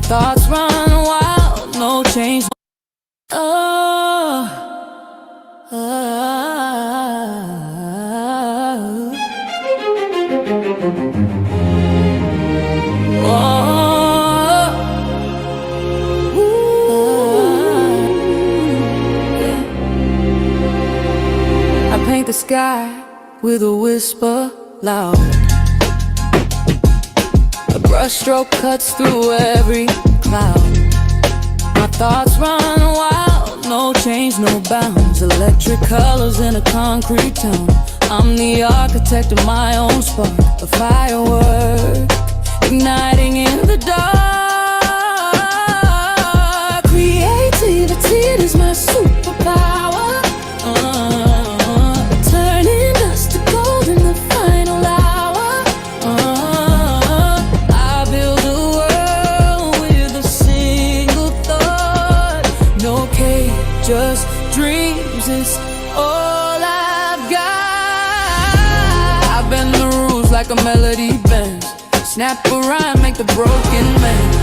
thoughts run wild, no change. Oh, I paint the sky with a whisper loud. A brushstroke cuts through every cloud. My thoughts run wild, no change, no bounds. Electric colors in a concrete town. I'm the architect of my own spark, a firework igniting in the dark. Creativity is my superpower, turning dust to gold in the final hour. I build a world with a single thought. No cage, just dreams, it's all I've got. I bend the rules like a melody bends. Snap a rhyme, make the broken man.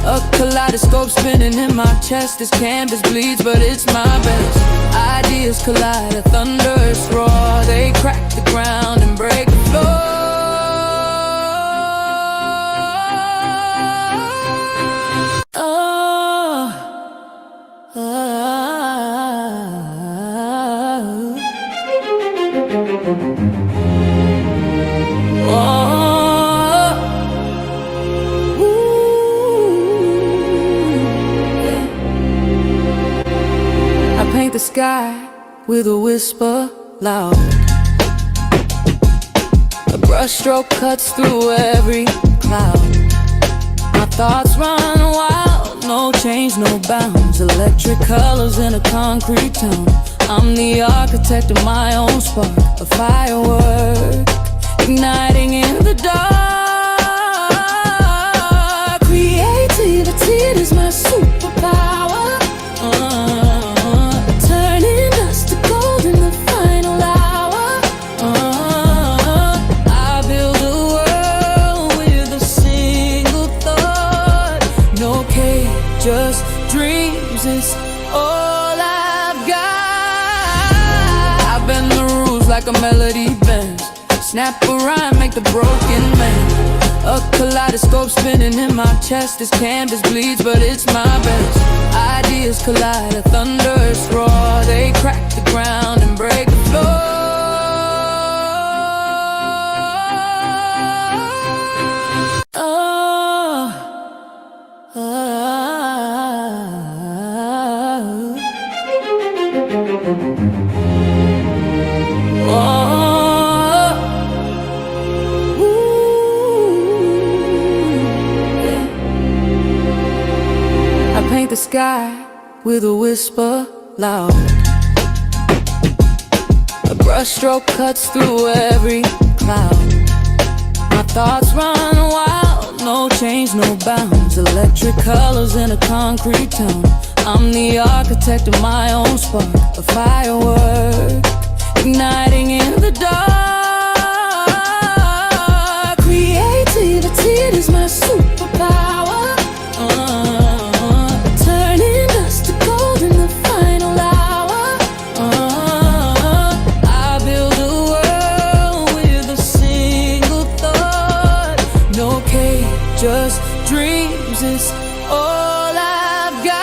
A kaleidoscope spinning in my chest. This canvas bleeds, but it's my best. Ideas collide, a thunderous roar. They crack the ground and break the floor. The sky with a whisper loud. A brushstroke cuts through every cloud. My thoughts run wild, no change, no bounds. Electric colors in a concrete town. I'm the architect of my own spark, a firework igniting in the dark. Creativity is my superpower, just dreams, it's all I've got. I bend the rules like a melody bends. Snap a rhyme, make the broken man. A kaleidoscope spinning in my chest. This canvas bleeds, but it's my best. Ideas collide, a thunderous roar. They crack the ground and break the floor. I paint the sky with a whisper loud. A brushstroke cuts through every cloud. My thoughts run wild, no change, no bounds. Electric colors in a concrete town. I'm the architect of my own spark, a firework igniting in the dark. Creativity is my superpower, turning dust to gold in the final hour. I build a world with a single thought. No cage, just dreams, it's all I've got.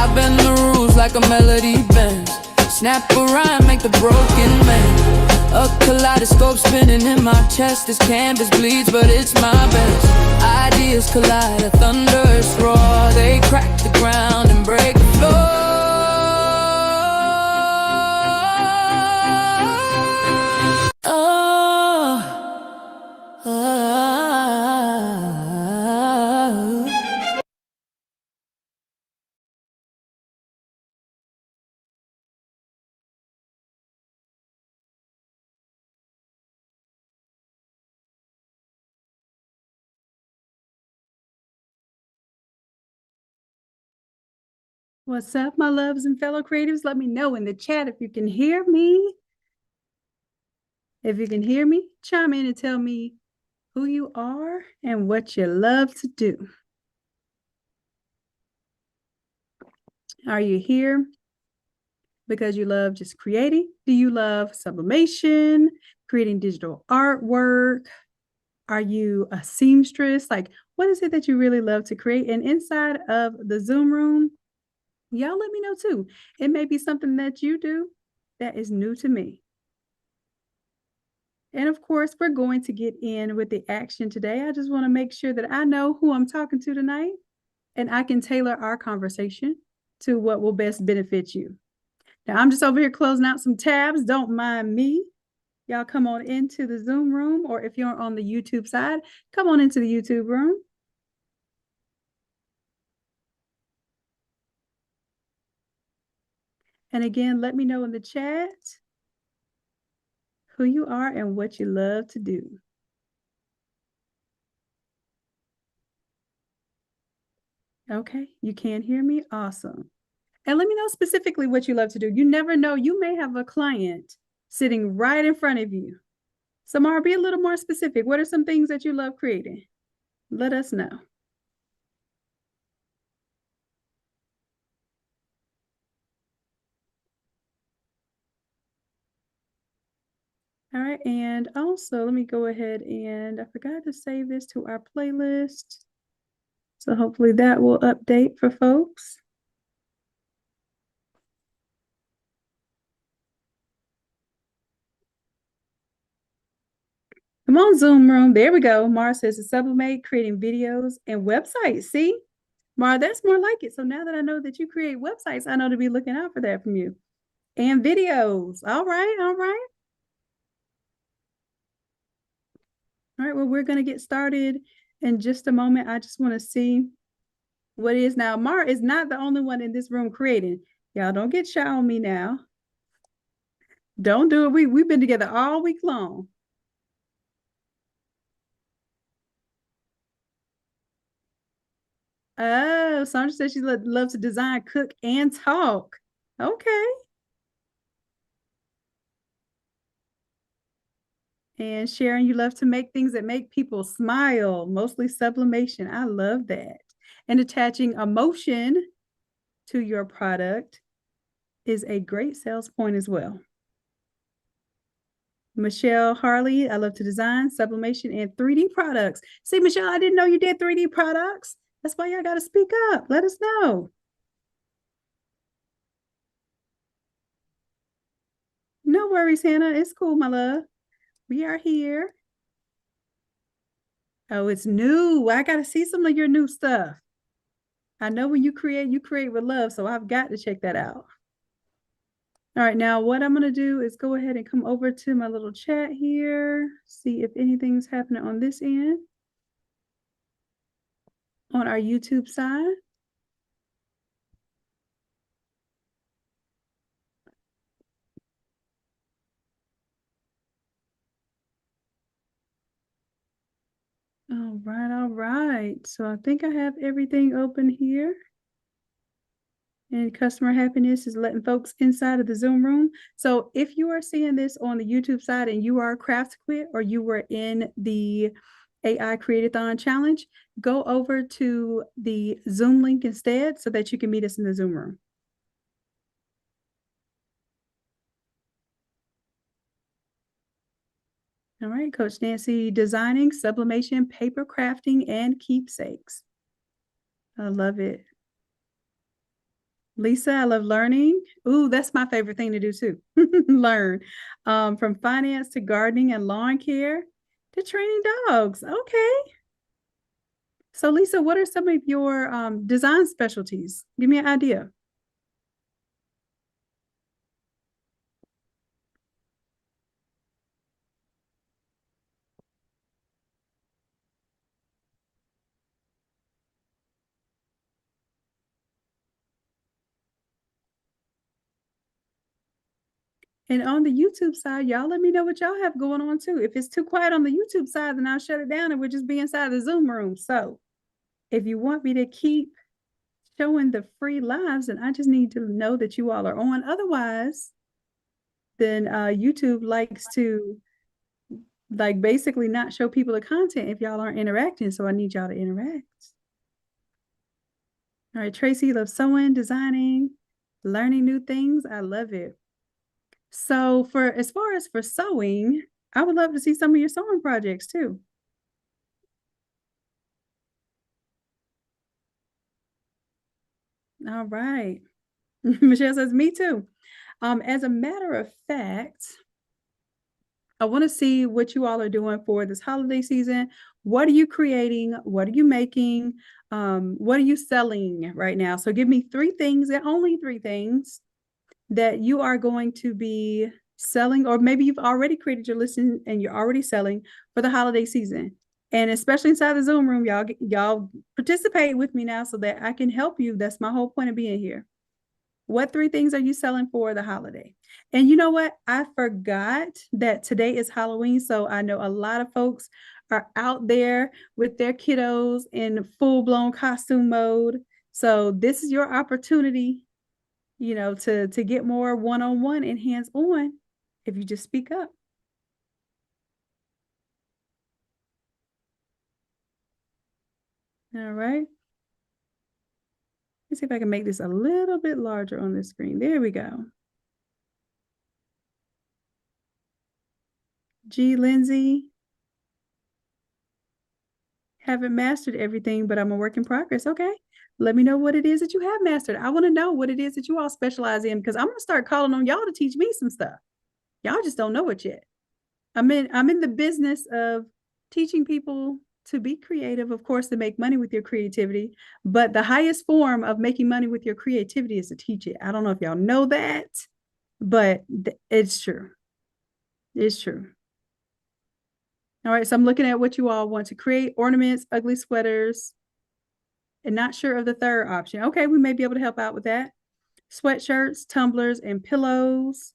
I bend the rules like a melody bends. Snap a rhyme, make the broken man. A kaleidoscope spinning in my chest. This canvas bleeds, but it's my best. Ideas collide, a thunderous roar. They crack the ground and break the floor. What's up, my loves and fellow creatives? Let me know in the chat if you can hear me. If you can hear me, chime in and tell me who you are and what you love to do. Are you here because you love just creating? Do you love sublimation, creating digital artwork? Are you a seamstress? Like, what is it that you really love to create? And inside of the Zoom room, y'all let me know too. It may be something that you do that is new to me. And of course, we're going to get in with the action today. I just want to make sure that I know who I'm talking to tonight and I can tailor our conversation to what will best benefit you. Now, I'm just over here closing out some tabs. Don't mind me. Y'all come on into the Zoom room, or if you're on the YouTube side, come on into the YouTube room. And again, let me know in the chat who you are and what you love to do. Okay, you can hear me? Awesome. And let me know specifically what you love to do. You never know, you may have a client sitting right in front of you. Samara, be a little more specific. What are some things that you love creating? Let us know. All right, and also let me go ahead and I forgot to save this to our playlist. So hopefully that will update for folks. Come on, Zoom room. There we go. Mara says to sublimate, creating videos and websites. See, Mara, that's more like it. So now that I know that you create websites, I know to be looking out for that from you. And videos. All right, all right. All right, well, we're going to get started in just a moment. I just want to see what it is now. Mara is not the only one in this room creating. Y'all don't get shy on me now. Don't do it. We've been together all week long. Oh, Sandra says she loves to design, cook, and talk. Okay. And Sharon, you love to make things that make people smile, mostly sublimation. I love that. And attaching emotion to your product is a great sales point as well. Michelle Harley, I love to design, sublimation, and 3D products. See, Michelle, I didn't know you did 3D products. That's why y'all got to speak up. Let us know. No worries, Hannah. It's cool, my love. We are here. Oh, it's new. I got to see some of your new stuff. I know when you create with love. So I've got to check that out. All right, now what I'm going to do is go ahead and come over to my little chat here, see if anything's happening on this end, on our YouTube side. All right, all right. So I think I have everything open here. And customer happiness is letting folks inside of the Zoom room. So if you are seeing this on the YouTube side and you are a craft quit or you were in the AI Create-a-thon challenge, go over to the Zoom link instead so that you can meet us in the Zoom room. All right, Coach Nancy, designing, sublimation, paper crafting, and keepsakes. I love it. Lisa, I love learning. Ooh, that's my favorite thing to do too. Learn. From finance to gardening and lawn care to training dogs. Okay. So Lisa, what are some of your design specialties? Give me an idea. And on the YouTube side, y'all let me know what y'all have going on too. If it's too quiet on the YouTube side, then I'll shut it down and we'll just be inside the Zoom room. So if you want me to keep showing the free lives, and I just need to know that you all are on. Otherwise, then YouTube likes to like basically not show people the content if y'all aren't interacting. So I need y'all to interact. All right, Tracy loves sewing, designing, learning new things. I love it. So for as far as for sewing, I would love to see some of your sewing projects too. All right. Michelle says, me too. As a matter of fact, I want to see what you all are doing for this holiday season. What are you creating? What are you making? What are you selling right now? So give me three things and only three things that you are going to be selling, or maybe you've already created your listing and you're already selling for the holiday season. And especially inside the Zoom room, y'all participate with me now so that I can help you. That's my whole point of being here. What three things are you selling for the holiday? And you know what? I forgot that today is Halloween. So I know a lot of folks are out there with their kiddos in full blown costume mode. So this is your opportunity, to get more one-on-one and hands-on if you just speak up. All right. Let's see if I can make this a little bit larger on the screen. There we go. G. Lindsay. Haven't mastered everything, but I'm a work in progress. Okay. Let me know what it is that you have mastered. I want to know what it is that you all specialize in, because I'm going to start calling on y'all to teach me some stuff. Y'all just don't know it yet. I'm in the business of teaching people to be creative, of course, to make money with your creativity. But the highest form of making money with your creativity is to teach it. I don't know if y'all know that, but it's true. It's true. All right. So I'm looking at what you all want to create: ornaments, ugly sweaters, and not sure of the third option. Okay. We may be able to help out with that. Sweatshirts, tumblers, and pillows.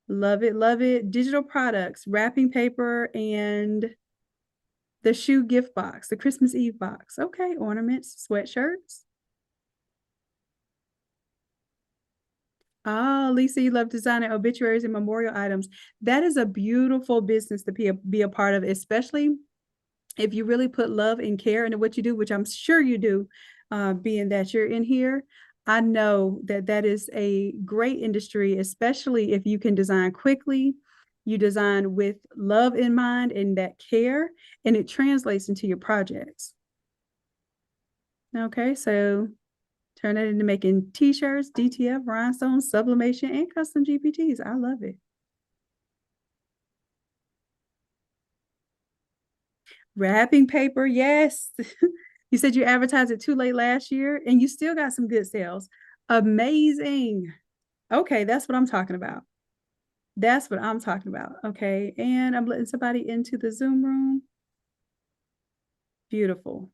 Love it. Love it. Digital products, wrapping paper, and the shoe gift box, the Christmas Eve box. Okay, ornaments, sweatshirts. Oh, Lisa, you love designing obituaries and memorial items. That is a beautiful business to be a part of, especially if you really put love and care into what you do, which I'm sure you do, being that you're in here. I know that that is a great industry, especially if you can design quickly, you design with love in mind and that care, and it translates into your projects. Okay, so turn that into making t-shirts, DTF, rhinestones, sublimation, and custom GPTs. I love it. Wrapping paper, yes. You said you advertised it too late last year and you still got some good sales. Amazing. Okay, that's what I'm talking about. That's what I'm talking about. Okay, and I'm letting somebody into the Zoom room. Beautiful.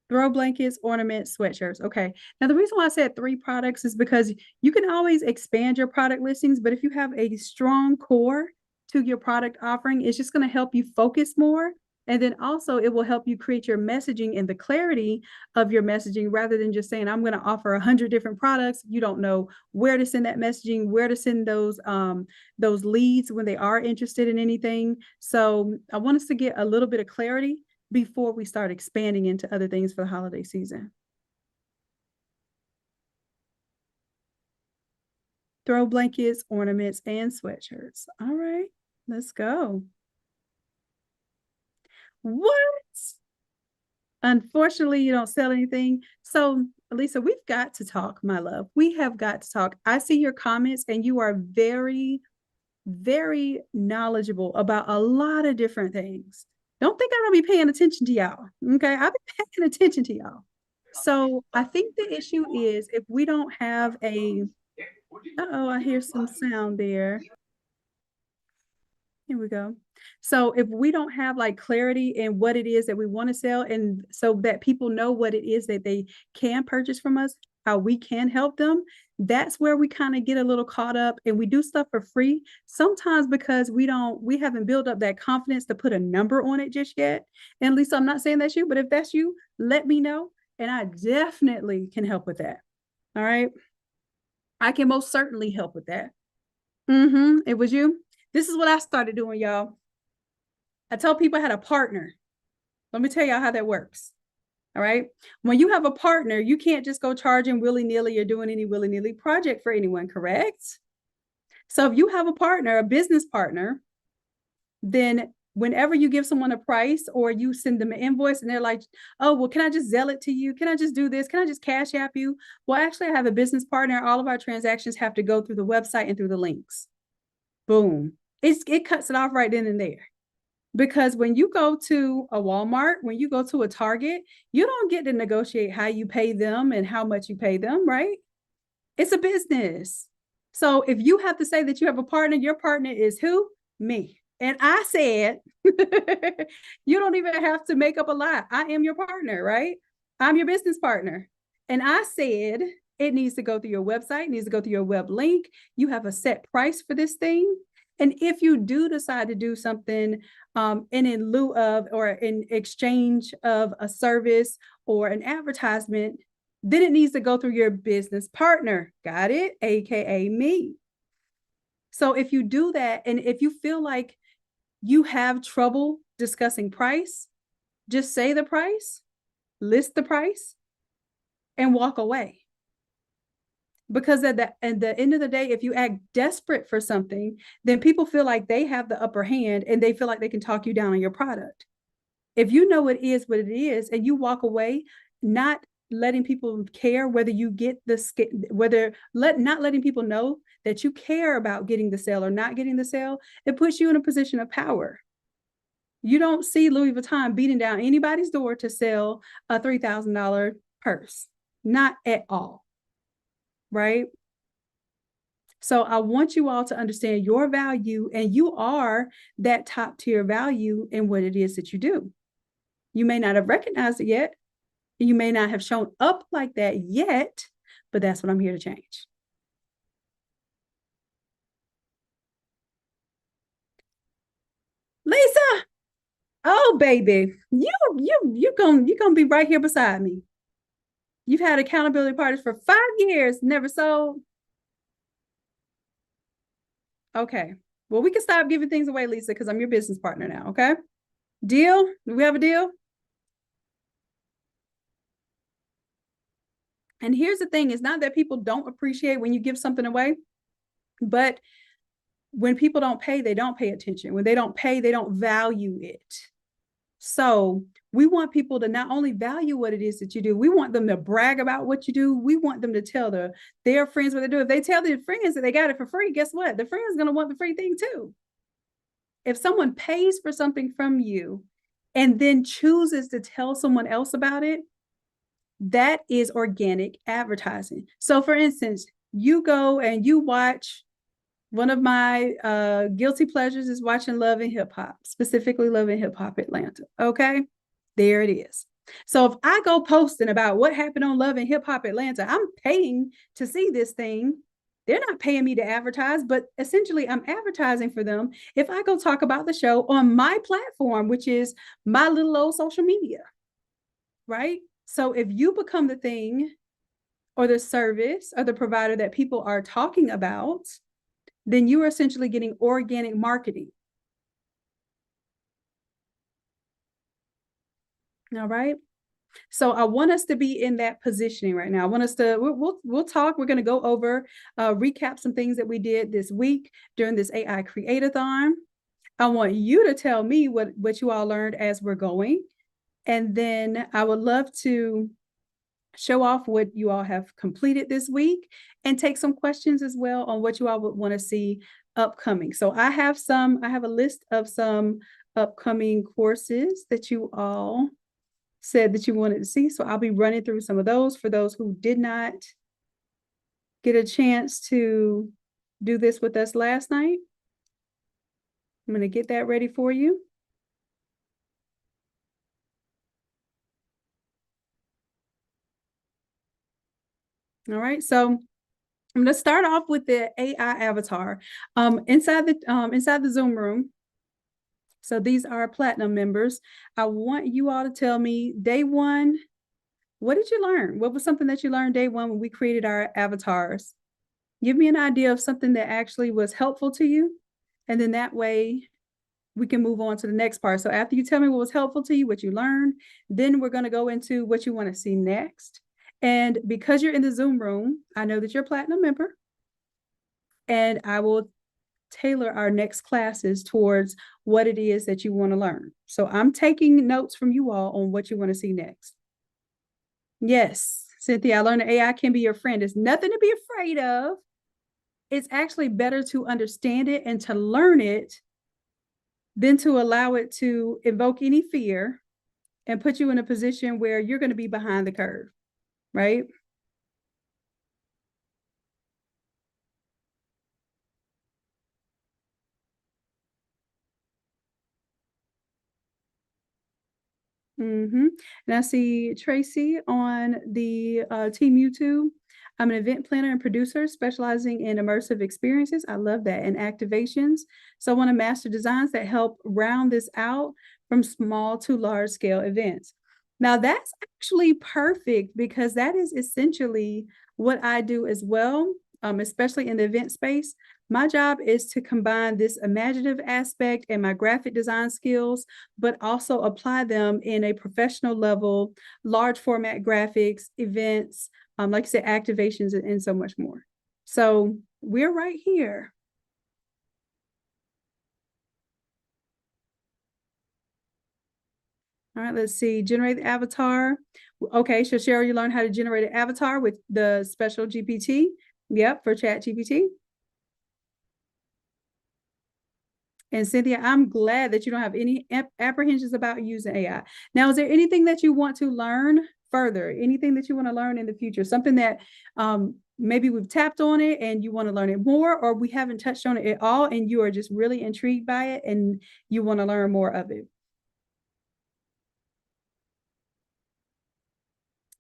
Throw blankets, ornaments, sweatshirts. Okay. Now, the reason why I said three products is because you can always expand your product listings, but if you have a strong core to your product offering, it's just going to help you focus more. And then also it will help you create your messaging and the clarity of your messaging, rather than just saying, I'm going to offer 100 different products. You don't know where to send that messaging, where to send those leads when they are interested in anything. So I want us to get a little bit of clarity before we start expanding into other things for the holiday season. Throw blankets, ornaments, and sweatshirts. All right, let's go. What? Unfortunately, you don't sell anything. So, Lisa, we've got to talk, my love. We have got to talk. I see your comments, and you are very, very knowledgeable about a lot of different things. Don't think I'm gonna be paying attention to y'all. Okay, I've been paying attention to y'all. So I think the issue is if we don't have a, uh-oh, I hear some sound there. Here we go. So if we don't have like clarity in what it is that we want to sell, and so that people know what it is that they can purchase from us, how we can help them, that's where we kind of get a little caught up and we do stuff for free. Sometimes because we haven't built up that confidence to put a number on it just yet. And Lisa, I'm not saying that's you, but if that's you, let me know. And I definitely can help with that. All right. I can most certainly help with that. It was you. This is what I started doing, y'all. I told people I had a partner. Let me tell y'all how that works. All right. When you have a partner, you can't just go charging willy-nilly or doing any willy-nilly project for anyone, correct? So if you have a partner, a business partner, then whenever you give someone a price or you send them an invoice and they're like, oh, well, can I just Zelle it to you? Can I just do this? Can I just Cash App you? Well, actually, I have a business partner. All of our transactions have to go through the website and through the links. Boom. It cuts it off right then and there. Because when you go to a Walmart, when you go to a Target, you don't get to negotiate how you pay them and how much you pay them, right? It's a business. So if you have to say that you have a partner, your partner is who? Me. And I said, you don't even have to make up a lie. I am your partner, right? I'm your business partner. And I said, it needs to go through your website, needs to go through your web link. You have a set price for this thing. And if you do decide to do something and in lieu of or in exchange of a service or an advertisement, then it needs to go through your business partner. Got it? AKA me. So if you do that, and if you feel like you have trouble discussing price, just say the price, list the price, and walk away. Because at the end of the day, if you act desperate for something, then people feel like they have the upper hand and they feel like they can talk you down on your product. If you know it is what it is and you walk away, not letting people care whether you get not letting people know that you care about getting the sale or not getting the sale, it puts you in a position of power. You don't see Louis Vuitton beating down anybody's door to sell a $3,000 purse. Not at all. Right? So I want you all to understand your value, and you are that top tier value in what it is that you do. You may not have recognized it yet. You may not have shown up like that yet, but that's what I'm here to change. Lisa, oh baby, you're gonna be right here beside me. You've had accountability parties for 5 years, never sold. Okay. Well, we can stop giving things away, Lisa, because I'm your business partner now. Okay. Deal? Do we have a deal? And here's the thing, it's not that people don't appreciate when you give something away, but when people don't pay, they don't pay attention. When they don't pay, they don't value it. So we want people to not only value what it is that you do, we want them to brag about what you do. We want them to tell their friends what they do. If they tell their friends that they got it for free, guess what? The friend's going to want the free thing too. If someone pays for something from you and then chooses to tell someone else about it, that is organic advertising. So for instance, you go and you watch, one of my guilty pleasures is watching Love and Hip Hop, specifically Love and Hip Hop Atlanta. Okay, there it is. So if I go posting about what happened on Love and Hip Hop Atlanta, I'm paying to see this thing. They're not paying me to advertise, but essentially I'm advertising for them if I go talk about the show on my platform, which is my little old social media, right? So if you become the thing or the service or the provider that people are talking about, then you are essentially getting organic marketing. All right. So I want us to be in that positioning right now. I want us to, we'll talk. We're going to go over, recap some things that we did this week during this AI Create-a-thon. I want you to tell me what you all learned as we're going. And then I would love to show off what you all have completed this week and take some questions as well on what you all would want to see upcoming. So I have a list of some upcoming courses that you all said that you wanted to see. So I'll be running through some of those for those who did not get a chance to do this with us last night. I'm going to get that ready for you. All right, so I'm going to start off with the AI avatar inside the Zoom room. So these are platinum members. I want you all to tell me day one, what did you learn? What was something that you learned day one when we created our avatars? Give me an idea of something that actually was helpful to you. And then that way we can move on to the next part. So after you tell me what was helpful to you, what you learned, then we're going to go into what you want to see next. And because you're in the Zoom room, I know that you're a platinum member, and I will tailor our next classes towards what it is that you want to learn. So I'm taking notes from you all on what you want to see next. Yes, Cynthia, I learned that AI can be your friend. It's nothing to be afraid of. It's actually better to understand it and to learn it than to allow it to evoke any fear and put you in a position where you're going to be behind the curve, right? Mm-hmm. And I see Tracy on the Team YouTube. I'm an event planner and producer specializing in immersive experiences. I love that. And activations. So I want to master designs that help round this out from small to large scale events. Now that's actually perfect because that is essentially what I do as well, especially in the event space. My job is to combine this imaginative aspect and my graphic design skills, but also apply them in a professional level, large format graphics, events, like I said, activations, and so much more. So we're right here. All right, let's see. Generate the avatar. Okay, so Cheryl, you learned how to generate an avatar with the special GPT. Yep, for Chat GPT. And Cynthia, I'm glad that you don't have any apprehensions about using AI. Now, is there anything that you want to learn further? Anything that you want to learn in the future? Something that maybe we've tapped on it and you want to learn it more, or we haven't touched on it at all and you are just really intrigued by it and you want to learn more of it?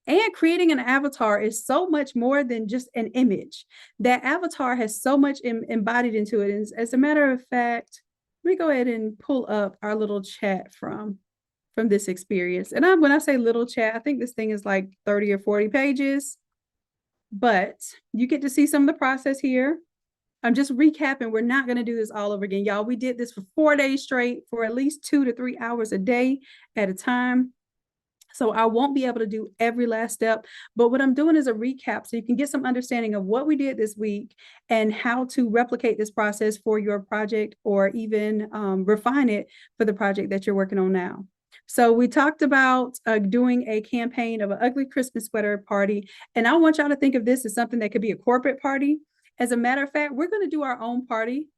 And creating an avatar is so much more than just an image. That avatar has so much embodied into it. And as a matter of fact, let me go ahead and pull up our little chat from this experience. And when I say little chat, I think this thing is like 30 or 40 pages, but you get to see some of the process here. I'm just recapping. We're not going to do this all over again, y'all. We did this for 4 days straight for at least 2 to 3 hours a day at a time. So I won't be able to do every last step, but what I'm doing is a recap so you can get some understanding of what we did this week and how to replicate this process for your project or even refine it for the project that you're working on now. So we talked about doing a campaign of an ugly Christmas sweater party, and I want y'all to think of this as something that could be a corporate party. As a matter of fact, we're going to do our own party,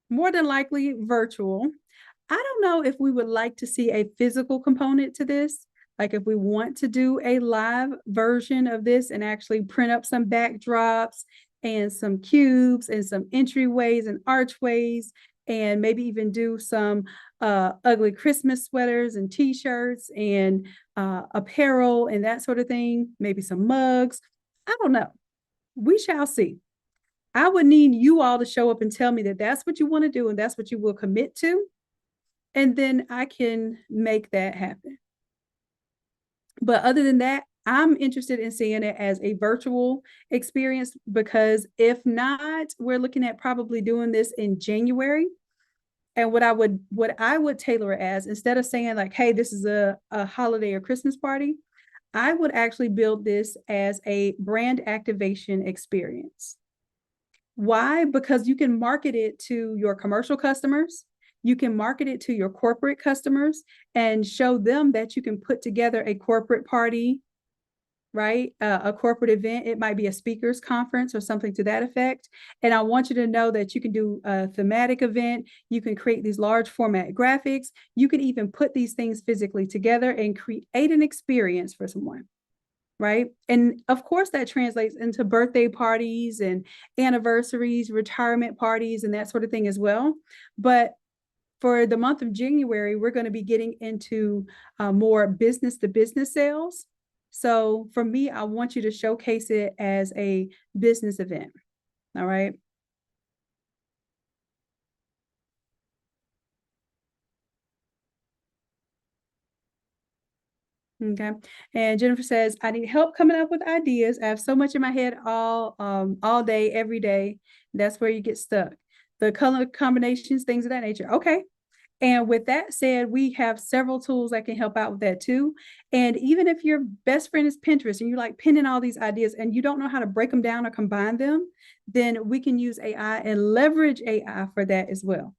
more than likely virtual. I don't know if we would like to see a physical component to this. Like if we want to do a live version of this and actually print up some backdrops and some cubes and some entryways and archways, and maybe even do some ugly Christmas sweaters and t-shirts and apparel and that sort of thing, maybe some mugs. I don't know. We shall see. I would need you all to show up and tell me that that's what you want to do and that's what you will commit to. And then I can make that happen. But other than that, I'm interested in seeing it as a virtual experience because if not, we're looking at probably doing this in January. And what I would tailor it as, instead of saying like, hey, this is a holiday or Christmas party, I would actually build this as a brand activation experience. Why? Because you can market it to your commercial customers. You can market it to your corporate customers and show them that you can put together a corporate party, right? A corporate event. It might be a speakers conference or something to that effect. And I want you to know that you can do a thematic event. You can create these large format graphics. You can even put these things physically together and create an experience for someone. Right. And of course, that translates into birthday parties and anniversaries, retirement parties, and that sort of thing as well. But for the month of January, we're going to be getting into more business to business sales. So for me, I want you to showcase it as a business event. All right. Okay. And Jennifer says, I need help coming up with ideas. I have so much in my head all day, every day. That's where you get stuck. the color combinations, things of that nature. Okay. And with that said, we have several tools that can help out with that too. And even if your best friend is Pinterest and you like pinning all these ideas and you don't know how to break them down or combine them, then we can use AI and leverage AI for that as well.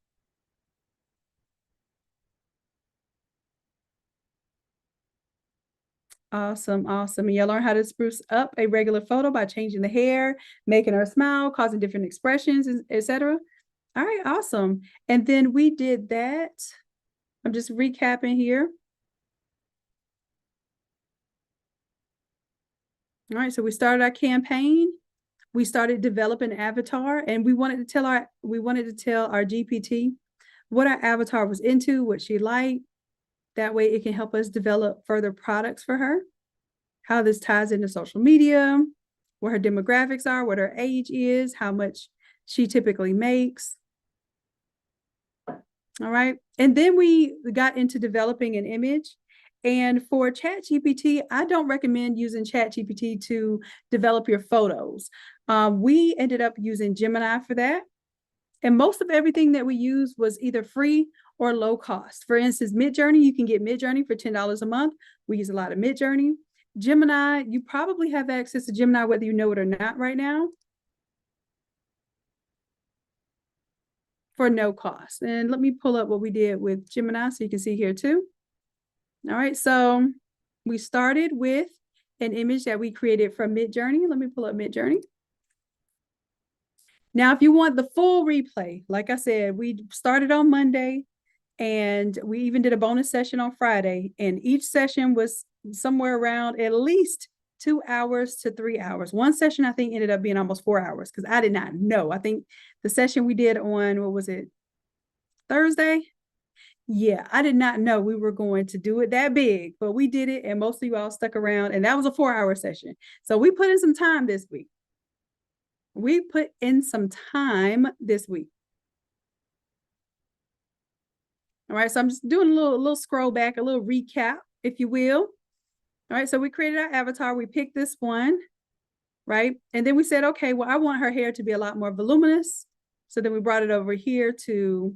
Awesome, awesome. And you'll learn how to spruce up a regular photo by changing the hair, making her smile, causing different expressions, etc. All right, awesome. And then we did that. I'm just recapping here. All right, so we started our campaign. We started developing an avatar, and we wanted to tell our GPT what our avatar was into, what she liked. That way it can help us develop further products for her, how this ties into social media, what her demographics are, what her age is, how much she typically makes. All right. And then we got into developing an image. And for ChatGPT, I don't recommend using ChatGPT to develop your photos. We ended up using Gemini for that. And most of everything that we used was either free or low cost. For instance, Midjourney, you can get Midjourney for $10 a month. We use a lot of Midjourney. Gemini, you probably have access to Gemini whether you know it or not right now, for no cost. And let me pull up what we did with Gemini so you can see here too. All right, so we started with an image that we created from Midjourney. Let me pull up Midjourney. Now, if you want the full replay, like I said, we started on Monday and we even did a bonus session on Friday. And each session was somewhere around at least 2 hours to 3 hours. One session, I think, ended up being almost 4 hours because I did not know. I think the session we did on, what was it, Thursday? Yeah, I did not know we were going to do it that big, but we did it. And most of you all stuck around. And that was a 4-hour session. So we put in some time this week. We put in some time this week. All right, so I'm just doing a little scroll back, a little recap, if you will. All right, so we created our avatar. We picked this one, right? And then we said, okay, well, I want her hair to be a lot more voluminous. So then we brought it over here to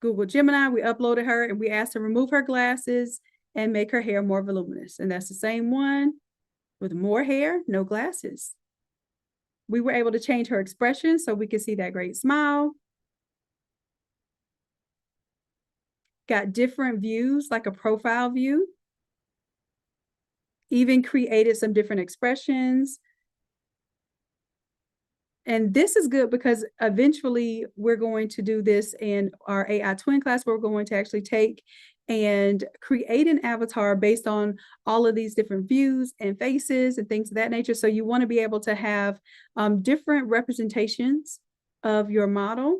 Google Gemini. We uploaded her and we asked her to remove her glasses and make her hair more voluminous. And that's the same one with more hair, no glasses. We were able to change her expression so we could see that great smile. Got different views, like a profile view. Even created some different expressions. And this is good because eventually we're going to do this in our AI twin class. We're going to actually take and create an avatar based on all of these different views and faces and things of that nature. So you want to be able to have different representations of your model.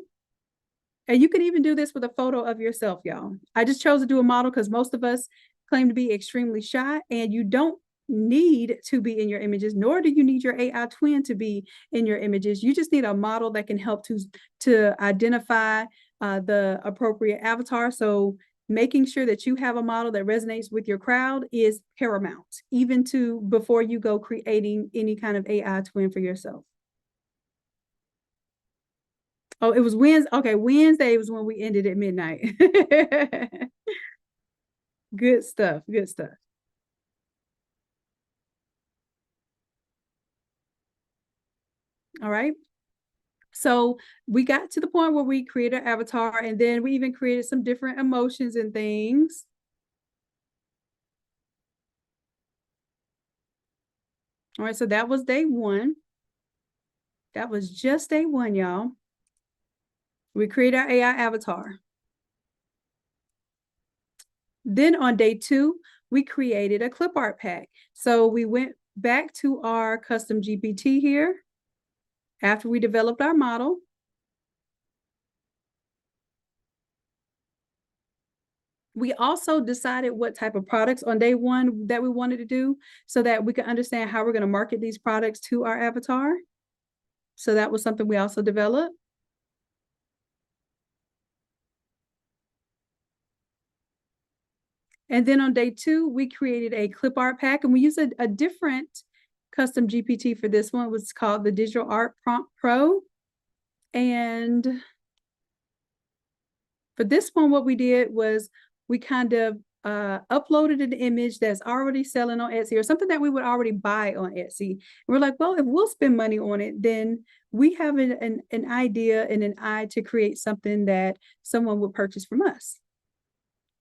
And you can even do this with a photo of yourself, y'all. I just chose to do a model because most of us claim to be extremely shy, and you don't need to be in your images, nor do you need your AI twin to be in your images. You just need a model that can help to identify the appropriate avatar. So making sure that you have a model that resonates with your crowd is paramount, even to before you go creating any kind of AI twin for yourself. Oh, it was Wednesday. Okay, Wednesday was when we ended at midnight. Good stuff. Good stuff. All right. So we got to the point where we created an avatar, and then we even created some different emotions and things. All right, so that was day one. That was just day one, y'all. We created our AI avatar. Then on day two, we created a clip art pack. So we went back to our custom GPT here after we developed our model. We also decided what type of products on day one that we wanted to do so that we could understand how we're going to market these products to our avatar. So that was something we also developed. And then on day two, we created a clip art pack, and we used a different custom GPT for this one. It was called the Digital Art Prompt Pro. And For this one, what we did was we kind of uploaded an image that's already selling on Etsy or something that we would already buy on Etsy. And we're like, well, if we'll spend money on it, then we have an idea and an eye to create something that someone would purchase from us.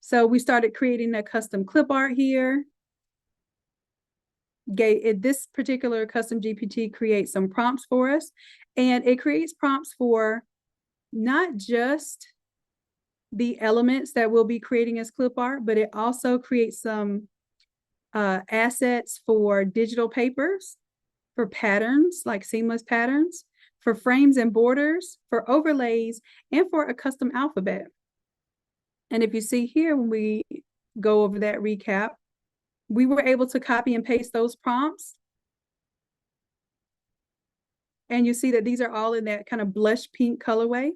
So we started creating a custom clip art here. This particular custom GPT creates some prompts for us, and it creates prompts for not just the elements that we'll be creating as clip art, but it also creates some assets for digital papers, for patterns like seamless patterns, for frames and borders, for overlays, and for a custom alphabet. And if you see here, when we go over that recap, we were able to copy and paste those prompts. And you see that these are all in that kind of blush pink colorway.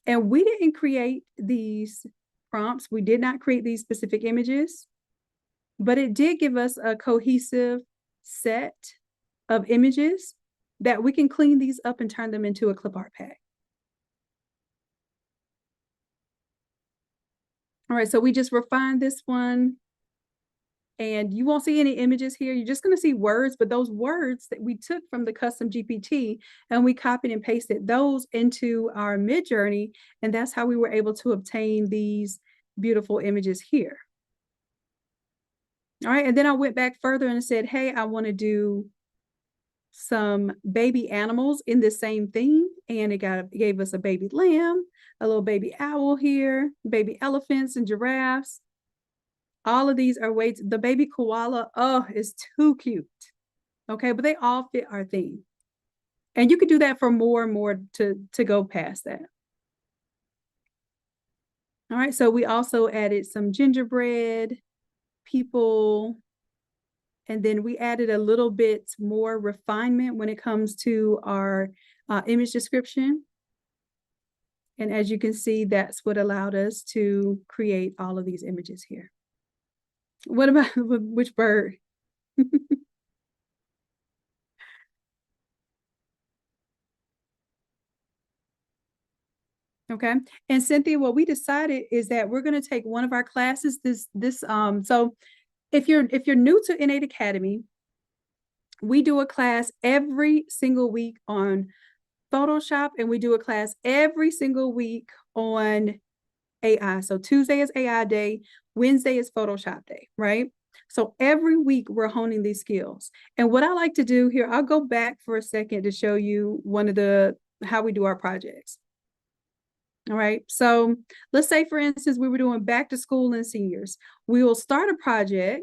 And we didn't create these prompts. We did not create these specific images, but it did give us a cohesive set of images that we can clean these up and turn them into a clip art pack. All right, so we just refined this one. And you won't see any images here. You're just going to see words, but those words that we took from the custom GPT and we copied and pasted those into our Midjourney. And that's how we were able to obtain these beautiful images here. All right. And then I went back further and said, hey, I want to do some baby animals in the same theme. And it gave us a baby lamb, a little baby owl here, baby elephants and giraffes. All of these are ways. The baby koala, oh, is too cute. Okay, but they all fit our theme. And you could do that for more and more to go past that. All right, so we also added some gingerbread people. And then we added a little bit more refinement when it comes to our image description. And as you can see, that's what allowed us to create all of these images here. What about which bird? Okay. And Cynthia, what we decided is that we're going to take one of our classes so if you're new to Innate Academy, we do a class every single week on Photoshop, and we do a class every single week on AI. So Tuesday is AI day, Wednesday is Photoshop day, right? So every week we're honing these skills. And what I like to do here, I'll go back for a second to show you how we do our projects. All right. So let's say, for instance, we were doing back to school and seniors. We will start a project.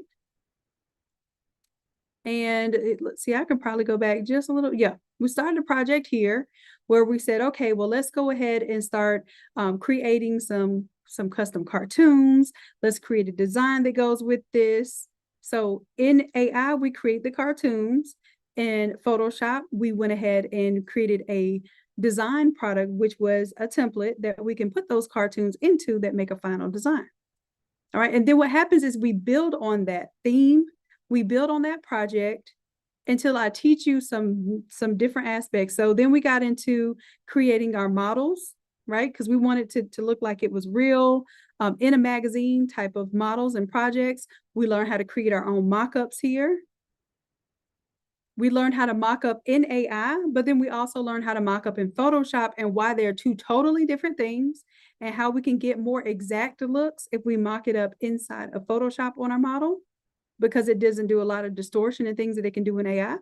And let's see, I can probably go back just a little. Yeah, we started a project here where we said, okay, well, let's go ahead and start creating some custom cartoons. Let's create a design that goes with this. So in AI, we create the cartoons. In Photoshop, we went ahead and created a design product, which was a template that we can put those cartoons into that make a final design. All right. And then what happens is we build on that theme. We build on that project until I teach you some different aspects. So then we got into creating our models, right? Because we wanted to look like it was real in a magazine type of models and projects. We learned how to create our own mock-ups here. We learned how to mock up in AI, but then we also learned how to mock up in Photoshop and why they're two totally different things and how we can get more exact looks if we mock it up inside of Photoshop on our model, because it doesn't do a lot of distortion and things that it can do in AI.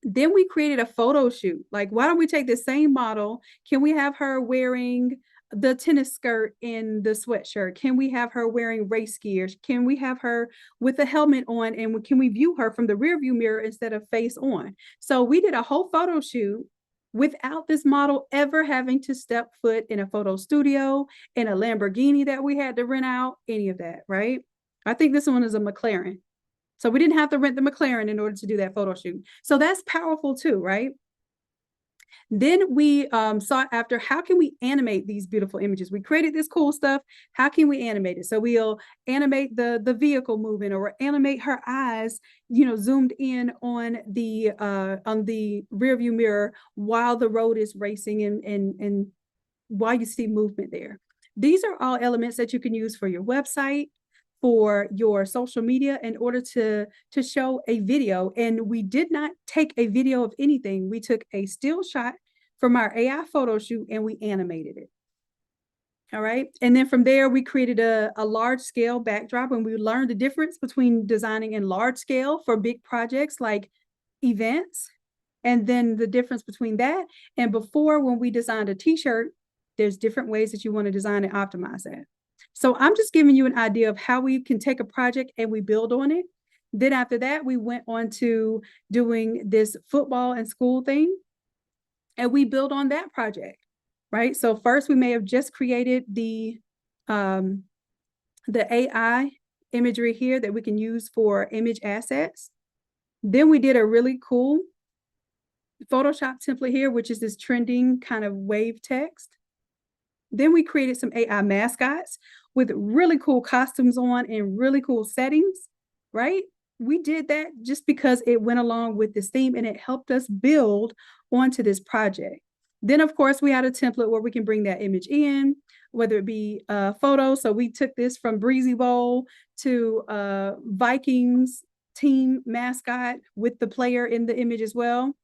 Then we created a photo shoot. Like, why don't we take the same model? Can we have her wearing the tennis skirt in the sweatshirt? Can we have her wearing race gears? Can we have her with a helmet on? And can we view her from the rear view mirror instead of face on? So we did a whole photo shoot without this model ever having to step foot in a photo studio, in a Lamborghini that we had to rent out, any of that, right? I think this one is a McLaren. So we didn't have to rent the McLaren in order to do that photo shoot. So that's powerful too, right? Then we sought after, how can we animate these beautiful images? We created this cool stuff. How can we animate it? So we'll animate the vehicle moving, or animate her eyes, zoomed in on the rear view mirror while the road is racing and why you see movement there. These are all elements that you can use for your website, for your social media in order to show a video. And we did not take a video of anything. We took a still shot from our AI photo shoot and we animated it. All right. And then from there, we created a large scale backdrop, and we learned the difference between designing in large scale for big projects like events, and then the difference between that and before, when we designed a t-shirt, there's different ways that you want to design and optimize that. So I'm just giving you an idea of how we can take a project and we build on it. Then after that, we went on to doing this football and school thing, and we build on that project. Right. So first we may have just created the AI imagery here that we can use for image assets. Then we did a really cool Photoshop template here, which is this trending kind of wave text. Then we created some AI mascots with really cool costumes on and really cool settings, right? We did that just because it went along with this theme and it helped us build onto this project. Then, of course, we had a template where we can bring that image in, whether it be a photo. So we took this from Breezy Bowl to Vikings team mascot with the player in the image as well.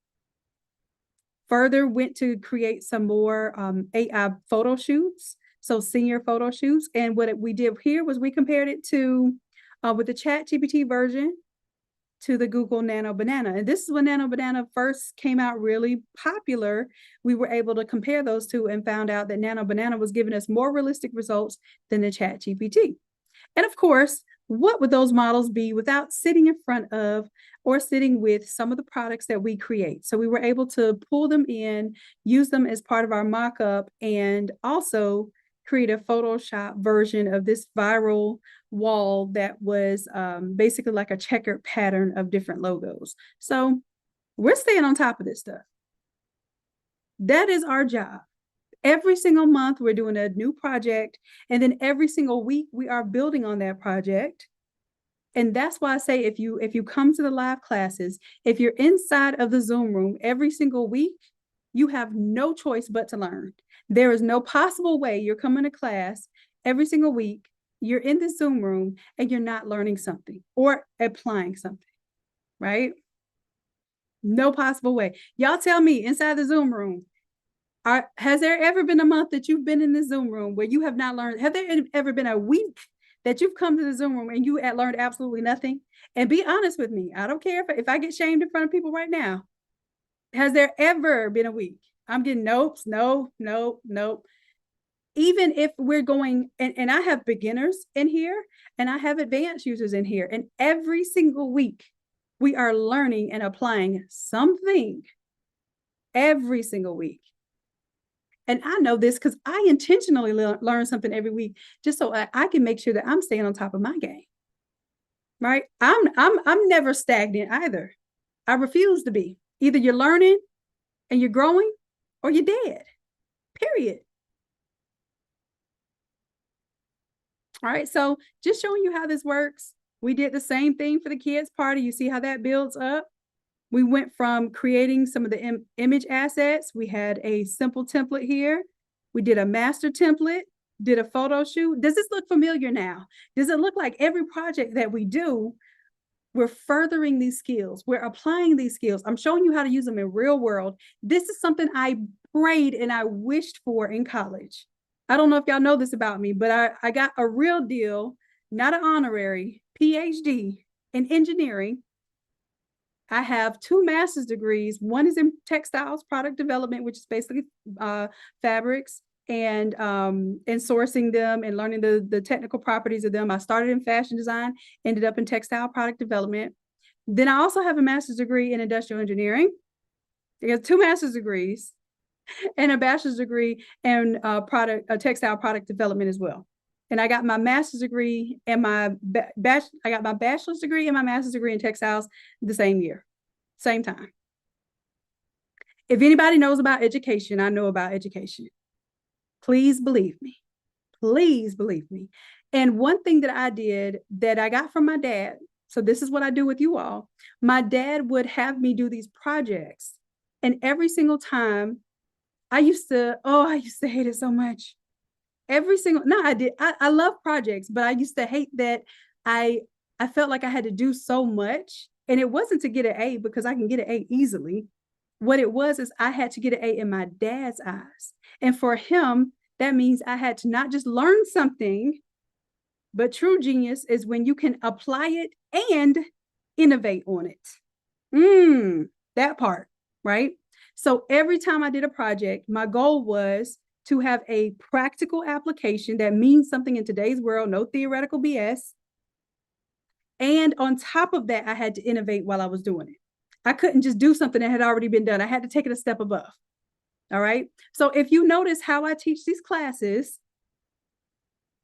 Further went to create some more AI photo shoots, so senior photo shoots. And what we did here was we compared it to, with the ChatGPT version, to the Google Nano Banana. And this is when Nano Banana first came out really popular. We were able to compare those two and found out that Nano Banana was giving us more realistic results than the ChatGPT. And of course, what would those models be without sitting in front of or sitting with some of the products that we create? So we were able to pull them in, use them as part of our mock-up, and also create a Photoshop version of this viral wall that was basically like a checkered pattern of different logos. So we're staying on top of this stuff. That is our job. Every single month, we're doing a new project. And then every single week, we are building on that project. And that's why I say, if you come to the live classes, if you're inside of the Zoom room every single week, you have no choice but to learn. There is no possible way you're coming to class every single week, you're in the Zoom room, and you're not learning something or applying something, right? No possible way. Y'all tell me, inside the Zoom room, has there ever been a month that you've been in the Zoom room where you have not learned? Have there ever been a week that you've come to the Zoom room and you had learned absolutely nothing? And be honest with me. I don't care if I get shamed in front of people right now. Has there ever been a week? I'm getting nopes, no. Even if we're going, and I have beginners in here and I have advanced users in here, and every single week we are learning and applying something every single week. And I know this because I intentionally learn something every week just so I can make sure that I'm staying on top of my game. Right? I'm never stagnant either. I refuse to be. Either you're learning and you're growing, or you're dead. Period. All right. So just showing you how this works. We did the same thing for the kids' party. You see how that builds up? We went from creating some of the image assets. We had a simple template here. We did a master template, did a photo shoot. Does this look familiar now? Does it look like every project that we do, we're furthering these skills? We're applying these skills. I'm showing you how to use them in real world. This is something I prayed and I wished for in college. I don't know if y'all know this about me, but I got a real deal, not an honorary, PhD in engineering. I have 2 master's degrees. One is in textiles product development, which is basically fabrics and sourcing them and learning the technical properties of them. I started in fashion design, ended up in textile product development. Then I also have a master's degree in industrial engineering. I got 2 master's degrees and a bachelor's degree in textile product development as well. And I got my master's degree and my bachelor's degree and my master's degree in textiles the same year, same time. If anybody knows about education, I know about education. Please believe me. Please believe me. And one thing that I did that I got from my dad, so this is what I do with you all. My dad would have me do these projects. And every single time I used to hate it so much. I love projects, but I used to hate that I I felt like I had to do so much. And it wasn't to get an A because I can get an A easily. What it was is I had to get an A in my dad's eyes. And for him, that means I had to not just learn something, but true genius is when you can apply it and innovate on it. That part, right? So every time I did a project, my goal was to have a practical application that means something in today's world, no theoretical BS. And on top of that, I had to innovate while I was doing it. I couldn't just do something that had already been done. I had to take it a step above. All right. So if you notice how I teach these classes,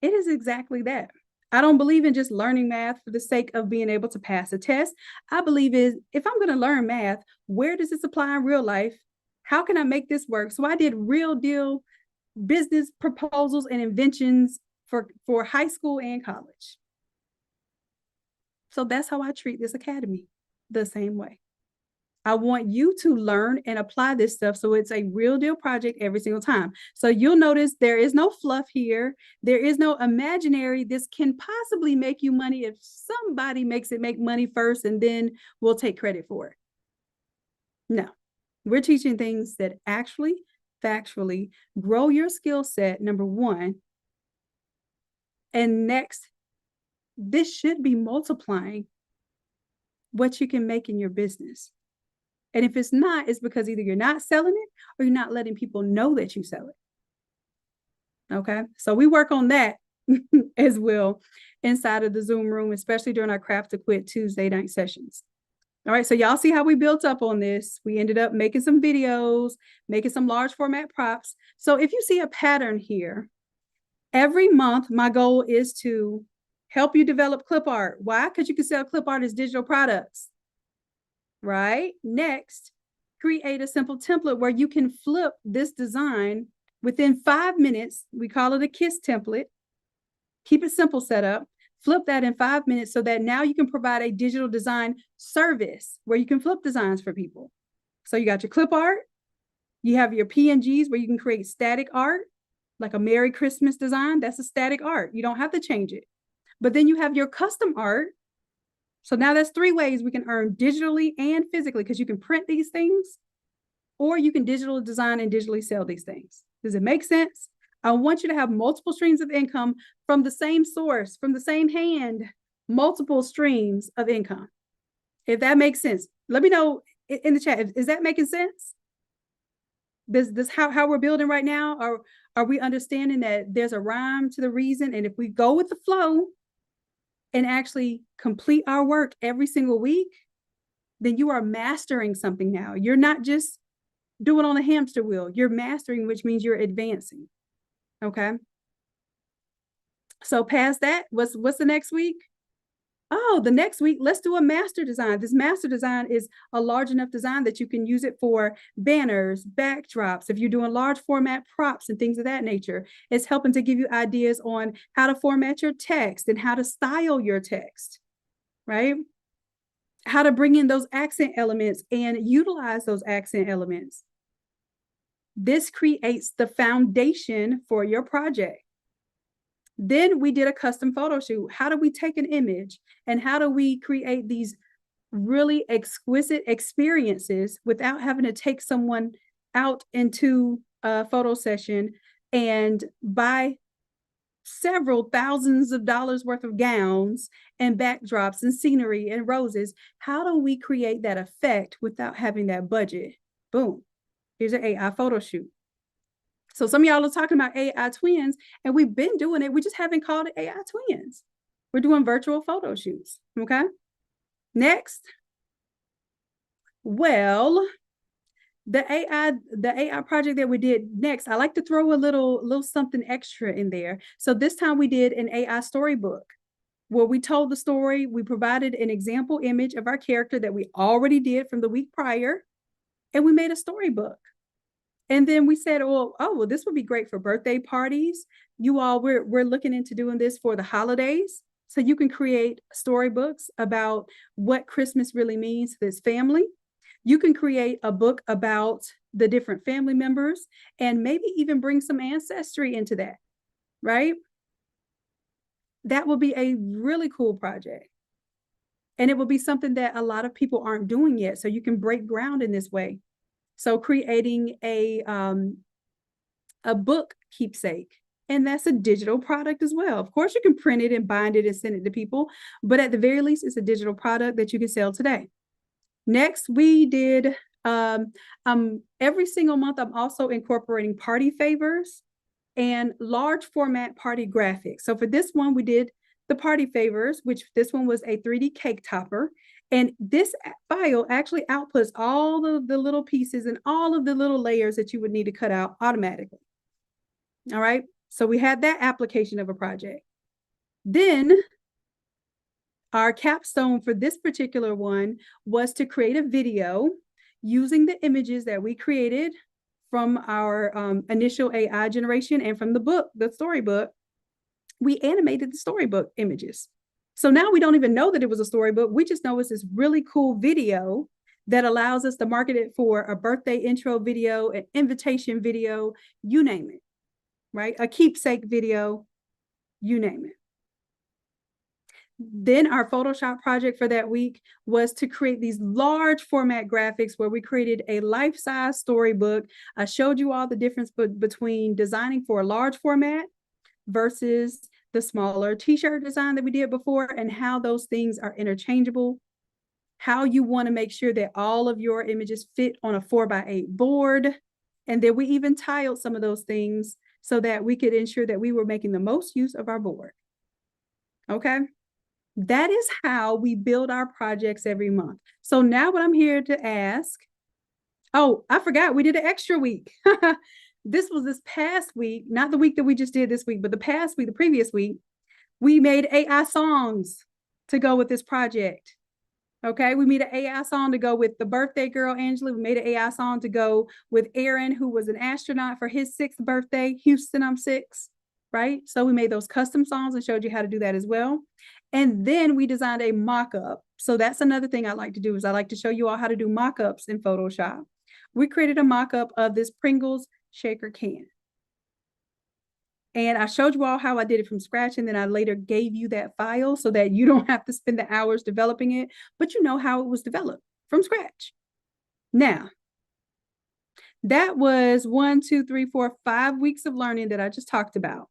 it is exactly that. I don't believe in just learning math for the sake of being able to pass a test. I believe is if I'm going to learn math, where does this apply in real life? How can I make this work? So I did real deal business proposals and inventions for high school and college. So that's how I treat this academy, the same way. I want you to learn and apply this stuff so it's a real deal project every single time. So you'll notice there is no fluff here. There is no imaginary. This can possibly make you money if somebody makes it make money first and then we'll take credit for it. No, we're teaching things that actually, factually grow your skill set, number one. And next, this should be multiplying what you can make in your business. And if it's not, it's because either you're not selling it or you're not letting people know that you sell it. Okay. So we work on that as well inside of the Zoom room, especially during our Craft to Quit Tuesday night sessions. All right. So y'all see how we built up on this. We ended up making some videos, making some large format props. So if you see a pattern here, every month, my goal is to help you develop clip art. Why? Because you can sell clip art as digital products. Right? Next, create a simple template where you can flip this design within 5 minutes. We call it a KISS template. Keep it simple setup. Flip that in 5 minutes so that now you can provide a digital design service where you can flip designs for people. So you got your clip art. You have your PNGs where you can create static art, like a Merry Christmas design. That's a static art. You don't have to change it. But then you have your custom art. So now that's 3 ways we can earn digitally and physically, because you can print these things or you can digital design and digitally sell these things. Does it make sense? I want you to have multiple streams of income from the same source, from the same hand, multiple streams of income. If that makes sense, let me know in the chat. Is that making sense? This how we're building right now? Or are we understanding that there's a rhyme to the reason? And if we go with the flow, and actually complete our work every single week, then you are mastering something now. You're not just doing on a hamster wheel. You're mastering, which means you're advancing. Okay. So past that, what's the next week? Oh, the next week, let's do a master design. This master design is a large enough design that you can use it for banners, backdrops. If you're doing large format props and things of that nature, it's helping to give you ideas on how to format your text and how to style your text, right? How to bring in those accent elements and utilize those accent elements. This creates the foundation for your project. Then we did a custom photo shoot. How do we take an image and how do we create these really exquisite experiences without having to take someone out into a photo session and buy several thousands of dollars worth of gowns and backdrops and scenery and roses? How do we create that effect without having that budget? Boom. Here's an AI photo shoot. So some of y'all are talking about AI twins, and we've been doing it. We just haven't called it AI twins. We're doing virtual photo shoots. Okay. Next. Well, the AI project that we did next, I like to throw a little something extra in there. So this time we did an AI storybook where we told the story. We provided an example image of our character that we already did from the week prior, and we made a storybook. And then we said, well, this would be great for birthday parties. You all, we're looking into doing this for the holidays. So you can create storybooks about what Christmas really means to this family. You can create a book about the different family members, and maybe even bring some ancestry into that, right? That will be a really cool project. And it will be something that a lot of people aren't doing yet. So you can break ground in this way. So creating a book keepsake, and that's a digital product as well. Of course, you can print it and bind it and send it to people, but at the very least, it's a digital product that you can sell today. Next, we did every single month, I'm also incorporating party favors and large format party graphics. So for this one, we did the party favors, which this one was a 3D cake topper. And this file actually outputs all of the little pieces and all of the little layers that you would need to cut out automatically. All right. So we had that application of a project. Then our capstone for this particular one was to create a video using the images that we created from our initial AI generation and from the book, the storybook. We animated the storybook images. So now we don't even know that it was a storybook. We just know it's this really cool video that allows us to market it for a birthday intro video, an invitation video, you name it, right? A keepsake video, you name it. Then our Photoshop project for that week was to create these large format graphics where we created a life-size storybook. I showed you all the difference between designing for a large format versus the smaller t-shirt design that we did before, and how those things are interchangeable, how you want to make sure that all of your images fit on a 4x8 board. And then we even tiled some of those things so that we could ensure that we were making the most use of our board. Okay. That is how we build our projects every month. So now what I'm here to ask, oh, I forgot, we did an extra week. This was this past week, not the week that we just did this week, but the past week, the previous week, we made AI songs to go with this project. Okay, we made an AI song to go with the birthday girl, Angela. We made an AI song to go with Aaron, who was an astronaut for his 6th birthday. Houston, I'm 6, right? So we made those custom songs and showed you how to do that as well. And then we designed a mock-up. So that's another thing I like to do, is I like to show you all how to do mock-ups in Photoshop. We created a mock-up of this Pringles shaker can. And I showed you all how I did it from scratch. And then I later gave you that file so that you don't have to spend the hours developing it, but you know how it was developed from scratch. Now, that was 1, 2, 3, 4, 5 weeks of learning that I just talked about.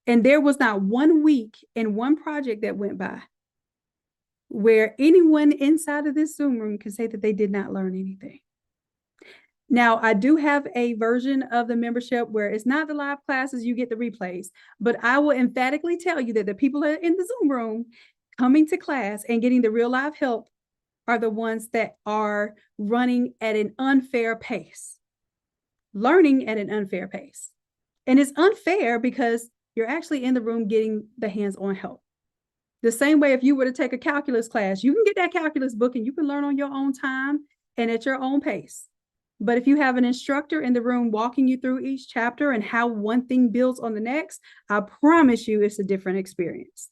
And there was not 1 week in one project that went by where anyone inside of this Zoom room can say that they did not learn anything. Now, I do have a version of the membership where it's not the live classes, you get the replays, but I will emphatically tell you that the people that are in the Zoom room coming to class and getting the real live help are the ones that are running at an unfair pace, learning at an unfair pace. And it's unfair because you're actually in the room getting the hands-on help. The same way if you were to take a calculus class, you can get that calculus book and you can learn on your own time and at your own pace. But if you have an instructor in the room walking you through each chapter and how one thing builds on the next, I promise you it's a different experience.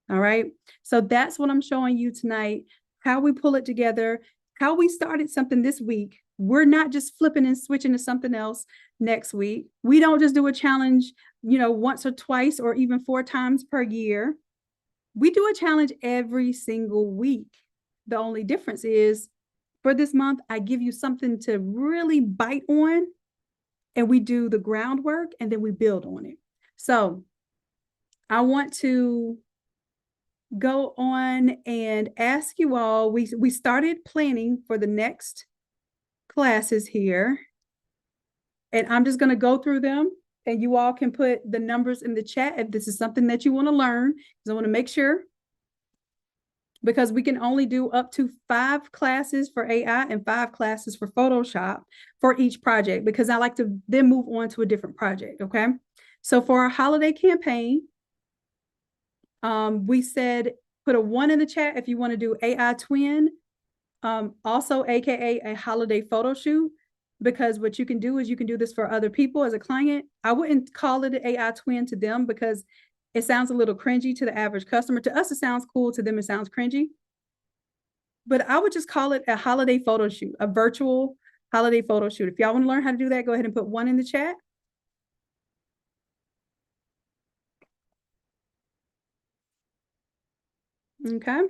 All right. So that's what I'm showing you tonight, how we pull it together, how we started something this week. We're not just flipping and switching to something else next week. We don't just do a challenge, once or twice or even 4 times per year. We do a challenge every single week. The only difference is, for this month, I give you something to really bite on, and we do the groundwork and then we build on it. So I want to go on and ask you all, we started planning for the next classes here, and I'm just going to go through them, and you all can put the numbers in the chat if this is something that you want to learn, because I want to make sure, because we can only do up to 5 classes for AI and 5 classes for Photoshop for each project, because I like to then move on to a different project, okay? So for our holiday campaign, we said put a 1 in the chat if you want to do AI twin, also AKA a holiday photo shoot, because what you can do is you can do this for other people as a client. I wouldn't call it an AI twin to them because it sounds a little cringy to the average customer. To us, it sounds cool. To them, it sounds cringy. but I would just call it a holiday photo shoot, a virtual holiday photo shoot. If y'all want to learn how to do that, go ahead and put one in the chat. Okay.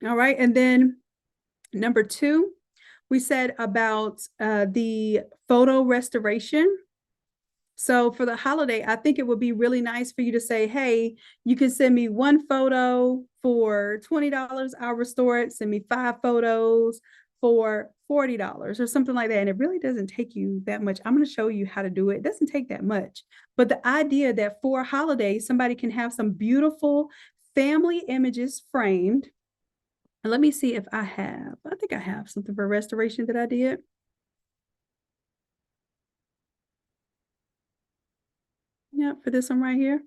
All right. And then number 2, we said about the photo restoration. So for the holiday, I think it would be really nice for you to say, hey, you can send me one photo for $20. I'll restore it. Send me 5 photos for $40 or something like that. And it really doesn't take you that much. I'm going to show you how to do it. It doesn't take that much. But the idea that for a holiday, somebody can have some beautiful family images framed. And let me see if I think I have something for restoration that I did. Yeah, for this one right here.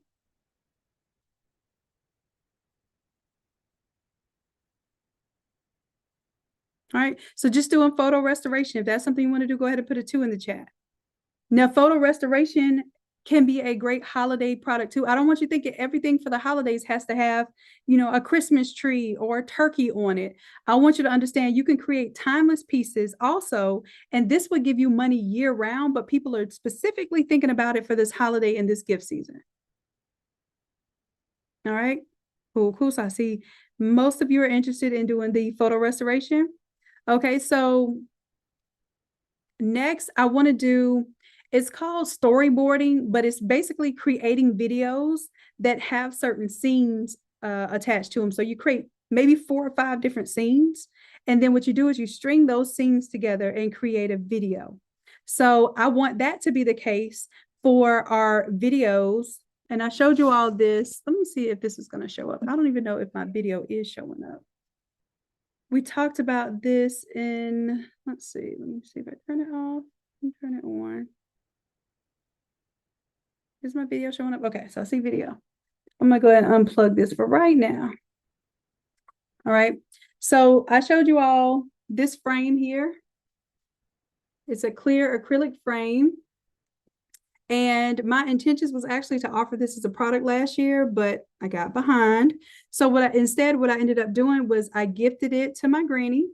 All right, so just doing photo restoration. If that's something you want to do, go ahead and put a 2 in the chat. Now, photo restoration can be a great holiday product too. I don't want you thinking everything for the holidays has to have, a Christmas tree or a turkey on it. I want you to understand you can create timeless pieces also, and this would give you money year round, but people are specifically thinking about it for this holiday and this gift season. All right, cool. So I see most of you are interested in doing the photo restoration. Okay, so next I want to do, it's called storyboarding, but it's basically creating videos that have certain scenes attached to them. So you create maybe 4 or 5 different scenes. And then what you do is you string those scenes together and create a video. So I want that to be the case for our videos. And I showed you all this. Let me see if this is going to show up. I don't even know if my video is showing up. We talked about this in, let's see, let me see if I turn it off and turn it on. Is my video showing up? Okay, so I see video. I'm gonna go ahead and unplug this for right now. All right, so I showed you all this frame here. It's a clear acrylic frame. And my intentions was actually to offer this as a product last year, but I got behind. So what I ended up doing was I gifted it to my granny.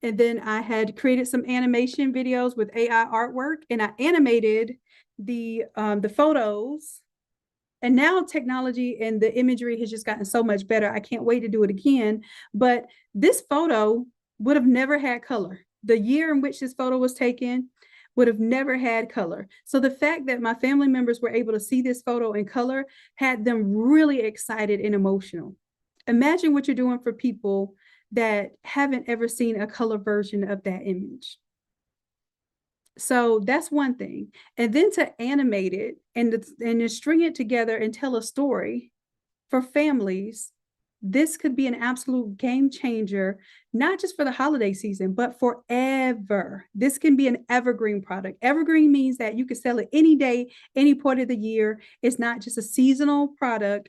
And then I had created some animation videos with AI artwork, and I animated the photos. And now technology and the imagery has just gotten so much better. I can't wait to do it again. But this photo would have never had color. The year in which this photo was taken would have never had color. So the fact that my family members were able to see this photo in color had them really excited and emotional. Imagine what you're doing for people that haven't ever seen a color version of that image. So that's one thing. And then to animate it and to string it together and tell a story for families, this could be an absolute game changer, not just for the holiday season, but forever. This can be an evergreen product. Evergreen means that you can sell it any day, any part of the year. It's not just a seasonal product.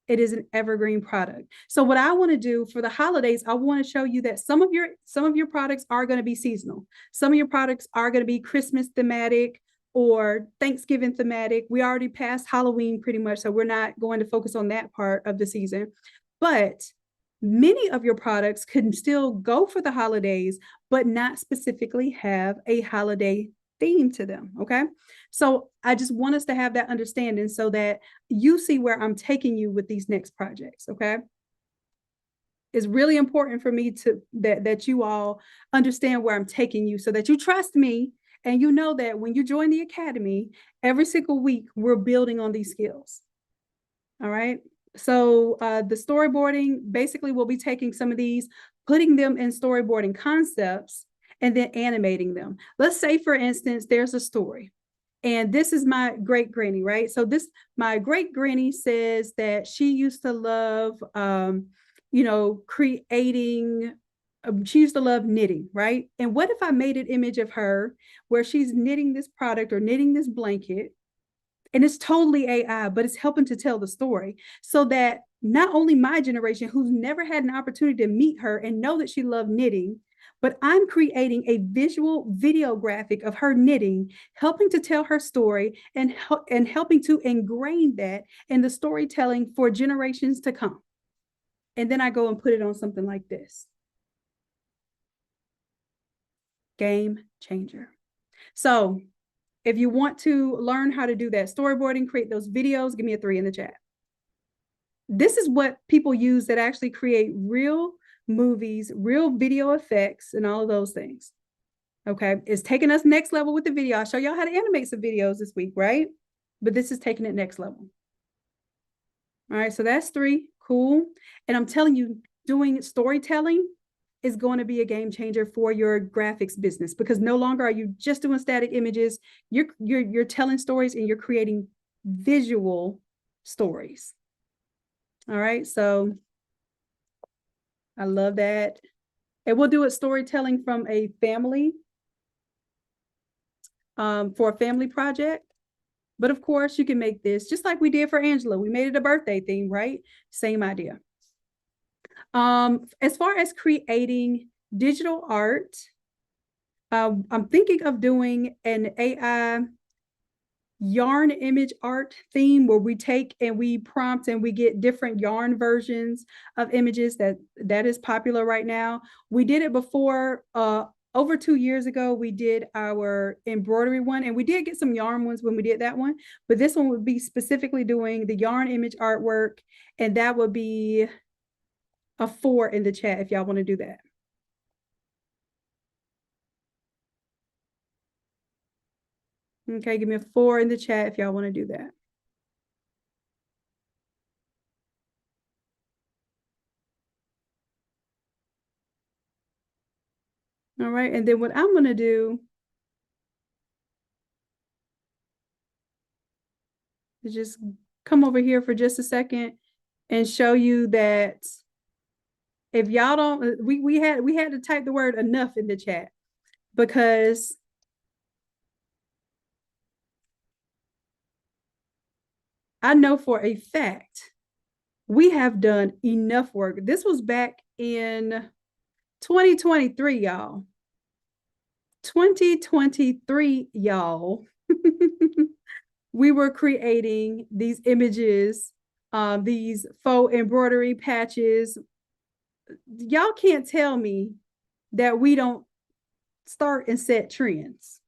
It is an evergreen product. So what I want to do for the holidays, I want to show you that some of your products are going to be seasonal. Some of your products are going to be Christmas thematic or Thanksgiving thematic. We already passed Halloween pretty much, so we're not going to focus on that part of the season. But many of your products can still go for the holidays, but not specifically have a holiday theme to them. Okay. So I just want us to have that understanding so that you see where I'm taking you with these next projects. Okay. It's really important for me that you all understand where I'm taking you so that you trust me and you know that when you join the academy, every single week we're building on these skills. All right. So the storyboarding, basically we'll be taking some of these, putting them in storyboarding concepts and then animating them. Let's say, for instance, there's a story. And this is my great granny, right? So my great granny says that she used to love, creating, she used to love knitting, right? And what if I made an image of her where she's knitting this product or knitting this blanket, and it's totally AI, but it's helping to tell the story so that not only my generation who's never had an opportunity to meet her and know that she loved knitting, but I'm creating a visual video graphic of her knitting, helping to tell her story and helping to ingrain that in the storytelling for generations to come. And then I go and put it on something like this. Game changer. So if you want to learn how to do that storyboarding, create those videos, give me a 3 in the chat. This is what people use that actually create real movies, real video effects, and all of those things. Okay. It's taking us next level with the video. I'll show y'all how to animate some videos this week, right? But this is taking it next level. All right. So that's 3. Cool. And I'm telling you, doing storytelling is going to be a game changer for your graphics business, because no longer are you just doing static images. You're telling stories and you're creating visual stories. All right. So I love that. And we'll do it storytelling from a family, for a family project. But of course, you can make this just like we did for Angela. We made it a birthday theme, right? Same idea. As far as creating digital art, I'm thinking of doing an AI yarn image art theme where we take and we prompt and we get different yarn versions of images. That is popular right now. We did it before, over 2 years ago. We did our embroidery one, and we did get some yarn ones when we did that one, but this one would be specifically doing the yarn image artwork, and that would be a 4 in the chat if y'all want to do that. Okay, give me a 4 in the chat if y'all want to do that. All right, and then what I'm going to do is just come over here for just a second and show you that if y'all don't, we had to type the word enough in the chat, because I know for a fact we have done enough work. This was back in 2023, y'all. 2023, y'all. We were creating these images, these faux embroidery patches. Y'all can't tell me that we don't start and set trends.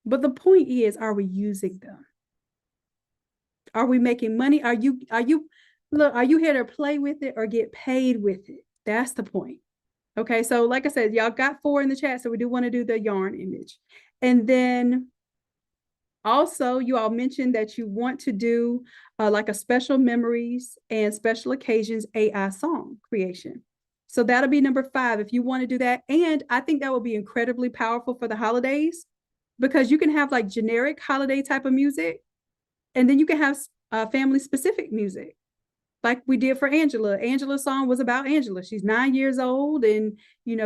But the point is, are we using them? Are we making money? Are you here to play with it or get paid with it? That's the point. Okay, so like I said, y'all got 4 in the chat, so we do want to do the yarn image. And then also, you all mentioned that you want to do like a special memories and special occasions AI song creation. So that'll be number 5 if you want to do that. And I think that will be incredibly powerful for the holidays, because you can have like generic holiday type of music, and then you can have family specific music like we did for Angela. Angela's song was about Angela. She's 9 years old, and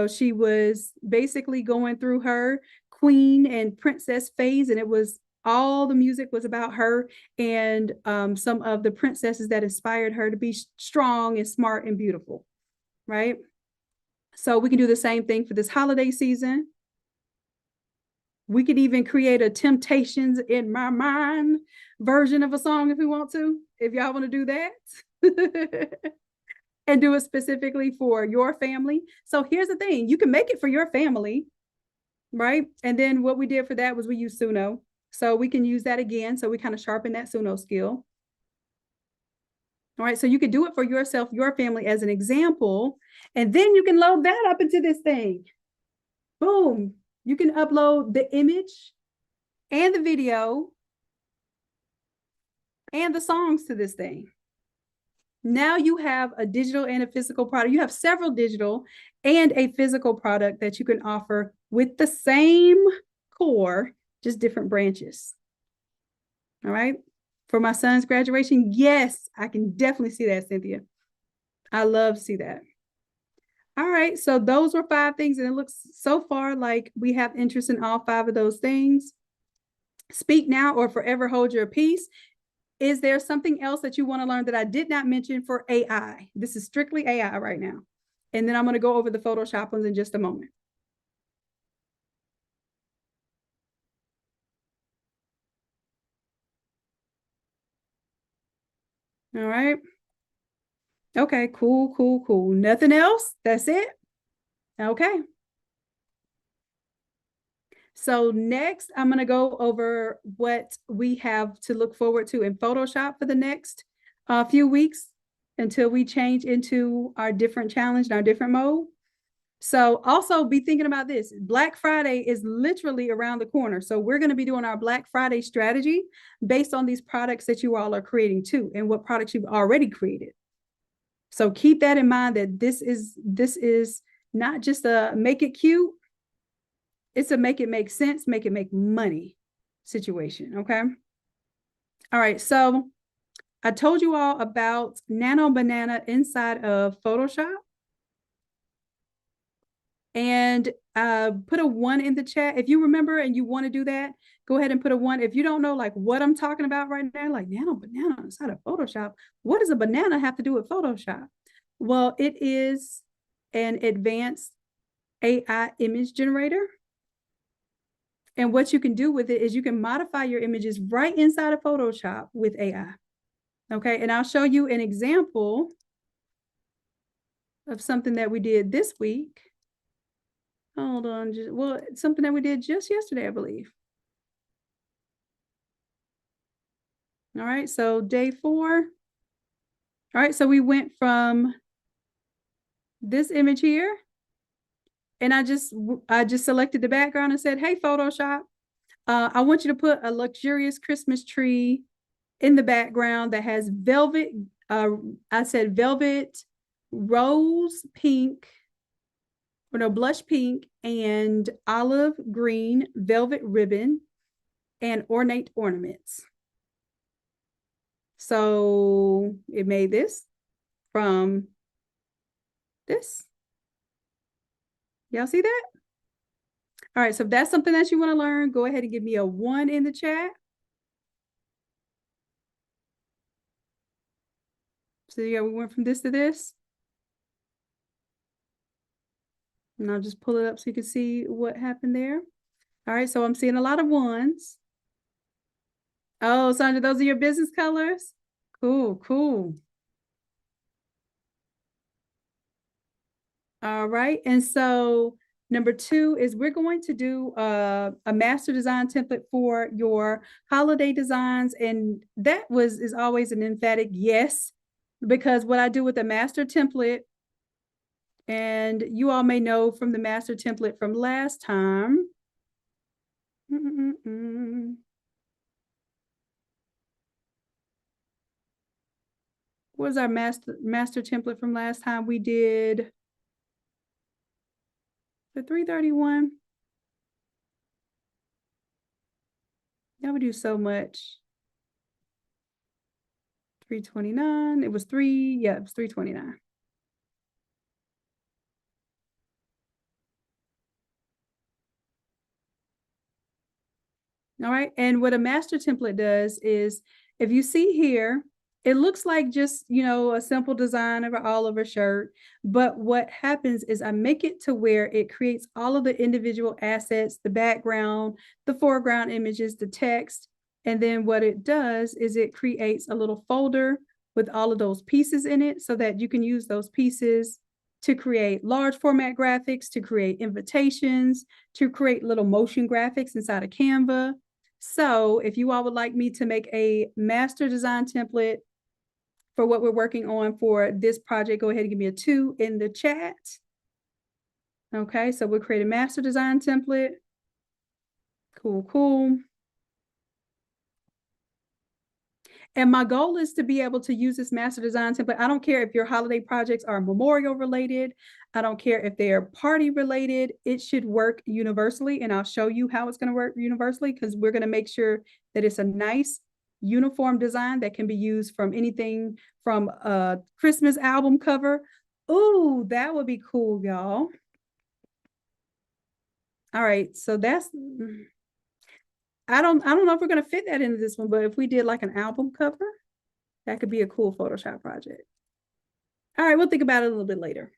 she was basically going through her queen and princess phase, and it was all the music was about her and some of the princesses that inspired her to be strong and smart and beautiful, right? So we can do the same thing for this holiday season. We could even create a Temptations in My Mind version of a song if we want to, if y'all want to do that. And do it specifically for your family. So here's the thing, you can make it for your family, right? And then what we did for that was we used Suno. So we can use that again. So we kind of sharpen that Suno skill. All right, so you could do it for yourself, your family as an example, and then you can load that up into this thing. Boom. You can upload the image and the video and the songs to this thing. Now you have a digital and a physical product. You have several digital and a physical product that you can offer with the same core, just different branches. All right. For my son's graduation, yes, I can definitely see that, Cynthia. I love to see that. All right. So those were 5 things, and it looks so far like we have interest in all 5 of those things. Speak now or forever hold your peace. Is there something else that you want to learn that I did not mention for AI? This is strictly AI right now. And then I'm going to go over the Photoshop ones in just a moment. All right. Okay, cool, cool, cool. Nothing else? That's it? Okay. So next, I'm going to go over what we have to look forward to in Photoshop for the next few weeks until we change into our different challenge and our different mode. So also be thinking about this. Black Friday is literally around the corner. So we're going to be doing our Black Friday strategy based on these products that you all are creating too, and what products you've already created. So keep that in mind that this is not just a make it cute, it's a make it make sense, make it make money situation. Okay. All right. So I told you all about Nano Banana inside of Photoshop. And put a 1 in the chat. If you remember and you want to do that, go ahead and put a 1. If you don't know like what I'm talking about right now, like Nano Banana inside of Photoshop, what does a banana have to do with Photoshop? Well, it is an advanced AI image generator. And what you can do with it is you can modify your images right inside of Photoshop with AI. Okay, and I'll show you an example of something that we did this week. Hold on, well, it's something that we did just yesterday, I believe. All right, so day 4. All right, so we went from this image here, and I just selected the background and said, hey, Photoshop, I want you to put a luxurious Christmas tree in the background that has velvet, I said velvet, rose pink, or no, blush pink and olive green velvet ribbon and ornate ornaments. So it made this from this. Y'all see that? All right, so if that's something that you want to learn, go ahead and give me a 1 in the chat. So yeah, we went from this to this. And I'll just pull it up so you can see what happened there. All right, so I'm seeing a lot of 1s. Oh, Sandra, those are your business colors? Cool, cool. All right, and so number 2 is we're going to do a master design template for your holiday designs. And that is always an emphatic yes, because what I do with a master template, and you all may know from the master template from last time. What was our master template from last time? We did the 331. Now we do so much. 329. It was 329. All right. And what a master template does is, if you see here, it looks like just, a simple design of all over a shirt. But what happens is I make it to where it creates all of the individual assets, the background, the foreground images, the text. And then what it does is it creates a little folder with all of those pieces in it so that you can use those pieces to create large format graphics, to create invitations, to create little motion graphics inside of Canva. So if you all would like me to make a master design template for what we're working on for this project, go ahead and give me a 2 in the chat. Okay, so we'll create a master design template. Cool, cool. And my goal is to be able to use this master design template. I don't care if your holiday projects are memorial related. I don't care if they're party related. It should work universally. And I'll show you how it's going to work universally, because we're going to make sure that it's a nice uniform design that can be used from anything from a Christmas album cover. Ooh, that would be cool, y'all. All right, so that's, I don't know if we're going to fit that into this one, but if we did like an album cover, that could be a cool Photoshop project. All right, we'll think about it a little bit later.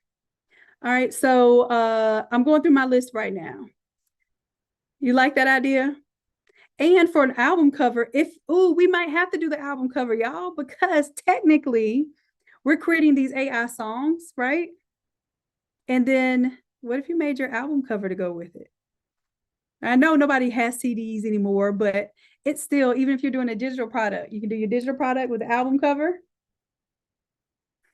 All right, so I'm going through my list right now. You like that idea? And for an album cover, we might have to do the album cover, y'all, because technically we're creating these AI songs, right? And then what if you made your album cover to go with it? I know nobody has CDs anymore, but it's still, even if you're doing a digital product, you can do your digital product with the album cover.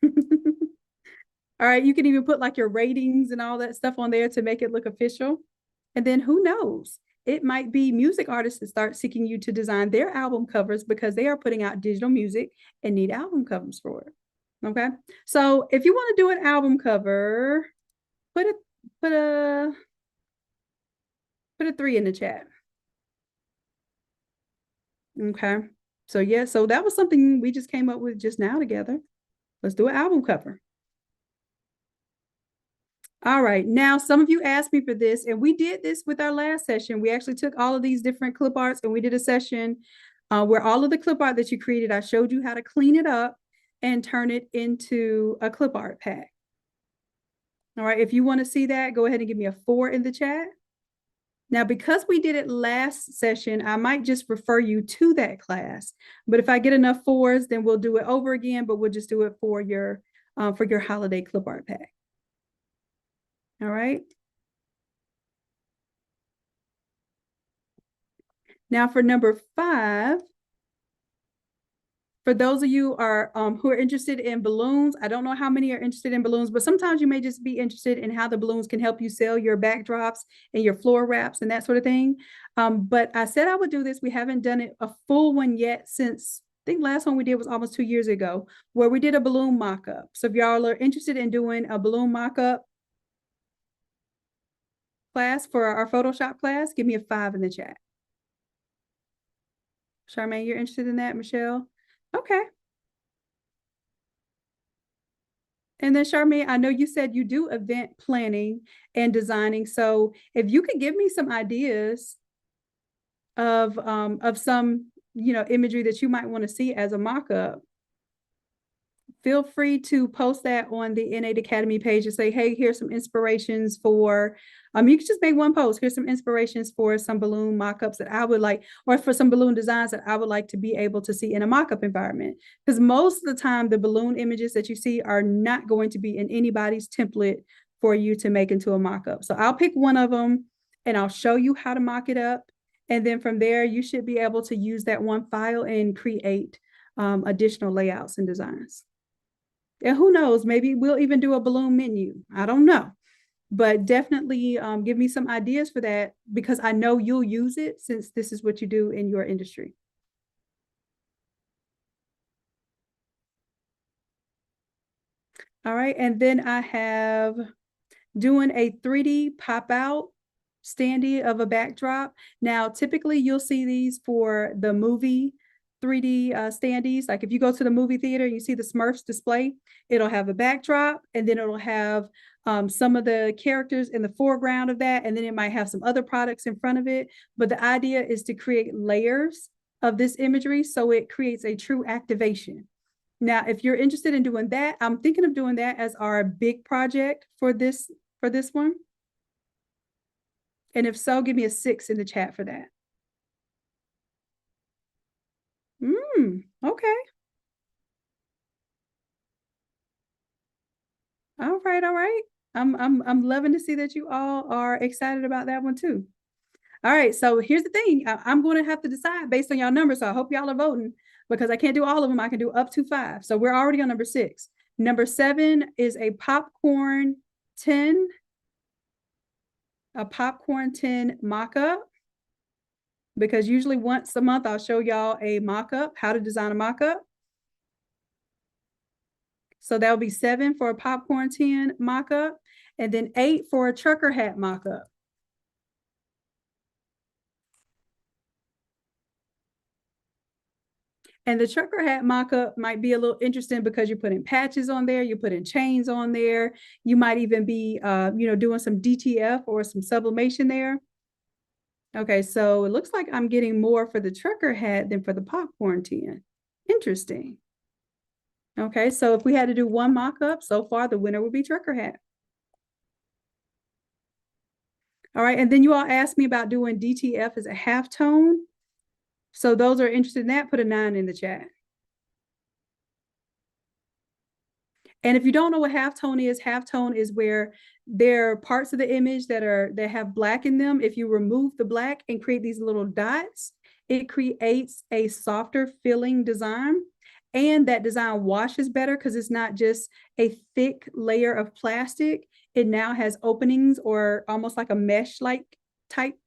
All right, you can even put like your ratings and all that stuff on there to make it look official. And then who knows? It might be music artists that start seeking you to design their album covers because they are putting out digital music and need album covers for it. Okay. So if you want to do an album cover, put a put a put a 3 in the chat. Okay. So yeah, so that was something we just came up with just now together. Let's do an album cover. All right. Now, some of you asked me for this, and we did this with our last session. We actually took all of these different clip arts and we did a session where all of the clip art that you created, I showed you how to clean it up and turn it into a clip art pack. All right. If you want to see that, go ahead and give me a 4 in the chat. Now, because we did it last session, I might just refer you to that class. But if I get enough 4s, then we'll do it over again, but we'll just do it for your holiday clip art pack. All right. Now for number 5, for those of you who are interested in balloons, I don't know how many are interested in balloons, but sometimes you may just be interested in how the balloons can help you sell your backdrops and your floor wraps and that sort of thing. But I said I would do this. We haven't done it a full one yet since I think last one we did was almost 2 years ago, where we did a balloon mock-up. So if y'all are interested in doing a balloon mock-up class for our Photoshop class, give me a 5 in the chat. Charmaine, you're interested in that, Michelle? Okay. And then Charmaine, I know you said you do event planning and designing. So if you could give me some ideas of some, imagery that you might want to see as a mock-up, feel free to post that on the Innate Academy page and say, hey, here's some inspirations for, you can just make one post. Here's some inspirations for some balloon mock-ups that I would like, or for some balloon designs that I would like to be able to see in a mock-up environment. Because most of the time, the balloon images that you see are not going to be in anybody's template for you to make into a mock-up. So I'll pick one of them and I'll show you how to mock it up. And then from there, you should be able to use that one file and create additional layouts and designs. And who knows, maybe we'll even do a balloon menu. I don't know. But definitely give me some ideas for that because I know you'll use it since this is what you do in your industry. All right. And then I have doing a 3D pop out standee of a backdrop. Now, typically you'll see these for the movie 3D standees. Like if you go to the movie theater, you see the Smurfs display, it'll have a backdrop and then it'll have some of the characters in the foreground of that. And then it might have some other products in front of it. But the idea is to create layers of this imagery so it creates a true activation. Now, if you're interested in doing that, I'm thinking of doing that as our big project for this one. And if so, give me a 6 in the chat for that. Okay. All right, all right. I'm loving to see that you all are excited about that one too. All right, so here's the thing. I'm going to have to decide based on y'all numbers. So I hope y'all are voting because I can't do all of them. I can do up to 5. So we're already on number 6. Number 7 is a popcorn tin mock-up. Because usually once a month, I'll show y'all a mock-up, how to design a mock-up. So that'll be 7 for a popcorn tin mock-up, and then 8 for a trucker hat mock-up. And the trucker hat mock-up might be a little interesting because you're putting patches on there, you're putting chains on there. You might even be, doing some DTF or some sublimation there. Okay, so it looks like I'm getting more for the trucker hat than for the popcorn tin. Interesting. Okay, so if we had to do one mock-up, so far the winner would be trucker hat. All right, and then you all asked me about doing DTF as a halftone. So those are interested in that, put a 9 in the chat. And if you don't know what halftone is where there are parts of the image that have black in them. If you remove the black and create these little dots, it creates a softer feeling design. And that design washes better because it's not just a thick layer of plastic. It now has openings or almost like a mesh-like type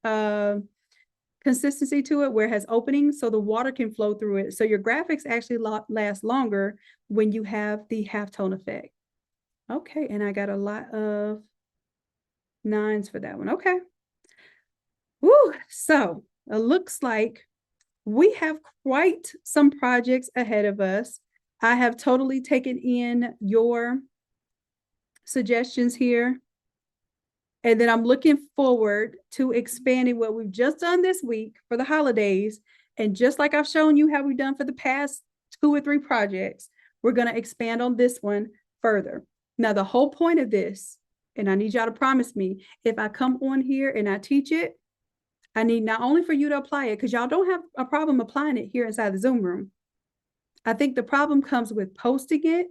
consistency to it where it has openings so the water can flow through it. So your graphics actually last longer when you have the halftone effect. Okay, and I got a lot of 9s for that one. Okay. Woo, so it looks like we have quite some projects ahead of us. I have totally taken in your suggestions here. And then I'm looking forward to expanding what we've just done this week for the holidays. And just like I've shown you how we've done for the past 2 or 3 projects, we're going to expand on this one further. Now, the whole point of this, and I need y'all to promise me, if I come on here and I teach it, I need not only for you to apply it, because y'all don't have a problem applying it here inside the Zoom room. I think the problem comes with posting it,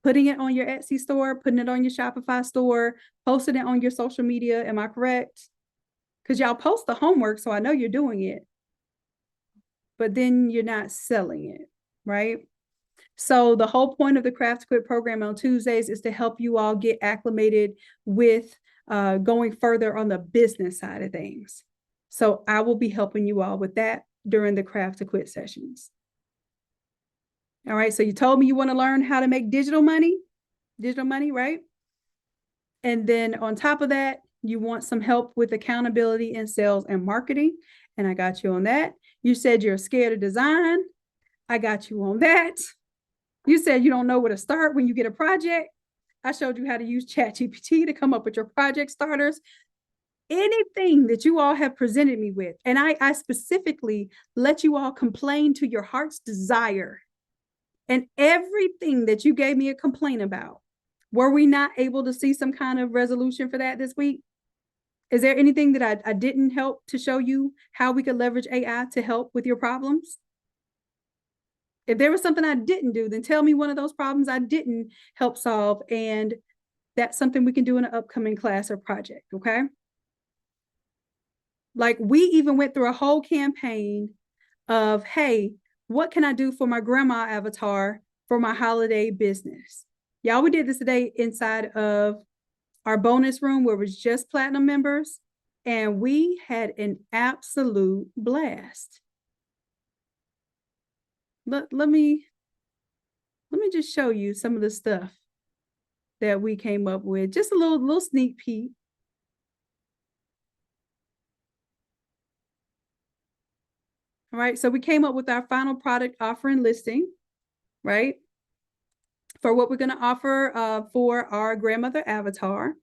putting it on your Etsy store, putting it on your Shopify store, posting it on your social media. Am I correct? Because y'all post the homework, so I know you're doing it, but then you're not selling it, right? So the whole point of the Craft to Quit program on Tuesdays is to help you all get acclimated with going further on the business side of things. So I will be helping you all with that during the Craft to Quit sessions. All right, so you told me you want to learn how to make digital money, right? And then on top of that, you want some help with accountability in sales and marketing. And I got you on that. You said you're scared of design. I got you on that. You said you don't know where to start when you get a project. I showed you how to use ChatGPT to come up with your project starters. Anything that you all have presented me with, and I specifically let you all complain to your heart's desire. And everything that you gave me a complaint about, were we not able to see some kind of resolution for that this week? Is there anything that I didn't help to show you how we could leverage AI to help with your problems? If there was something I didn't do, then tell me one of those problems I didn't help solve. And that's something we can do in an upcoming class or project, okay? Like we even went through a whole campaign of, hey, what can I do for my grandma avatar for my holiday business? Y'all, we did this today inside of our bonus room where it was just platinum members, and we had an absolute blast. Let me just show you some of the stuff that we came up with. Just a little sneak peek. All right, so we came up with our final product offering listing, right? For what we're going to offer for our grandmother avatar,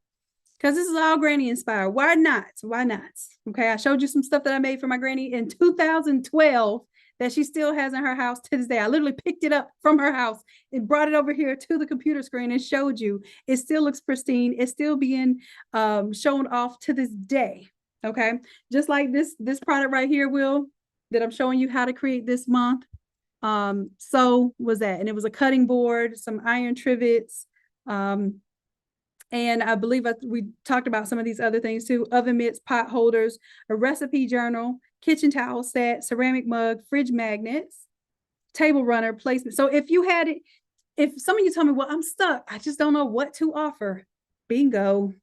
because this is all granny inspired. Why not? Why not? Okay, I showed you some stuff that I made for my granny in 2012 that she still has in her house to this day. I literally picked it up from her house and brought it over here to the computer screen and showed you. It still looks pristine. It's still being shown off to this day. Okay, just like this product right here, Will, that I'm showing you how to create this month. So was that, and it was a cutting board, some iron trivets, and I believe we talked about some of these other things too: oven mitts, pot holders, a recipe journal, kitchen towel set, ceramic mug, fridge magnets, table runner placement. So if some of you tell me, well, I'm stuck, I just don't know what to offer, bingo.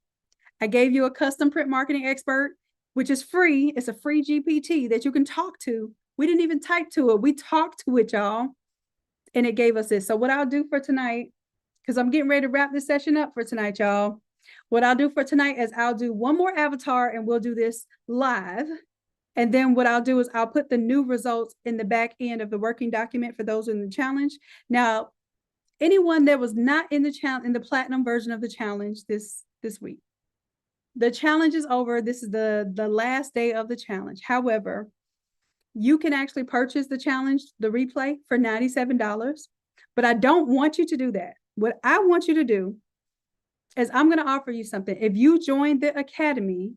I gave you a custom print marketing expert, which is free. It's a free GPT that you can talk to. We didn't even type to it. We talked to it, y'all. And it gave us this. So what I'll do for tonight, because I'm getting ready to wrap this session up for tonight, y'all. What I'll do for tonight is I'll do one more avatar and we'll do this live. And then what I'll do is I'll put the new results in the back end of the working document for those in the challenge. Now, anyone that was not in the platinum version of the challenge this week, the challenge is over. This is the last day of the challenge. However, you can actually purchase the challenge, the replay, for $97. But I don't want you to do that. What I want you to do is I'm going to offer you something. If you join the academy,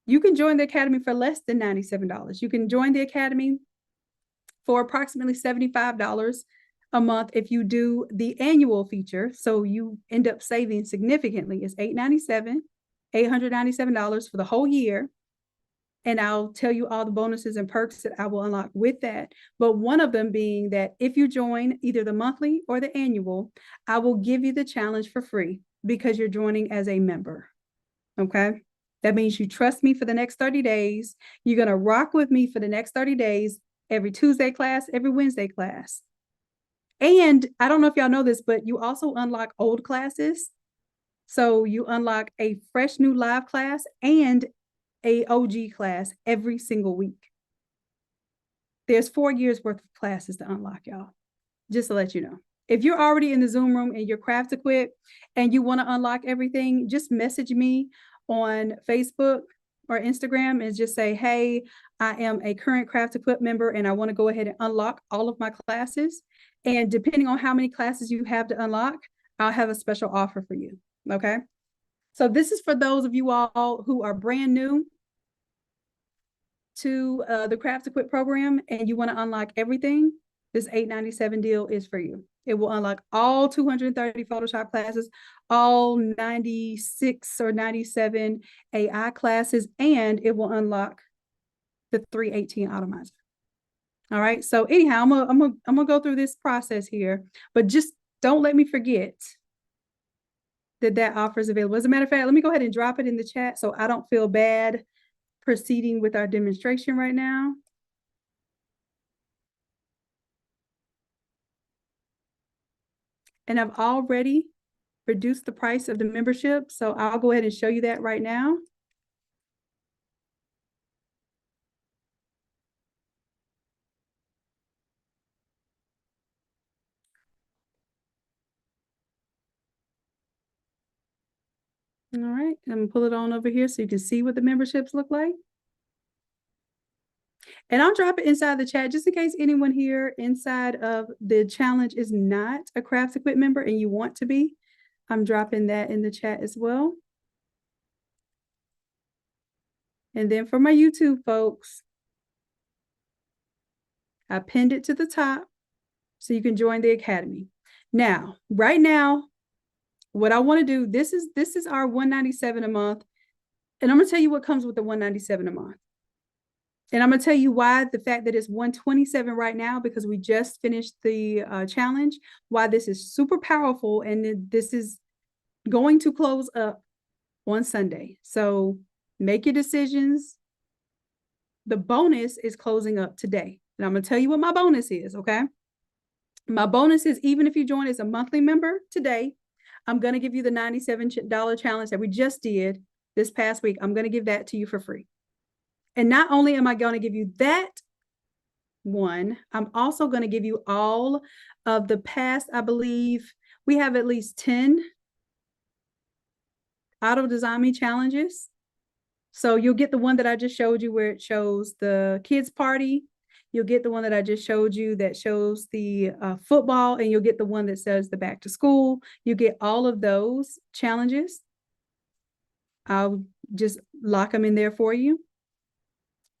you can join the academy for less than $97. You can join the academy for approximately $75 a month if you do the annual feature. So you end up saving significantly. It's $897 for the whole year. And I'll tell you all the bonuses and perks that I will unlock with that. But one of them being that if you join either the monthly or the annual, I will give you the challenge for free because you're joining as a member. Okay. That means you trust me for the next 30 days. You're going to rock with me for the next 30 days, every Tuesday class, every Wednesday class. And I don't know if y'all know this, but you also unlock old classes. So you unlock a fresh new live class and a OG class every single week. There's 4 years worth of classes to unlock, y'all, just to let you know. If you're already in the Zoom room and you're craft equipped and you want to unlock everything, just message me on Facebook or Instagram and just say, hey, I am a current craft equipped member and I want to go ahead and unlock all of my classes. And depending on how many classes you have to unlock, I'll have a special offer for you. Okay. So this is for those of you all who are brand new to the Craft Equip program and you want to unlock everything. This $897 deal is for you. It will unlock all 230 Photoshop classes, all 96 or 97 AI classes, and it will unlock the 318 Automizer. All right. So anyhow, I'm gonna go through this process here, but just don't let me forget that offer is available. As a matter of fact, let me go ahead and drop it in the chat so I don't feel bad proceeding with our demonstration right now. And I've already reduced the price of the membership, so I'll go ahead and show you that right now. All right, I'm gonna pull it on over here so you can see what the memberships look like. And I'll drop it inside the chat just in case anyone here inside of the challenge is not a Craft Equip member and you want to be. I'm dropping that in the chat as well. And then for my YouTube folks, I pinned it to the top so you can join the Academy. Now, right now, what I want to do, this is our $197 a month. And I'm going to tell you what comes with the $197 a month. And I'm going to tell you why the fact that it's $127 right now, because we just finished the challenge, why this is super powerful. And this is going to close up on Sunday. So make your decisions. The bonus is closing up today. And I'm going to tell you what my bonus is, okay? My bonus is, even if you join as a monthly member today, I'm going to give you the $97 challenge that we just did this past week. I'm going to give that to you for free. And not only am I going to give you that one, I'm also going to give you all of the past, I believe we have at least 10 Auto Design Me challenges. So you'll get the one that I just showed you where it shows the kids party. You'll get the one that I just showed you that shows the football, and you'll get the one that says the back to school. You get all of those challenges. I'll just lock them in there for you.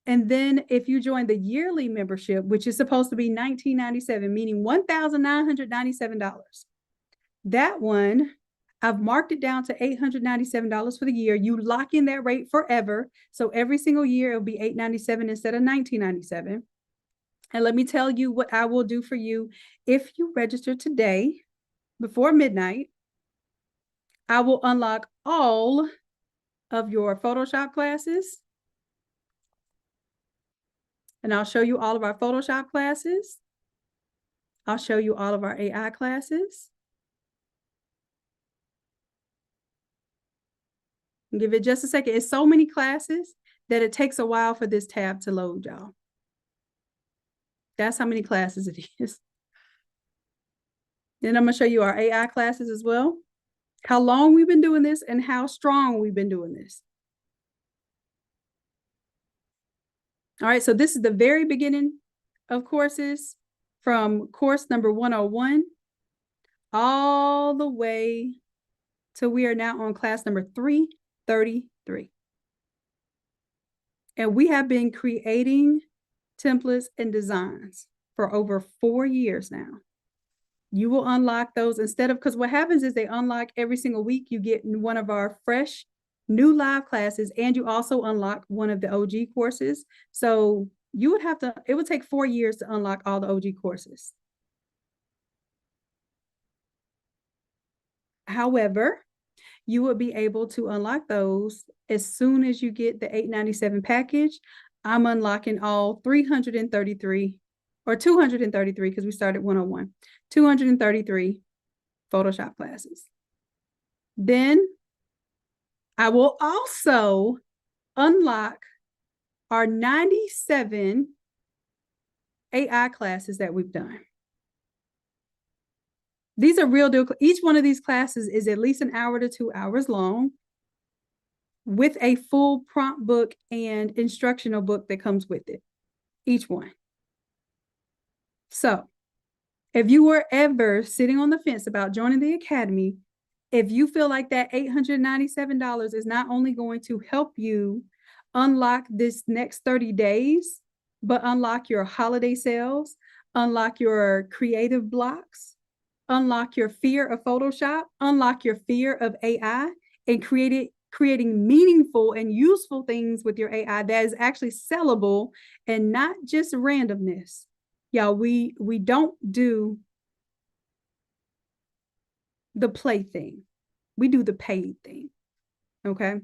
And then if you join the yearly membership, which is supposed to be $1997, meaning $1,997, that one, I've marked it down to $897 for the year. You lock in that rate forever. So every single year, it'll be $897 instead of $1997. And let me tell you what I will do for you. If you register today before midnight, I will unlock all of your Photoshop classes. And I'll show you all of our Photoshop classes. I'll show you all of our AI classes. Give it just a second. It's so many classes that it takes a while for this tab to load, y'all. That's how many classes it is. Then I'm going to show you our AI classes as well, how long we've been doing this and how strong we've been doing this. All right, so this is the very beginning of courses, from course number 101 all the way to we are now on class number 333. And we have been creating templates and designs for over 4 years now. You will unlock those instead of, because what happens is they unlock every single week. You get one of our fresh new live classes, and you also unlock one of the OG courses. So you would have to, it would take 4 years to unlock all the OG courses. However, you would be able to unlock those as soon as you get the $897 package. I'm unlocking all 333 or 233 because we started 101, 233 Photoshop classes. Then I will also unlock our 97 AI classes that we've done. These are real deal. Each one of these classes is at least an hour to 2 hours long with a full prompt book and instructional book that comes with it, each one. So if you were ever sitting on the fence about joining the Academy, if you feel like that $897 is not only going to help you unlock this next 30 days, but unlock your holiday sales, unlock your creative blocks, unlock your fear of Photoshop, unlock your fear of AI, and creating meaningful and useful things with your AI that is actually sellable and not just randomness. Y'all, we don't do the play thing. We do the paid thing. Okay.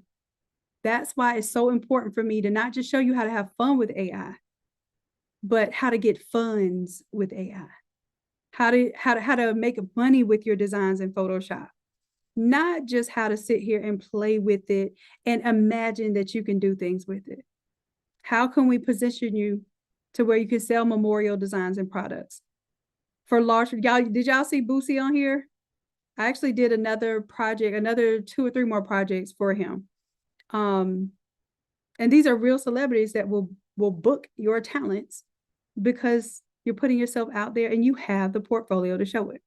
That's why it's so important for me to not just show you how to have fun with AI, but how to get funds with AI, how to make money with your designs in Photoshop, not just how to sit here and play with it and imagine that you can do things with it. How can we position you to where you can sell memorial designs and products for large? Did y'all see Boosie on here? I actually did another project, another 2 or 3 more projects for him. And these are real celebrities that will book your talents because you're putting yourself out there and you have the portfolio to show it.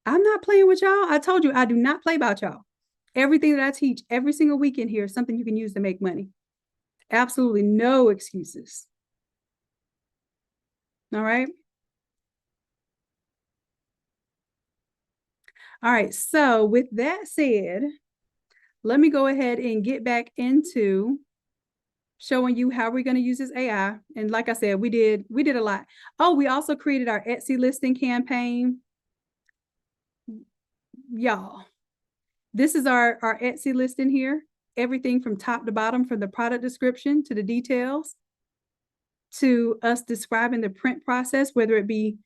I'm not playing with y'all. I told you I do not play about y'all. Everything that I teach every single week in here is something you can use to make money. Absolutely no excuses. All right. All right. So with that said, let me go ahead and get back into showing you how we're going to use this AI. And like I said, we did a lot. Oh, we also created our Etsy listing campaign. Y'all, this is our Etsy listing here. Everything from top to bottom, from the product description to the details, to us describing the print process, whether it be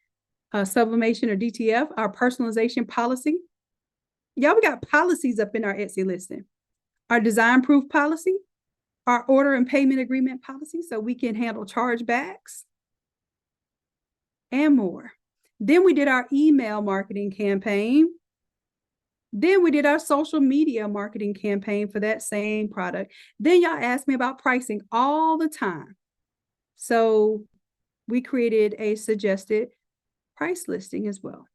sublimation or DTF, our personalization policy. Y'all, we got policies up in our Etsy listing. Our design proof policy, our order and payment agreement policy, so we can handle chargebacks and more. Then we did our email marketing campaign. Then we did our social media marketing campaign for that same product. Then y'all asked me about pricing all the time. So we created a suggested price listing as well.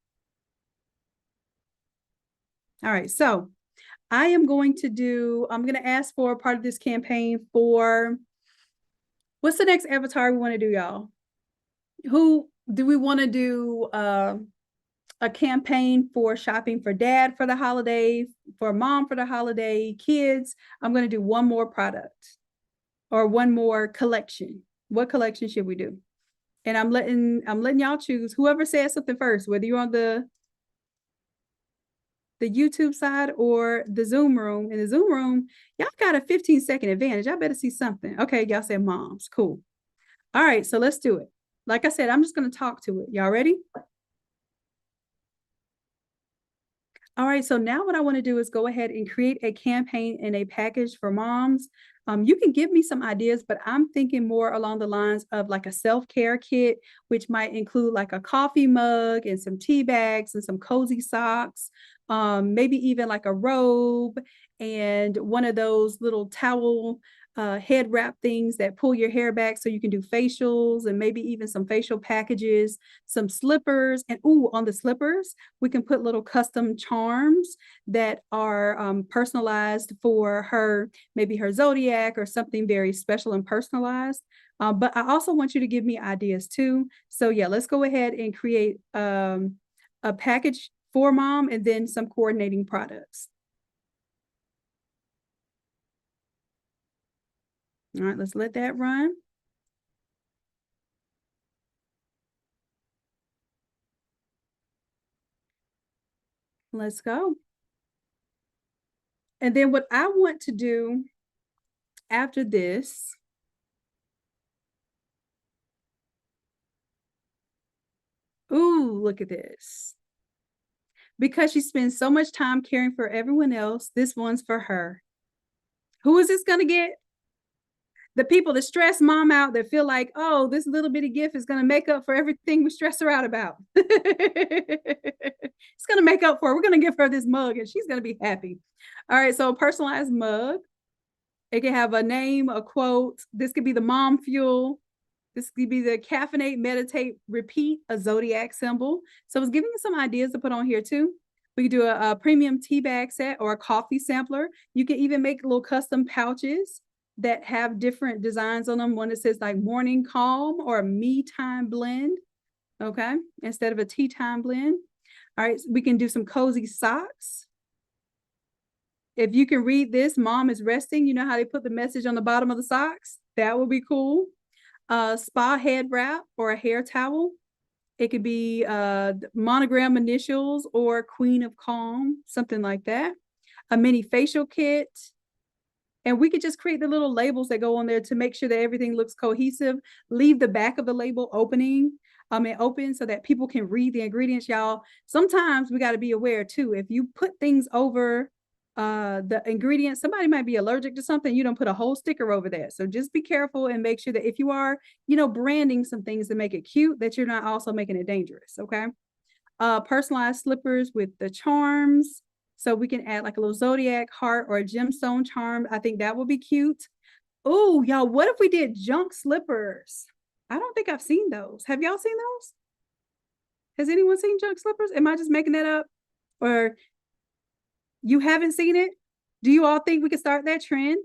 All right, so I'm going to ask for a part of this campaign for, what's the next avatar we want to do, y'all? Who do we want to do a campaign for shopping for dad for the holiday, for mom for the holiday, kids? I'm going to do one more product or one more collection. What collection should we do? And I'm letting y'all choose. Whoever says something first, whether you're on the YouTube side or the Zoom room. In the Zoom room, y'all got a 15-second advantage. I better see something. Okay, y'all said moms. Cool. All right, so let's do it. Like I said, I'm just going to talk to it. Y'all ready? All right, so now what I want to do is go ahead and create a campaign and a package for moms. You can give me some ideas, but I'm thinking more along the lines of like a self-care kit, which might include like a coffee mug and some tea bags and some cozy socks, maybe even like a robe and one of those little towel head wrap things that pull your hair back so you can do facials and maybe even some facial packages, some slippers. And ooh, on the slippers, we can put little custom charms that are personalized for her, maybe her zodiac or something very special and personalized. But I also want you to give me ideas too. So yeah, let's go ahead and create a package for mom and then some coordinating products. All right, let's let that run. Let's go. And then what I want to do after this, ooh, look at this. Because she spends so much time caring for everyone else, this one's for her. Who is this going to get? The people that stress mom out, that feel like, oh, this little bitty gift is going to make up for everything we stress her out about. It's going to make up for it. We're going to give her this mug and she's going to be happy. All right, so a personalized mug. It can have a name, a quote. This could be the mom fuel. This could be the caffeinate, meditate, repeat, a zodiac symbol. So I was giving you some ideas to put on here too. We could do a premium tea bag set or a coffee sampler. You can even make little custom pouches that have different designs on them. One that says like morning calm or a me time blend. Okay, instead of a tea time blend. All right, so we can do some cozy socks. If you can read this, mom is resting. You know how they put the message on the bottom of the socks? That would be cool. Spa head wrap or a hair towel. It could be monogram initials or Queen of Calm, something like that. A mini facial kit. And we could just create the little labels that go on there to make sure that everything looks cohesive. Leave the back of the label open so that people can read the ingredients, y'all. Sometimes we got to be aware too. If you put things over the ingredients, somebody might be allergic to something, you don't put a whole sticker over there. So just be careful and make sure that if you are, branding some things to make it cute, that you're not also making it dangerous. Okay. Personalized slippers with the charms. So we can add like a little zodiac heart or a gemstone charm. I think that would be cute. Oh, y'all, what if we did junk slippers? I don't think I've seen those. Have y'all seen those? Has anyone seen junk slippers? Am I just making that up? Or you haven't seen it? Do you all think we could start that trend?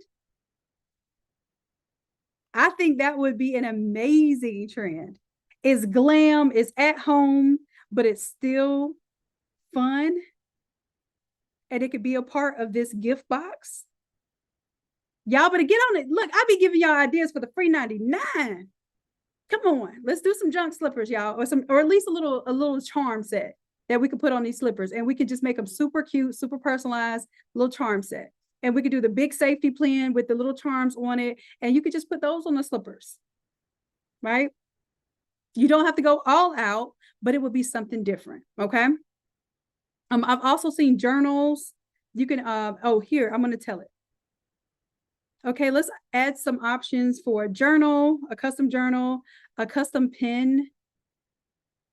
I think that would be an amazing trend. It's glam, it's at home, but it's still fun. And it could be a part of this gift box. Y'all better get on it. Look, I'll be giving y'all ideas for the free 99. Come on, let's do some junk slippers, y'all, or at least a little charm set that we could put on these slippers, and we could just make them super cute, super personalized, little charm set. And we could do the big safety plan with the little charms on it, and you could just put those on the slippers, right? You don't have to go all out, but it would be something different, okay? I've also seen journals. You can, here, I'm going to tell it. Okay, let's add some options for a journal, a custom pen,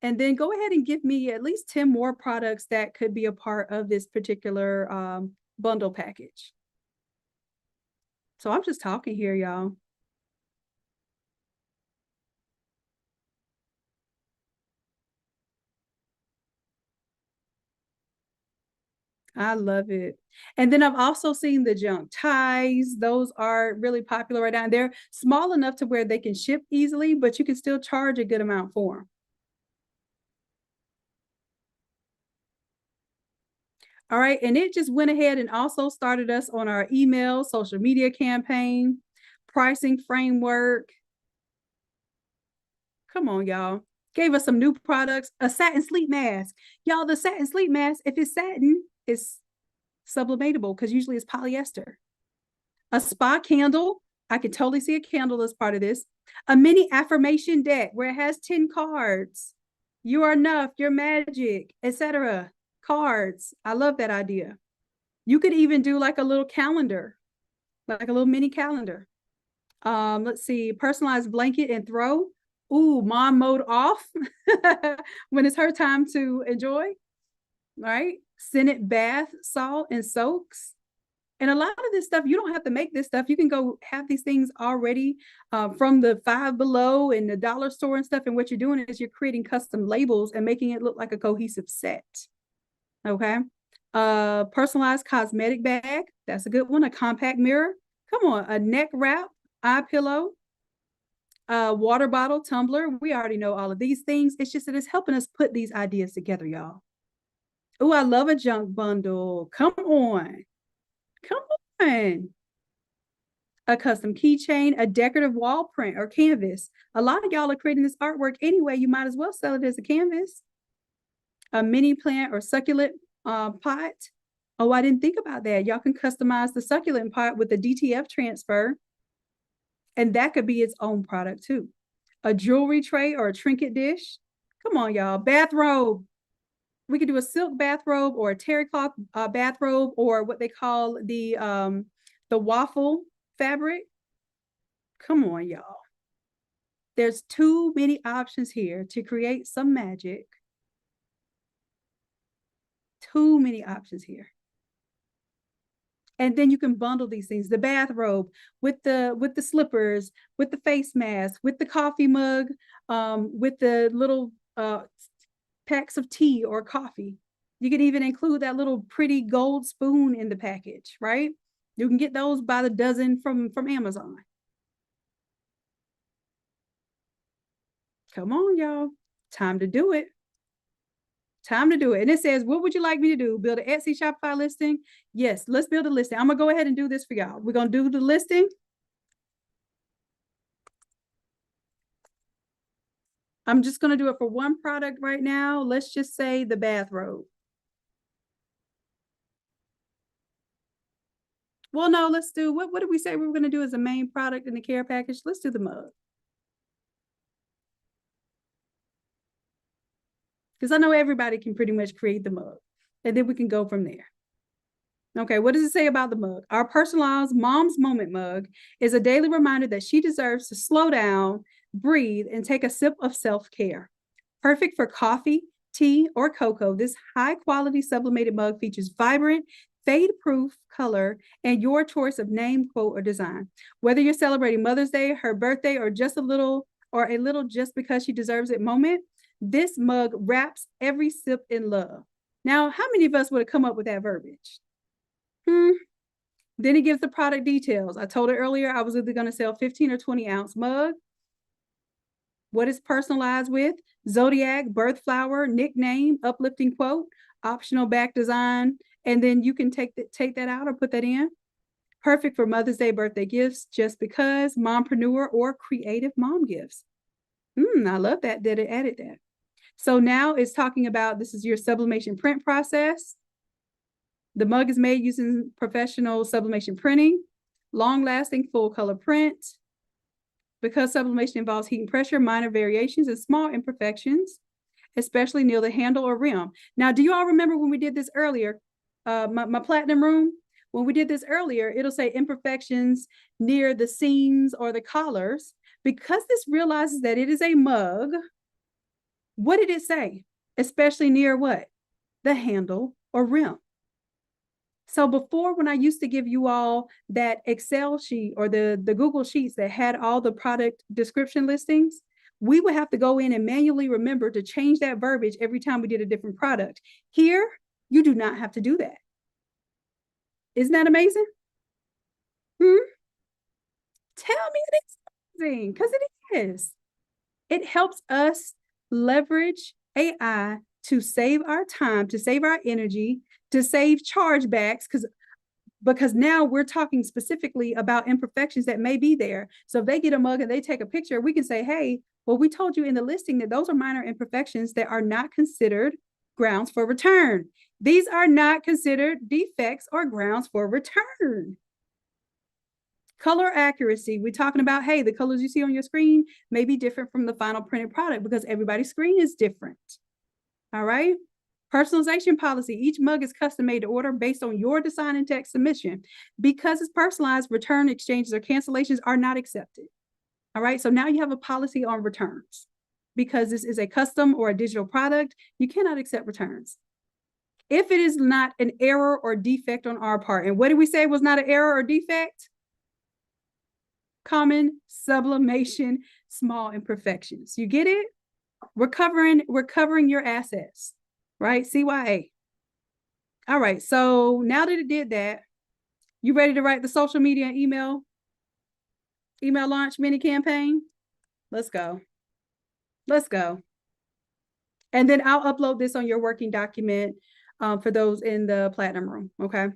and then go ahead and give me at least 10 more products that could be a part of this particular bundle package. So I'm just talking here, y'all. I love it. And then I've also seen the junk ties. Those are really popular right now. And they're small enough to where they can ship easily, but you can still charge a good amount for them. All right. And it just went ahead and also started us on our email, social media campaign, pricing framework. Come on, y'all. Gave us some new products, a satin sleep mask. Y'all, the satin sleep mask, if it's satin, it's sublimatable because usually it's polyester. A spa candle. I can totally see a candle as part of this. A mini affirmation deck where it has 10 cards. You are enough, you're magic, etc. Cards. I love that idea. You could even do like a little calendar, like a little mini calendar. Let's see, personalized blanket and throw. Ooh, mom mode off when it's her time to enjoy. All right. Scented bath salt and soaks. And a lot of this stuff, you don't have to make this stuff. You can go have these things already from the Five Below and the dollar store and stuff. And what you're doing is you're creating custom labels and making it look like a cohesive set. Okay. Personalized cosmetic bag. That's a good one. A compact mirror. Come on. A neck wrap, eye pillow, water bottle, tumbler. We already know all of these things. It's just that it's helping us put these ideas together, y'all. Oh, I love a junk bundle. Come on. Come on. A custom keychain, a decorative wall print or canvas. A lot of y'all are creating this artwork anyway. You might as well sell it as a canvas. A mini plant or succulent pot. Oh, I didn't think about that. Y'all can customize the succulent pot with the DTF transfer. And that could be its own product too. A jewelry tray or a trinket dish. Come on, y'all. Bathrobe. We could do a silk bathrobe or a terry cloth bathrobe, or what they call the waffle fabric. Come on, y'all. There's too many options here to create some magic. Too many options here. And then you can bundle these things, the bathrobe with the slippers, with the face mask, with the coffee mug, with the little packs of tea or coffee. You can even include that little pretty gold spoon in the package, right? You can get those by the dozen from Amazon. Come on, y'all. Time to do it. Time to do it. And it says, what would you like me to do? Build an Etsy Shopify listing? Yes, let's build a listing. I'm going to go ahead and do this for y'all. We're going to do the listing. I'm just going to do it for one product right now. Let's just say the bathrobe. Well, no, let's do, what did we say we were going to do as a main product in the care package? Let's do the mug. Because I know everybody can pretty much create the mug. And then we can go from there. Okay, what does it say about the mug? Our personalized Mom's Moment mug is a daily reminder that she deserves to slow down, breathe, and take a sip of self-care. Perfect for coffee, tea, or cocoa, this high-quality sublimated mug features vibrant, fade-proof color and your choice of name, quote, or design. Whether you're celebrating Mother's Day, her birthday, or a little just because she deserves it moment, this mug wraps every sip in love. Now, how many of us would have come up with that verbiage? Then it gives the product details. I told it earlier, I was either going to sell 15 or 20 ounce mug. What is personalized with? Zodiac, birth flower, nickname, uplifting quote, optional back design. And then you can take that out or put that in. Perfect for Mother's Day, birthday gifts, just because, mompreneur, or creative mom gifts. I love that it added that. So now it's talking about, this is your sublimation print process. The mug is made using professional sublimation printing, long-lasting full color print. Because sublimation involves heat and pressure, minor variations and small imperfections, especially near the handle or rim. Now, do you all remember when we did this earlier? My platinum room, when we did this earlier, it'll say imperfections near the seams or the collars. Because this realizes that it is a mug, what did it say? Especially near what? The handle or rim. So before, when I used to give you all that Excel sheet or the Google Sheets that had all the product description listings, we would have to go in and manually remember to change that verbiage every time we did a different product. Here, you do not have to do that. Isn't that amazing? Tell me it is amazing, because it is. It helps us leverage AI to save our time, to save our energy, to save chargebacks, because now we're talking specifically about imperfections that may be there. So if they get a mug and they take a picture, we can say, hey, well, we told you in the listing that those are minor imperfections that are not considered grounds for return. These are not considered defects or grounds for return. Color accuracy, we're talking about, hey, the colors you see on your screen may be different from the final printed product because everybody's screen is different. All right. Personalization policy, each mug is custom made to order based on your design and text submission. Because it's personalized, return, exchanges, or cancellations are not accepted. All right, so now you have a policy on returns. Because this is a custom or a digital product, you cannot accept returns. if it is not an error or defect on our part. And what did we say was not an error or defect? Common sublimation, small imperfections. You get it? We're covering your assets, right? CYA. All right. So now that it did that, you ready to write the social media and email launch mini campaign? Let's go. Let's go. And then I'll upload this on your working document for those in the platinum room. Okay.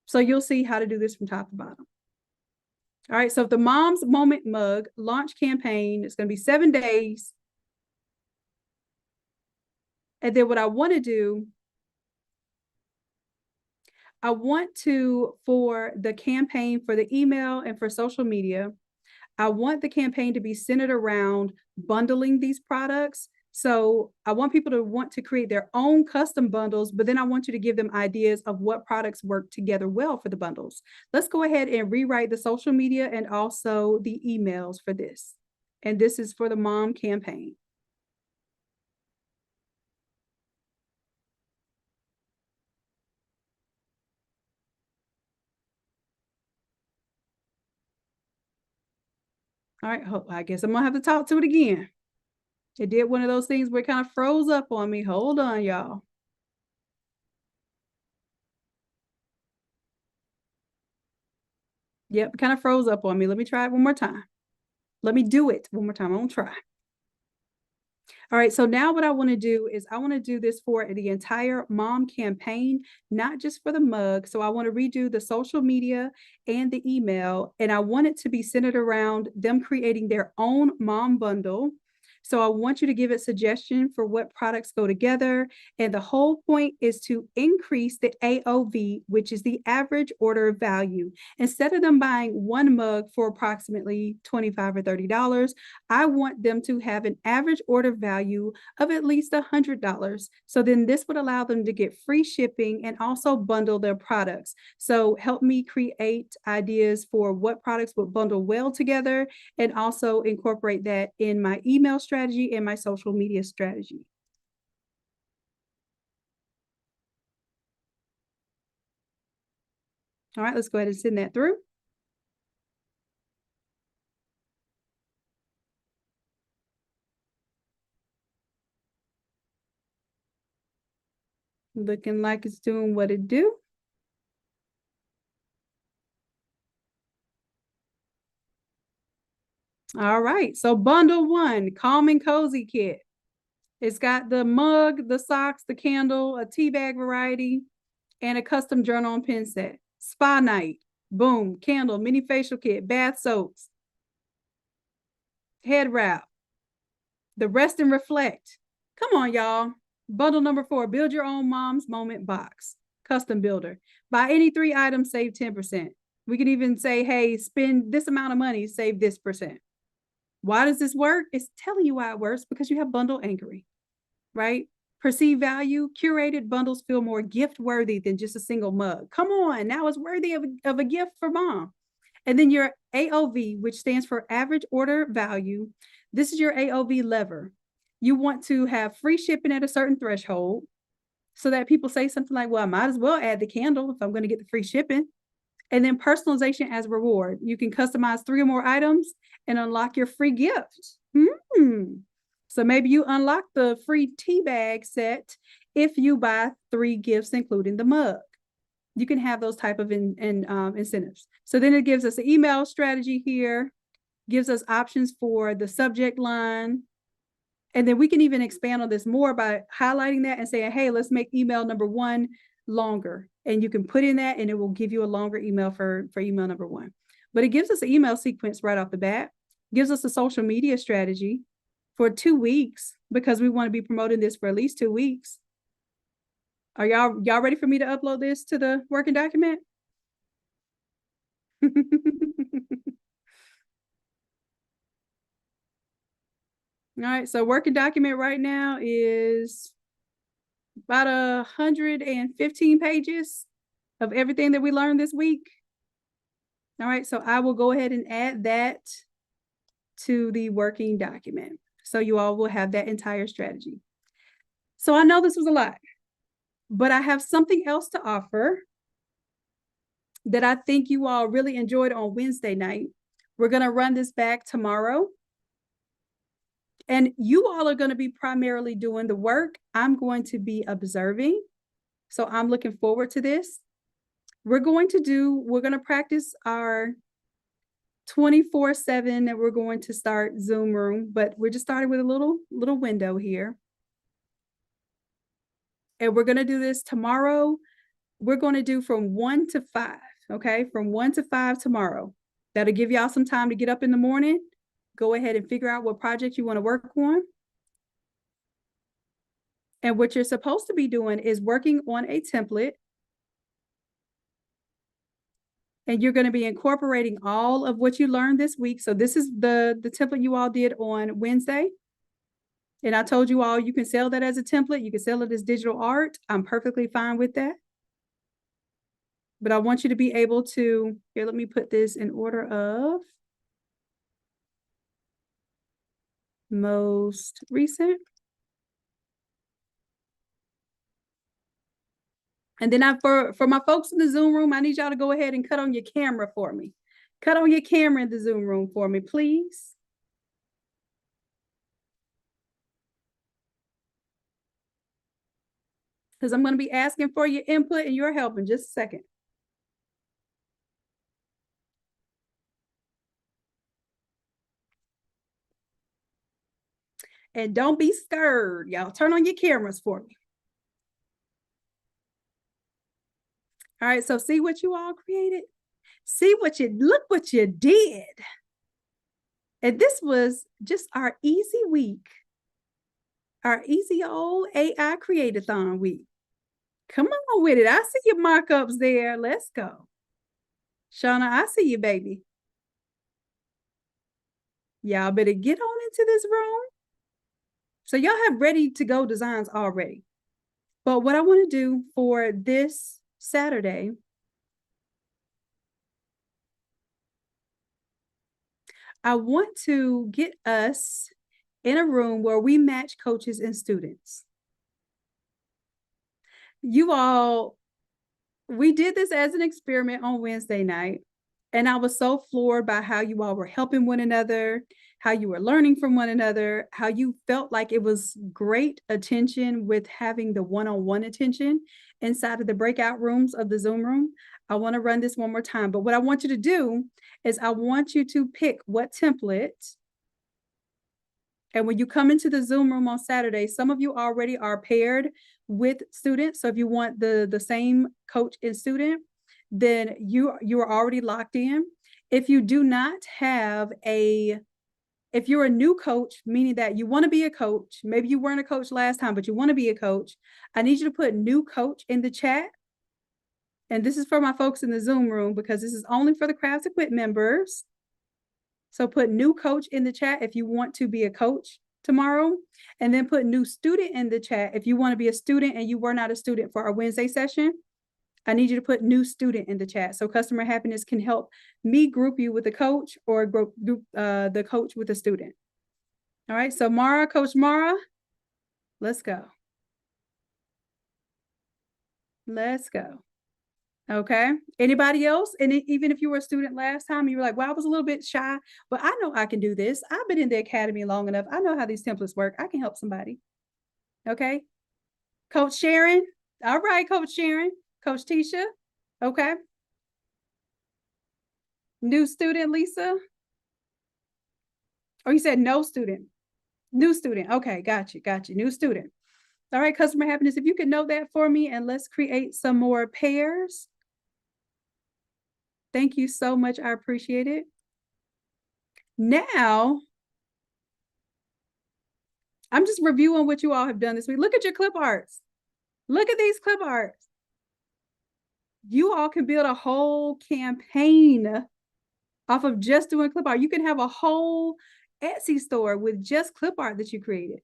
So you'll see how to do this from top to bottom. All right. So the Mom's Moment Mug launch campaign is going to be 7 days. And then what I want to do, for the campaign, for the email and for social media, I want the campaign to be centered around bundling these products. So I want people to want to create their own custom bundles, but then I want you to give them ideas of what products work together well for the bundles. Let's go ahead and rewrite the social media and also the emails for this. And this is for the mom campaign. All right, I guess I'm gonna have to talk to it again. It did one of those things where it kind of froze up on me. Hold on, y'all. Yep, kind of froze up on me. Let me try it one more time. Let me do it one more time. I'm gonna try. All right, so now what I want to do is I want to do this for the entire mom campaign, not just for the mug. So I want to redo the social media and the email, and I want it to be centered around them creating their own mom bundle. So I want you to give it suggestion for what products go together. And the whole point is to increase the AOV, which is the average order value. Instead of them buying one mug for approximately $25 or $30, I want them to have an average order value of at least $100. So then this would allow them to get free shipping and also bundle their products. So help me create ideas for what products would bundle well together and also incorporate that in my email strategy and my social media strategy. All right, let's go ahead and send that through. Looking like it's doing what it do. All right, so bundle one, Calm and Cozy Kit. It's got the mug, the socks, the candle, a tea bag variety, and a custom journal and pen set. Spa night, boom, candle, mini facial kit, bath soaps, head wrap, the rest and reflect. Come on, y'all. Bundle number 4, build your own mom's moment box, custom builder. Buy any 3 items, save 10%. We can even say, hey, spend this amount of money, save this percent. Why does this work? It's telling you why it works, because you have bundle anchoring, right? Perceived value, curated bundles feel more gift worthy than just a single mug. Come on, now it's worthy of a gift for mom. And then your AOV, which stands for average order value. This is your AOV lever. You want to have free shipping at a certain threshold so that people say something like, well, I might as well add the candle if I'm going to get the free shipping. And then personalization as reward. You can customize 3 or more items and unlock your free gift. So maybe you unlock the free tea bag set if you buy 3 gifts, including the mug. You can have those type of incentives. So then it gives us an email strategy here, gives us options for the subject line. And then we can even expand on this more by highlighting that and saying, hey, let's make email number 1 longer. And you can put in that and it will give you a longer email for email number 1. But it gives us an email sequence right off the bat, gives us a social media strategy for 2 weeks, because we want to be promoting this for at least 2 weeks. Are y'all ready for me to upload this to the working document? All right, so working document right now is about 115 pages of everything that we learned this week. All right, so I will go ahead and add that to the working document. So you all will have that entire strategy. So I know this was a lot. But I have something else to offer that I think you all really enjoyed on Wednesday night. We're going to run this back tomorrow. And you all are going to be primarily doing the work. I'm going to be observing. So I'm looking forward to this. We're going to practice our 24/7, and we're going to start Zoom room, but we're just starting with a little window here. And we're going to do this tomorrow. We're going to do from 1 to 5, okay? From 1 to 5 tomorrow. That'll give y'all some time to get up in the morning, go ahead and figure out what project you want to work on. And what you're supposed to be doing is working on a template. And you're going to be incorporating all of what you learned this week. So this is the template you all did on Wednesday. And I told you all you can sell that as a template. You can sell it as digital art. I'm perfectly fine with that. But I want you to be able to, here, let me put this in order of most recent. And then for my folks in the Zoom room, I need y'all to go ahead and cut on your camera for me. Cut on your camera in the Zoom room for me, please. Because I'm going to be asking for your input and your help in just a second. And don't be scared, y'all. Turn on your cameras for me. All right, so see what you all created? Look what you did. And this was just our easy week. Our easy old AI Create-a-thon week. Come on with it. I see your markups there. Let's go. Shauna, I see you, baby. Y'all better get on into this room. So y'all have ready to go designs already. But what I want to do for this Saturday, I want to get us in a room where we match coaches and students. You all, we did this as an experiment on Wednesday night, and I was so floored by how you all were helping one another, how you were learning from one another, how you felt like it was great attention with having the one-on-one attention inside of the breakout rooms of the Zoom room. I want to run this one more time, but what I want you to do is I want you to pick what template. And when you come into the Zoom room on Saturday, some of you already are paired with students. So if you want the same coach and student, then you are already locked in. If you do not have if you're a new coach, meaning that you want to be a coach, maybe you weren't a coach last time, but you want to be a coach, I need you to put new coach in the chat. And this is for my folks in the Zoom room because this is only for the Crafts Equip members. So put new coach in the chat if you want to be a coach tomorrow, and then put new student in the chat if you want to be a student and you were not a student for our Wednesday session. I need you to put new student in the chat so customer happiness can help me group you with a coach or group the coach with a student. All right, so Mara, Coach Mara, let's go. Let's go. Okay. Anybody else? And even if you were a student last time, you were like, well, I was a little bit shy, but I know I can do this. I've been in the academy long enough. I know how these templates work. I can help somebody. Okay. Coach Sharon. All right, Coach Sharon. Coach Tisha. Okay. New student, Lisa. Oh, you said no student. New student. Okay. Got you. Got you. New student. All right, customer happiness. If you could note that for me, and let's create some more pairs. Thank you so much. I appreciate it. Now, I'm just reviewing what you all have done this week. Look at your clip arts. Look at these clip arts. You all can build a whole campaign off of just doing clip art. You can have a whole Etsy store with just clip art that you created.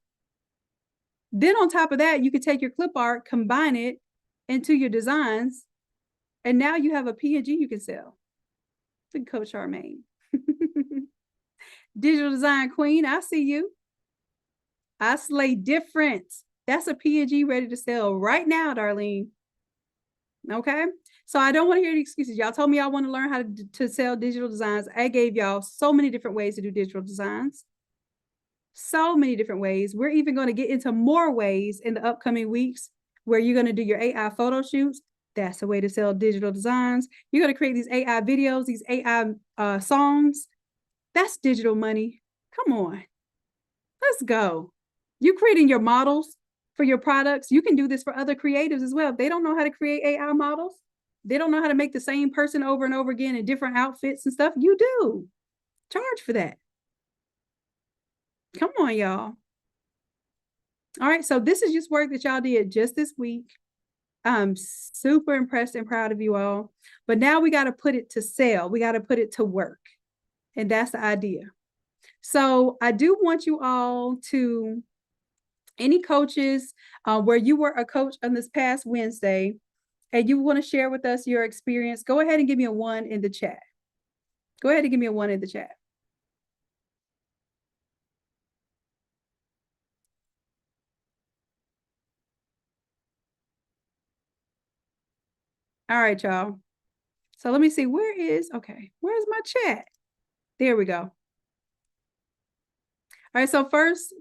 Then on top of that, you can take your clip art, combine it into your designs, and now you have a PNG you can sell. Look at Coach Charmaine. Digital design queen, I see you. I slay different. That's a P&G ready to sell right now, Darlene. Okay. So I don't want to hear the excuses. Y'all told me y'all want to learn how to sell digital designs. I gave y'all so many different ways to do digital designs. So many different ways. We're even going to get into more ways in the upcoming weeks where you're going to do your AI photo shoots. That's a way to sell digital designs. You're going to create these AI videos, these AI songs. That's digital money. Come on. Let's go. You're creating your models for your products. You can do this for other creatives as well. If they don't know how to create AI models, they don't know how to make the same person over and over again in different outfits and stuff. You do. Charge for that. Come on, y'all. All right. So this is just work that y'all did just this week. I'm super impressed and proud of you all. But now we got to put it to sale. We got to put it to work. And that's the idea. So I do want you all to, any coaches where you were a coach on this past Wednesday and you want to share with us your experience, go ahead and give me a 1 in the chat. Go ahead and give me a 1 in the chat. All right, y'all. So let me see, where's my chat? There we go. All right, so first,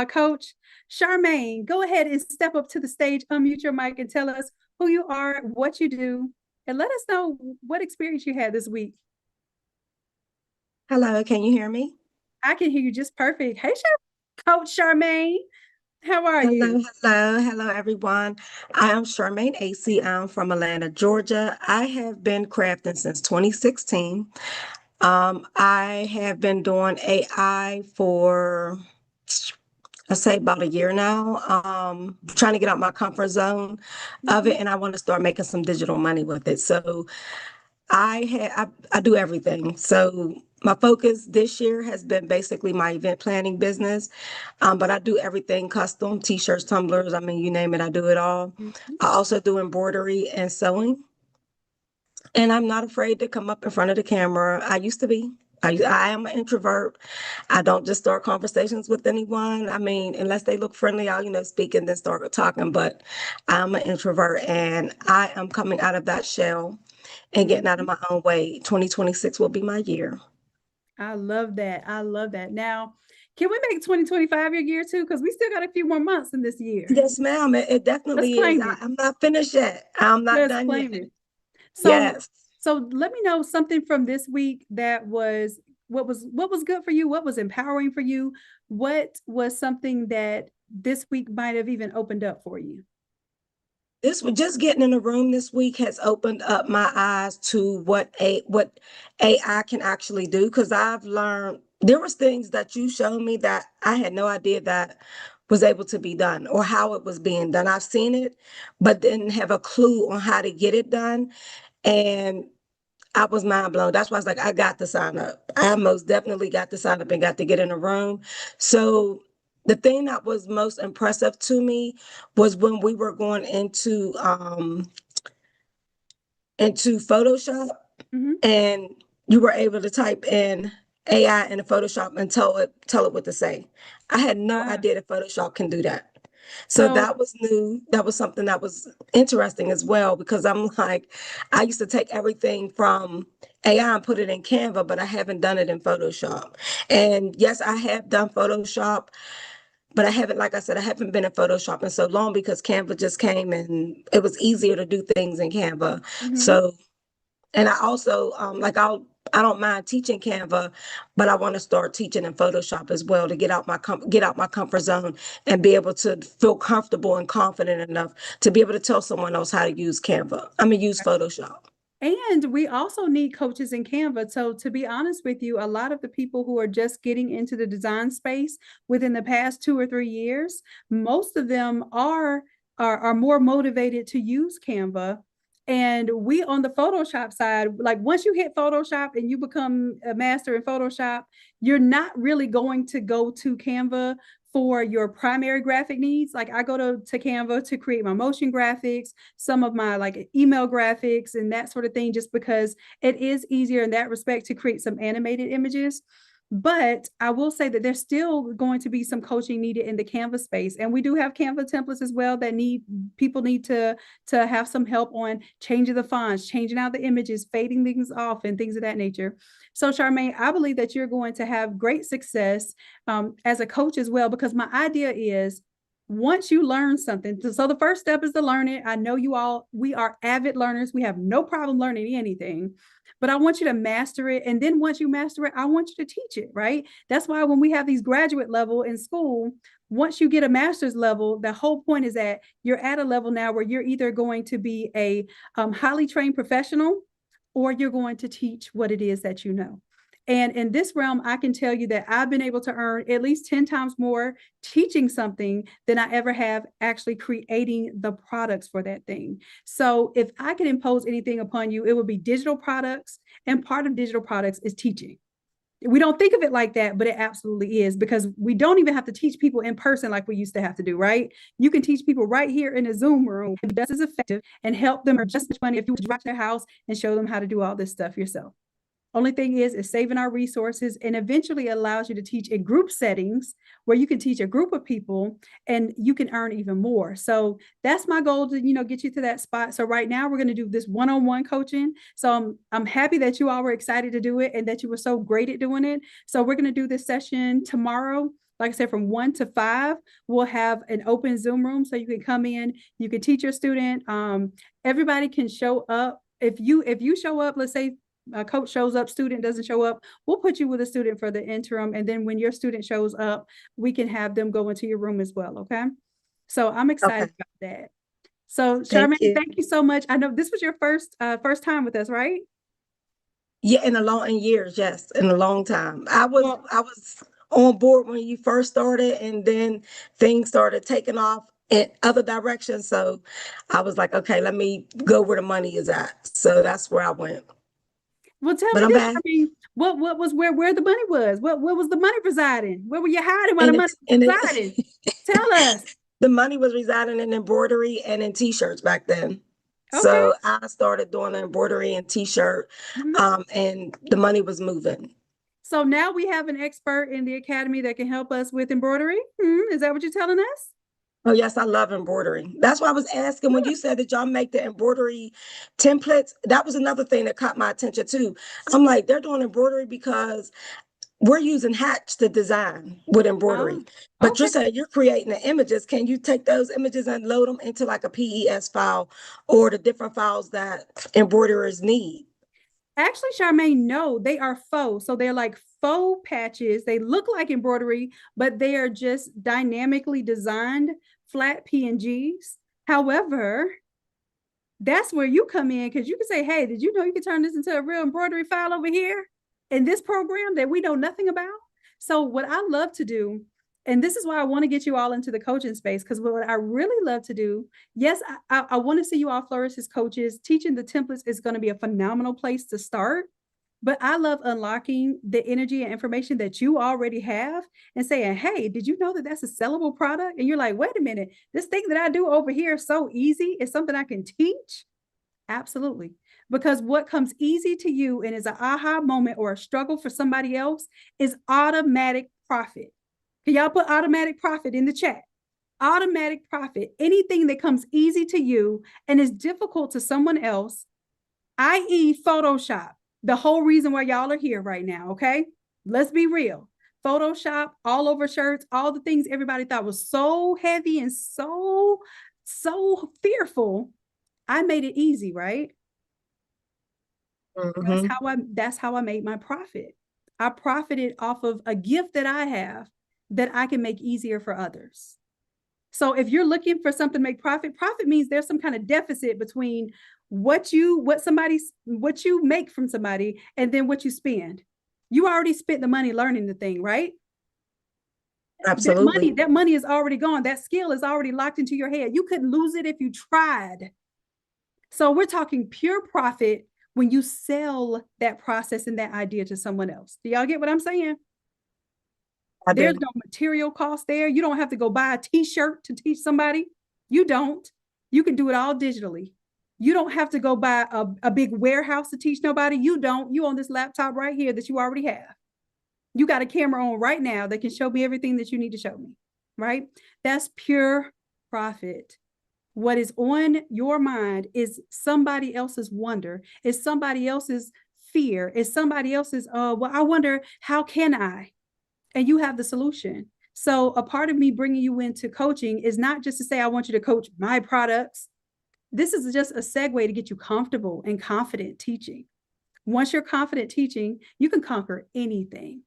Coach Charmaine, go ahead and step up to the stage, unmute your mic and tell us who you are, what you do, and let us know what experience you had this week. Hello, can you hear me? I can hear you just perfect. Hey, Coach Charmaine, how are you? Hello, everyone. I am Charmaine AC. I'm from Atlanta, Georgia. I have been crafting since 2016. I have been doing AI for, I say about a year now. Trying to get out my comfort zone of it, and I want to start making some digital money with it. So I do everything. So my focus this year has been basically my event planning business. But I do everything custom, t-shirts, tumblers, I mean, you name it, I do it all. I also do embroidery and sewing. And I'm not afraid to come up in front of the camera. I used to be. I am an introvert. I don't just start conversations with anyone. I mean, unless they look friendly, I'll, speak and then start talking. But I'm an introvert and I am coming out of that shell and getting out of my own way. 2026 will be my year. I love that. I love that. Now, can we make 2025 your year too? Because we still got a few more months in this year. Yes, ma'am. It Let's definitely is. claim it. I'm not finished yet. I'm not Let's done yet. claim it. So, Yes. so let me know something from this week that was what was good for you, what was empowering for you, what was something that this week might have even opened up for you. This was just getting in the room this week has opened up my eyes to what AI can actually do, because I've learned there was things that you showed me that I had no idea that was able to be done or how it was being done. I've seen it, but didn't have a clue on how to get it done. And I was mind blown. That's why I was like, I got to sign up. I most definitely got to sign up and got to get in a room. So the thing that was most impressive to me was when we were going into Photoshop, and you were able to type in AI in Photoshop and tell it what to say. I had no idea that Photoshop can do that. So that was new. That was something that was interesting as well, because I'm like, I used to take everything from AI and put it in Canva, but I haven't done it in Photoshop. And yes, I have done Photoshop, but I haven't, like I said, I haven't been in Photoshop in so long because Canva just came and it was easier to do things in Canva. So, and I also, I don't mind teaching Canva, but I want to start teaching in Photoshop as well to get out my comfort zone and be able to feel comfortable and confident enough to be able to tell someone else how to use use Photoshop. And we also need coaches in Canva. So to be honest with you, a lot of the people who are just getting into the design space within the past 2 or 3 years, most of them are more motivated to use Canva. And we on the Photoshop side, like once you hit Photoshop and you become a master in Photoshop, you're not really going to go to Canva for your primary graphic needs. Like I go to Canva to create my motion graphics, some of my like email graphics and that sort of thing, just because it is easier in that respect to create some animated images. But I will say that there's still going to be some coaching needed in the Canva space. And we do have Canva templates as well that people need to have some help on changing the fonts, changing out the images, fading things off, and things of that nature. So Charmaine, I believe that you're going to have great success as a coach as well, because my idea is once you learn something, so the first step is to learn it. I know we are avid learners. We have no problem learning anything. But I want you to master it. And then once you master it, I want you to teach it, right? That's why when we have these graduate level in school, once you get a master's level, the whole point is that you're at a level now where you're either going to be a highly trained professional or you're going to teach what it is that you know. And in this realm, I can tell you that I've been able to earn at least 10 times more teaching something than I ever have actually creating the products for that thing. So if I could impose anything upon you, it would be digital products. And part of digital products is teaching. We don't think of it like that, but it absolutely is, because we don't even have to teach people in person like we used to have to do, right? You can teach people right here in a Zoom room just as effective and help them just as much money if you drive to their house and show them how to do all this stuff yourself. Only thing is saving our resources, and eventually allows you to teach in group settings where you can teach a group of people and you can earn even more. So that's my goal to, get you to that spot. So right now we're going to do this one-on-one coaching. So I'm happy that you all were excited to do it and that you were so great at doing it. So we're going to do this session tomorrow. Like I said, from 1 to 5, we'll have an open Zoom room so you can come in, you can teach your student. Everybody can show up. If you show up, let's say a coach shows up, student doesn't show up, we'll put you with a student for the interim. And then when your student shows up, we can have them go into your room as well. Okay. So I'm excited about that. So Charmaine, thank you so much. I know this was your first time with us, right? Yeah, in years, yes, in a long time. I was on board when you first started, and then things started taking off in other directions. So I was like, okay, let me go where the money is at. So that's where I went. Well, tell me this. I mean, what was where the money was? What was the money residing? Where were you hiding while the money was residing? Tell us. The money was residing in embroidery and in t-shirts back then. Okay. So I started doing embroidery and t-shirt, and the money was moving. So now we have an expert in the academy that can help us with embroidery. Is that what you're telling us? Oh, yes, I love embroidery. That's why I was asking when you said that y'all make the embroidery templates. That was another thing that caught my attention too. I'm like, they're doing embroidery because we're using hats to design with embroidery. But you're saying you're creating the images. Can you take those images and load them into like a PES file or the different files that embroiderers need? Actually, Charmaine, no, they are faux. So they're like faux patches. They look like embroidery, but they are just dynamically designed flat PNGs. However, that's where you come in, because you can say, hey, did you know you can turn this into a real embroidery file over here in this program that we know nothing about? So what I love to do, and this is why I want to get you all into the coaching space, because what I really love to do, yes, I want to see you all flourish as coaches. Teaching the templates is going to be a phenomenal place to start. But I love unlocking the energy and information that you already have and saying, hey, did you know that that's a sellable product? And you're like, wait a minute, this thing that I do over here is so easy. It's something I can teach. Absolutely. Because what comes easy to you and is an aha moment or a struggle for somebody else is automatic profit. Can y'all put automatic profit in the chat? Automatic profit, anything that comes easy to you and is difficult to someone else, i.e. Photoshop. The whole reason why y'all are here right now, okay? Let's be real. Photoshop, all over shirts, all the things everybody thought was so heavy and so fearful. I made it easy, right? That's how I made my profit. I profited off of a gift that I have that I can make easier for others. So if you're looking for something to make profit means there's some kind of deficit between what you make from somebody and then what you spend. You already spent the money learning the thing, right? Absolutely. That money is already gone. That skill is already locked into your head. You couldn't lose it if you tried. So we're talking pure profit when you sell that process and that idea to someone else. Do y'all get what I'm saying? There's no material cost there. You don't have to go buy a t-shirt to teach somebody. You don't. You can do it all digitally. You don't have to go buy a big warehouse to teach nobody. You don't. You on this laptop right here that you already have. You got a camera on right now that can show me everything that you need to show me, right? That's pure profit. What is on your mind is somebody else's wonder, is somebody else's fear, is somebody else's, well, I wonder, how can I? And you have the solution. So a part of me bringing you into coaching is not just to say, I want you to coach my products. This is just a segue to get you comfortable and confident teaching. Once you're confident teaching, you can conquer anything.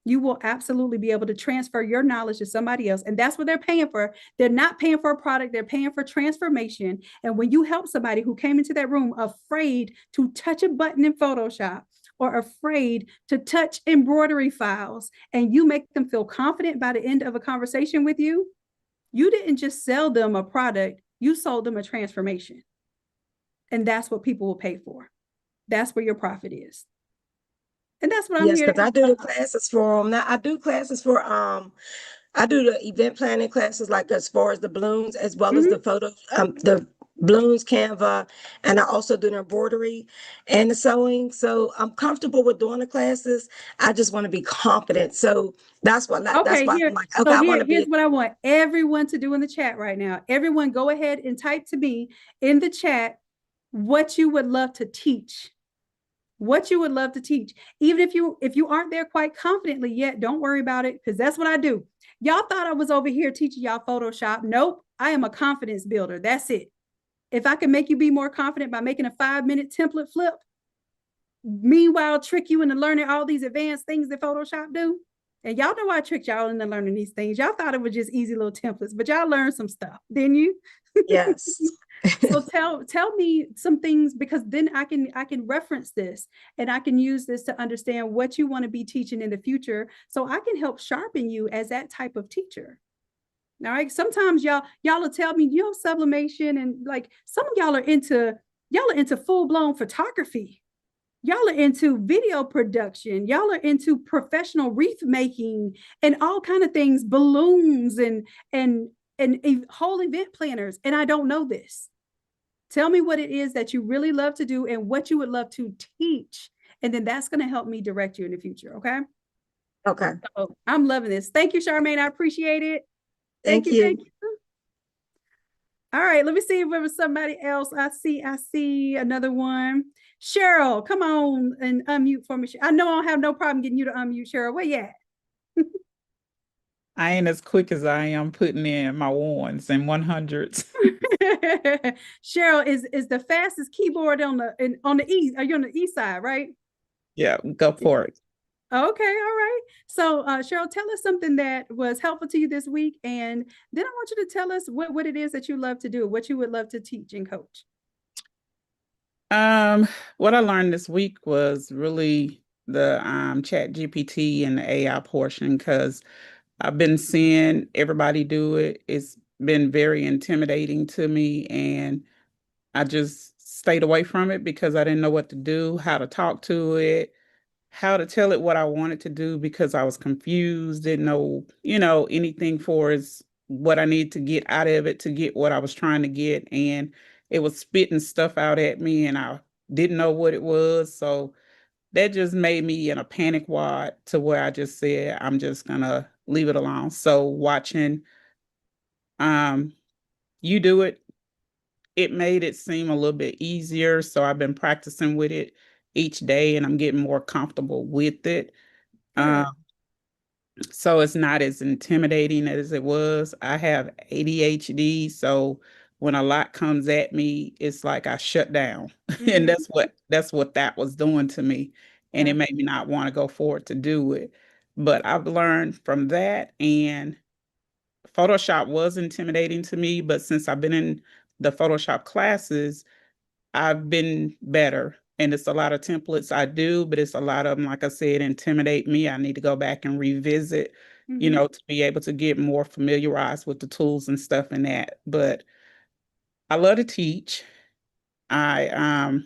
You will absolutely be able to transfer your knowledge to somebody else. And that's what they're paying for. They're not paying for a product, they're paying for transformation. And when you help somebody who came into that room afraid to touch a button in Photoshop or afraid to touch embroidery files, and you make them feel confident by the end of a conversation with you, you didn't just sell them a product, you sold them a transformation. And that's what people will pay for. That's where your profit is. And that's what I'm Yes, here because to I do the classes for them. Now I do classes for I do the event planning classes, like as far as the balloons, as well as Mhm. the photo, the balloons, Canva, and I also do the embroidery and the sewing. So I'm comfortable with doing the classes. I just want to be confident. So that's Okay, why I'm like, okay, so I want to here's be. what I want everyone to do in the chat right now. Everyone go ahead and type to me in the chat what you would love to teach. What you would love to teach. Even if you aren't there quite confidently yet, don't worry about it, because that's what I do. Y'all thought I was over here teaching y'all Photoshop. Nope, I am a confidence builder. That's it. If I can make you be more confident by making a 5-minute template flip, meanwhile trick you into learning all these advanced things that Photoshop do. And y'all know I tricked y'all into learning these things. Y'all thought it was just easy little templates, but y'all learned some stuff, didn't you? Yes. So tell me some things, because then I can reference this and I can use this to understand what you want to be teaching in the future, so I can help sharpen you as that type of teacher. All right. Sometimes y'all will tell me, sublimation, and like some of y'all are into full-blown photography. Y'all are into video production. Y'all are into professional wreath making and all kind of things, balloons and whole event planners. And I don't know this. Tell me what it is that you really love to do and what you would love to teach. And then that's going to help me direct you in the future. Okay. Okay. So I'm loving this. Thank you, Charmaine. I appreciate it. Thank Thank you. Thank you. you. All right, let me see if there was somebody else. I see another one. Cheryl, come on and unmute for me. I know I don't have no problem getting you to unmute, Cheryl. Where you at? I ain't as quick as I am putting in my ones and 100s. Cheryl is the fastest keyboard on the east. Are you on the east side, right? Yeah, go for it. Okay, all right. So Cheryl, tell us something that was helpful to you this week, and then I want you to tell us what it is that you love to do, what you would love to teach and coach. What I learned this week was really the chat GPT and the AI portion, because I've been seeing everybody do it. It's been very intimidating to me, and I just stayed away from it because I didn't know what to do, how to talk to it, how to tell it what I wanted to do, because I was confused, didn't know, anything for is what I need to get out of it to get what I was trying to get. And it was spitting stuff out at me and I didn't know what it was. So that just made me in a panic wad to where I just said, I'm just gonna leave it alone. So watching um you do it, it made it seem a little bit easier. So I've been practicing with it each day and I'm getting more comfortable with it. Good. Um, so it's not as intimidating as it was. I have ADHD, so when a lot comes at me, it's like I shut down. And Mhm. that's what that was doing to me. And it Yeah. made me not want to go forward to do it. But I've learned from that, and Photoshop was intimidating to me, but since I've been in the Photoshop classes, I've been better. And it's a lot of templates I do, but it's a lot of them, like I said, intimidate me. I need to go back and revisit, Mhm. to be able to get more familiarized with the tools and stuff in that. But I love to teach. I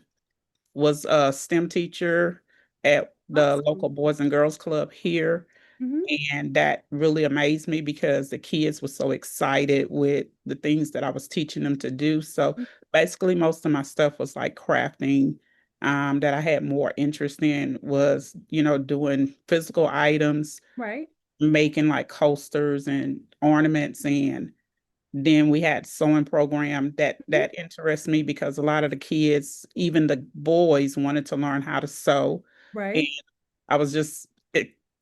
was a STEM teacher at the local Awesome. Boys and Girls Club here. Mhm. And that really amazed me because the kids were so excited with the things that I was teaching them to do. So basically, most of my stuff was like crafting that I had more interest in was, doing physical items, Right. making like coasters and ornaments, and then we had sewing program that interests me because a lot of the kids, even the boys, wanted to learn how to sew. And Right. I was just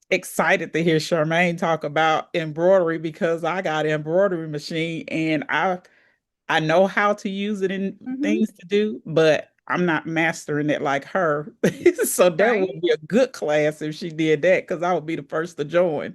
excited to hear Charmaine talk about embroidery because I got an embroidery machine and I know how to use it in Mm-hmm. things to do, but I'm not mastering it like her. So that Right. would be a good class if she did that because I would be the first to join.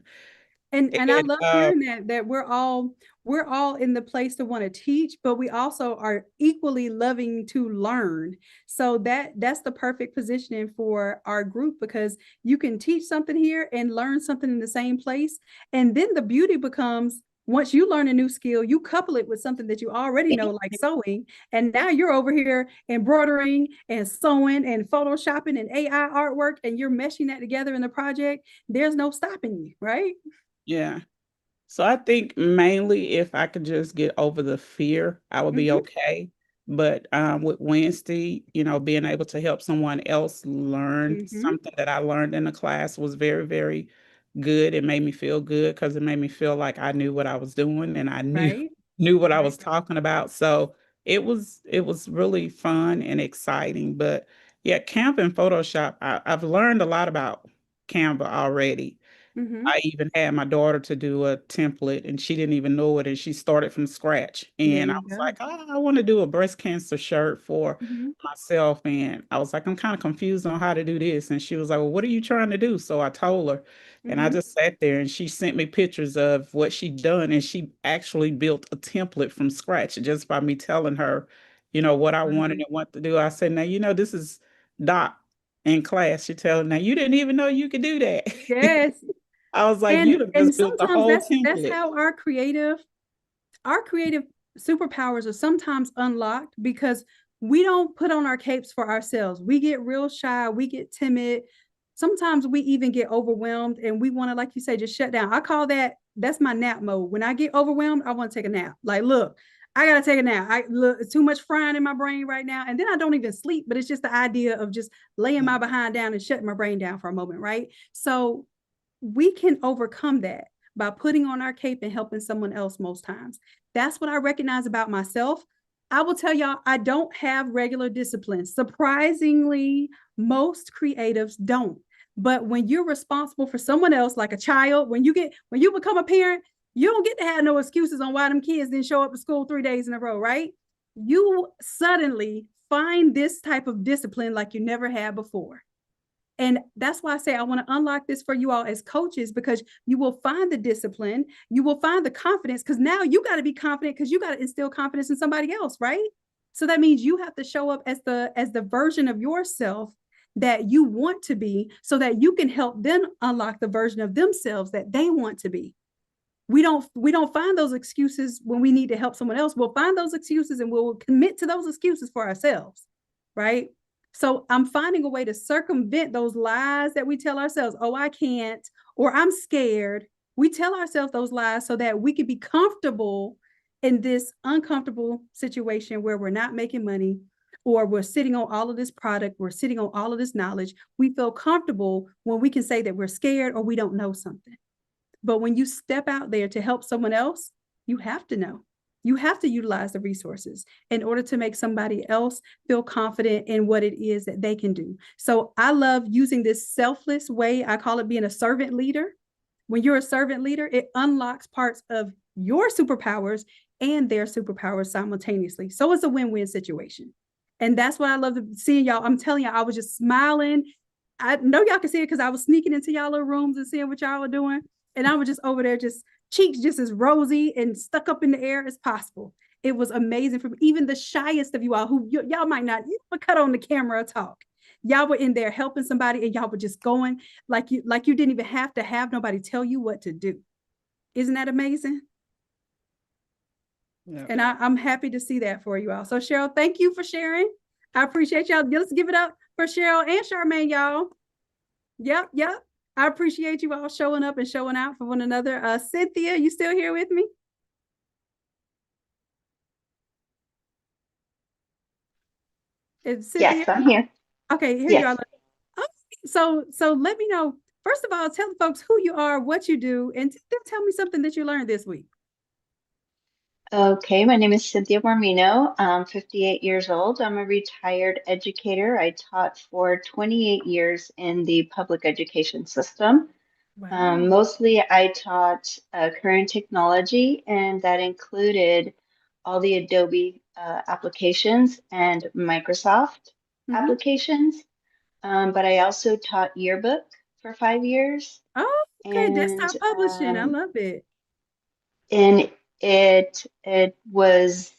And I And love hearing that we're all in the place to want to teach, but we also are equally loving to learn. So that's the perfect positioning for our group, because you can teach something here and learn something in the same place. And then the beauty becomes, once you learn a new skill, you couple it with something that you already know, like sewing. And now you're over here embroidering and sewing and photoshopping and AI artwork, and you're meshing that together in the project. There's no stopping you, right? yeah. So I think mainly if I could just get over the fear, I would be Mm-hmm. okay. But with Wednesday, being able to help someone else learn Mm-hmm. something that I learned in the class was very, very good. It made me feel good because it made me feel like I knew what I was doing and I knew Right. knew what I Right. was talking about. So it was really fun and exciting. But yeah, Canva and Photoshop, I've learned a lot about Canva already. Mm-hmm. I even had my daughter to do a template and she didn't even know it and she started from scratch. There And I you was go. like, oh, I want to do a breast cancer shirt for Mm-hmm. myself. And I was like, I'm kind of confused on how to do this. And she was like, well, what are you trying to do? So I told her and I Mm-hmm. just sat there and she sent me pictures of what she'd done. And she actually built a template from scratch just by me telling her, what I wanted Right. and what to do. I said, now, this is Doc in class. She telling now you didn't even know you could do that. Yes. I was like, And you'd have and just built the sometimes whole that's template. how our creative superpowers are sometimes unlocked, because we don't put on our capes for ourselves. We get real shy, we get timid. Sometimes we even get overwhelmed and we want to, like you say, just shut down. I call that's my nap mode. When I get overwhelmed, I want to take a nap. Like, look, I gotta take a nap. I look, it's too much frying in my brain right now. And then I don't even sleep, but it's just the idea of just laying my behind down and shutting my brain down for a moment, right? So we can overcome that by putting on our cape and helping someone else most times. That's what I recognize about myself. I will tell y'all, I don't have regular discipline. Surprisingly, most creatives don't. But when you're responsible for someone else, like a child, when you become a parent, you don't get to have no excuses on why them kids didn't show up to school 3 days in a row, right? You suddenly find this type of discipline like you never had before. And that's why I say I want to unlock this for you all as coaches, because you will find the discipline, you will find the confidence, because now you got to be confident, because you got to instill confidence in somebody else, right? So that means you have to show up as the version of yourself that you want to be, so that you can help them unlock the version of themselves that they want to be. We don't find those excuses when we need to help someone else. We'll find those excuses and we'll commit to those excuses for ourselves, right? So I'm finding a way to circumvent those lies that we tell ourselves. Oh, I can't, or I'm scared. We tell ourselves those lies so that we can be comfortable in this uncomfortable situation where we're not making money, or we're sitting on all of this product, we're sitting on all of this knowledge. We feel comfortable when we can say that we're scared or we don't know something. But when you step out there to help someone else, you have to know. You have to utilize the resources in order to make somebody else feel confident in what it is that they can do. So I love using this selfless way. I call it being a servant leader. When you're a servant leader, it unlocks parts of your superpowers and their superpowers simultaneously. So it's a win-win situation. And that's what I love seeing y'all. I'm telling y'all, I was just smiling. I know y'all can see it because I was sneaking into y'all little rooms and seeing what y'all were doing. And I was just over there, just cheeks just as rosy and stuck up in the air as possible. It was amazing for me. Even the shyest of you all, who y'all might not cut on the camera or talk. Y'all were in there helping somebody, and y'all were just going like you didn't even have to have nobody tell you what to do. Isn't that amazing? Yeah. And I'm happy to see that for you all. So Cheryl, thank you for sharing. I appreciate y'all. Let's give it up for Cheryl and Charmaine, y'all. Yep. I appreciate you all showing up and showing out for one another. Cynthia, you still here with me? Is Cynthia? Yes, I'm here. Okay, here you are. Yes. Okay, so let me know. First of all, tell the folks who you are, what you do, and then tell me something that you learned this week. Okay, my name is Cynthia Marmino. I'm 58 years old. I'm a retired educator. I taught for 28 years in the public education system. Wow. Mostly I taught current technology, and that included all the Adobe applications and Microsoft Mm-hmm. applications. But I also taught yearbook for 5 years, Oh, okay. and Desktop publishing. I love it. and it was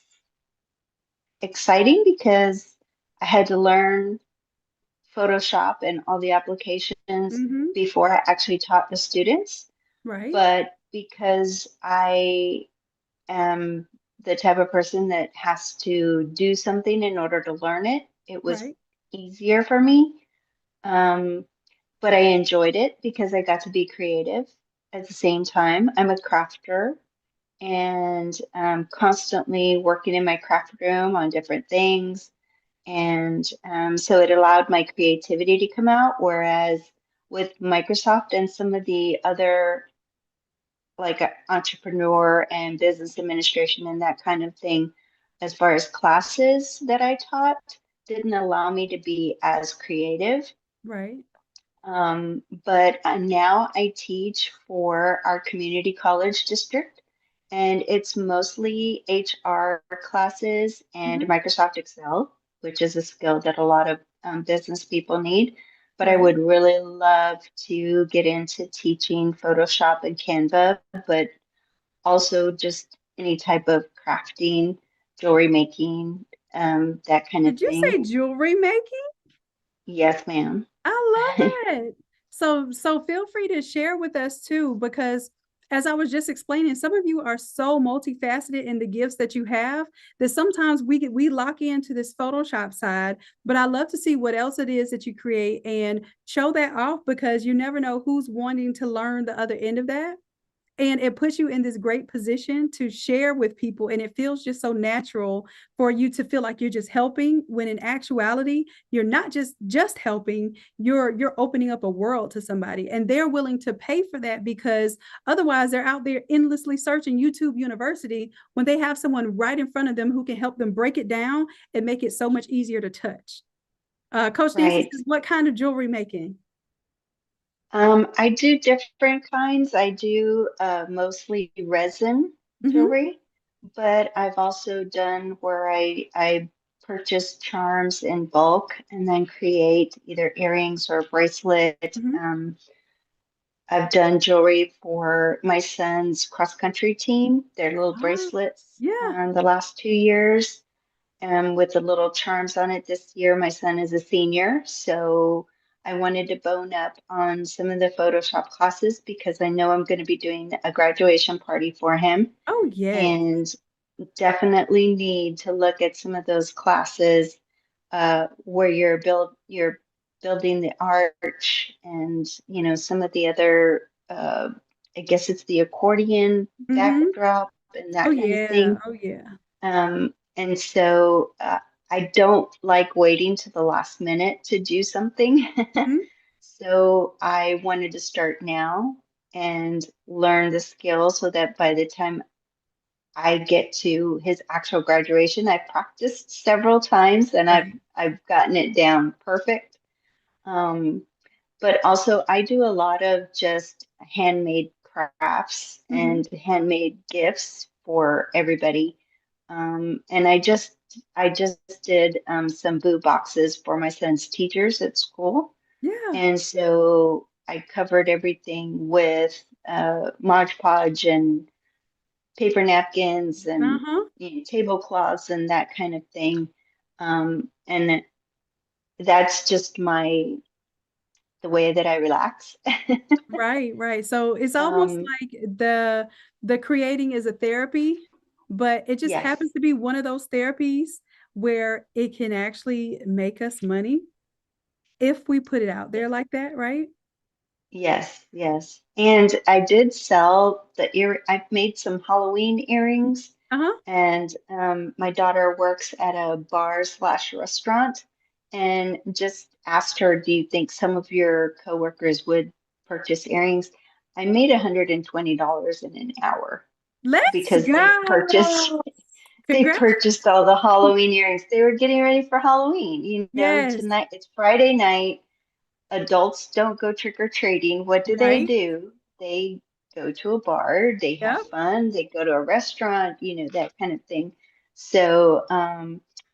exciting because I had to learn Photoshop and all the applications Mm-hmm. before I actually taught the students. Right. But because I am the type of person that has to do something in order to learn it, it was Right. easier for me. Um, but I enjoyed it because I got to be creative at the same time. I'm a crafter and constantly working in my craft room on different things. And so it allowed my creativity to come out. Whereas with Microsoft and some of the other like entrepreneur and business administration and that kind of thing, as far as classes that I taught, didn't allow me to be as creative. Right. But now I teach for our community college district, and it's mostly HR classes and Mm-hmm. Microsoft Excel, which is a skill that a lot of business people need. But I Right. would really love to get into teaching Photoshop and Canva, but also just any type of crafting, jewelry making, that kind of Did you thing. say jewelry making? Yes, ma'am. I love it. So feel free to share with us too, because as I was just explaining, some of you are so multifaceted in the gifts that you have that sometimes we lock into this Photoshop side, but I love to see what else it is that you create and show that off because you never know who's wanting to learn the other end of that. And it puts you in this great position to share with people, and it feels just so natural for you to feel like you're just helping when in actuality you're not just helping, you're opening up a world to somebody and they're willing to pay for that because otherwise they're out there endlessly searching YouTube University when they have someone right in front of them who can help them break it down and make it so much easier to touch. Coach Nancy Right. says, what kind of jewelry making? I do different kinds. I do mostly resin Mm-hmm. jewelry, but I've also done where I purchase charms in bulk and then create either earrings or bracelet. Mm-hmm. I've done jewelry for my son's cross country team, their little Ah, bracelets, yeah. the last 2 years, with the little charms on it. This year, my son is a senior, so I wanted to bone up on some of the Photoshop classes because I know I'm going to be doing a graduation party for him Oh, yes. and definitely need to look at some of those classes where you're building the arch and some of the other I guess it's the accordion Mm-hmm. backdrop and Oh that kind of yeah. thing. Oh yeah. And so I don't like waiting to the last minute to do something. Mm-hmm. So I wanted to start now and learn the skill so that by the time I get to his actual graduation, I've practiced several times and I've Right. I've gotten it down perfect. Um, but also I do a lot of just handmade crafts Mm-hmm. and handmade gifts for everybody. And I just did some boo boxes for my son's teachers at school. Yeah. And so I covered everything with Mod Podge and paper napkins and Uh-huh. tablecloths and that kind of thing. And that's just the way that I relax. Right, right. So it's almost Um, like the creating is a therapy, but it just yes, happens to be one of those therapies where it can actually make us money if we put it out there like that, right? yes, yes. And I did sell I've made some Halloween earrings, Uh-huh. and my daughter works at a bar slash restaurant, and just asked her, do you think some of your coworkers would purchase earrings? I made $120 in an hour Let's because they purchased go. they Congrats. purchased all the Halloween earrings. They were getting ready for Halloween. Yes. Tonight it's Friday night. Adults don't go trick-or-treating. What do? Right. They go to a bar, they have Yep. fun, they go to a restaurant, that kind of thing. So,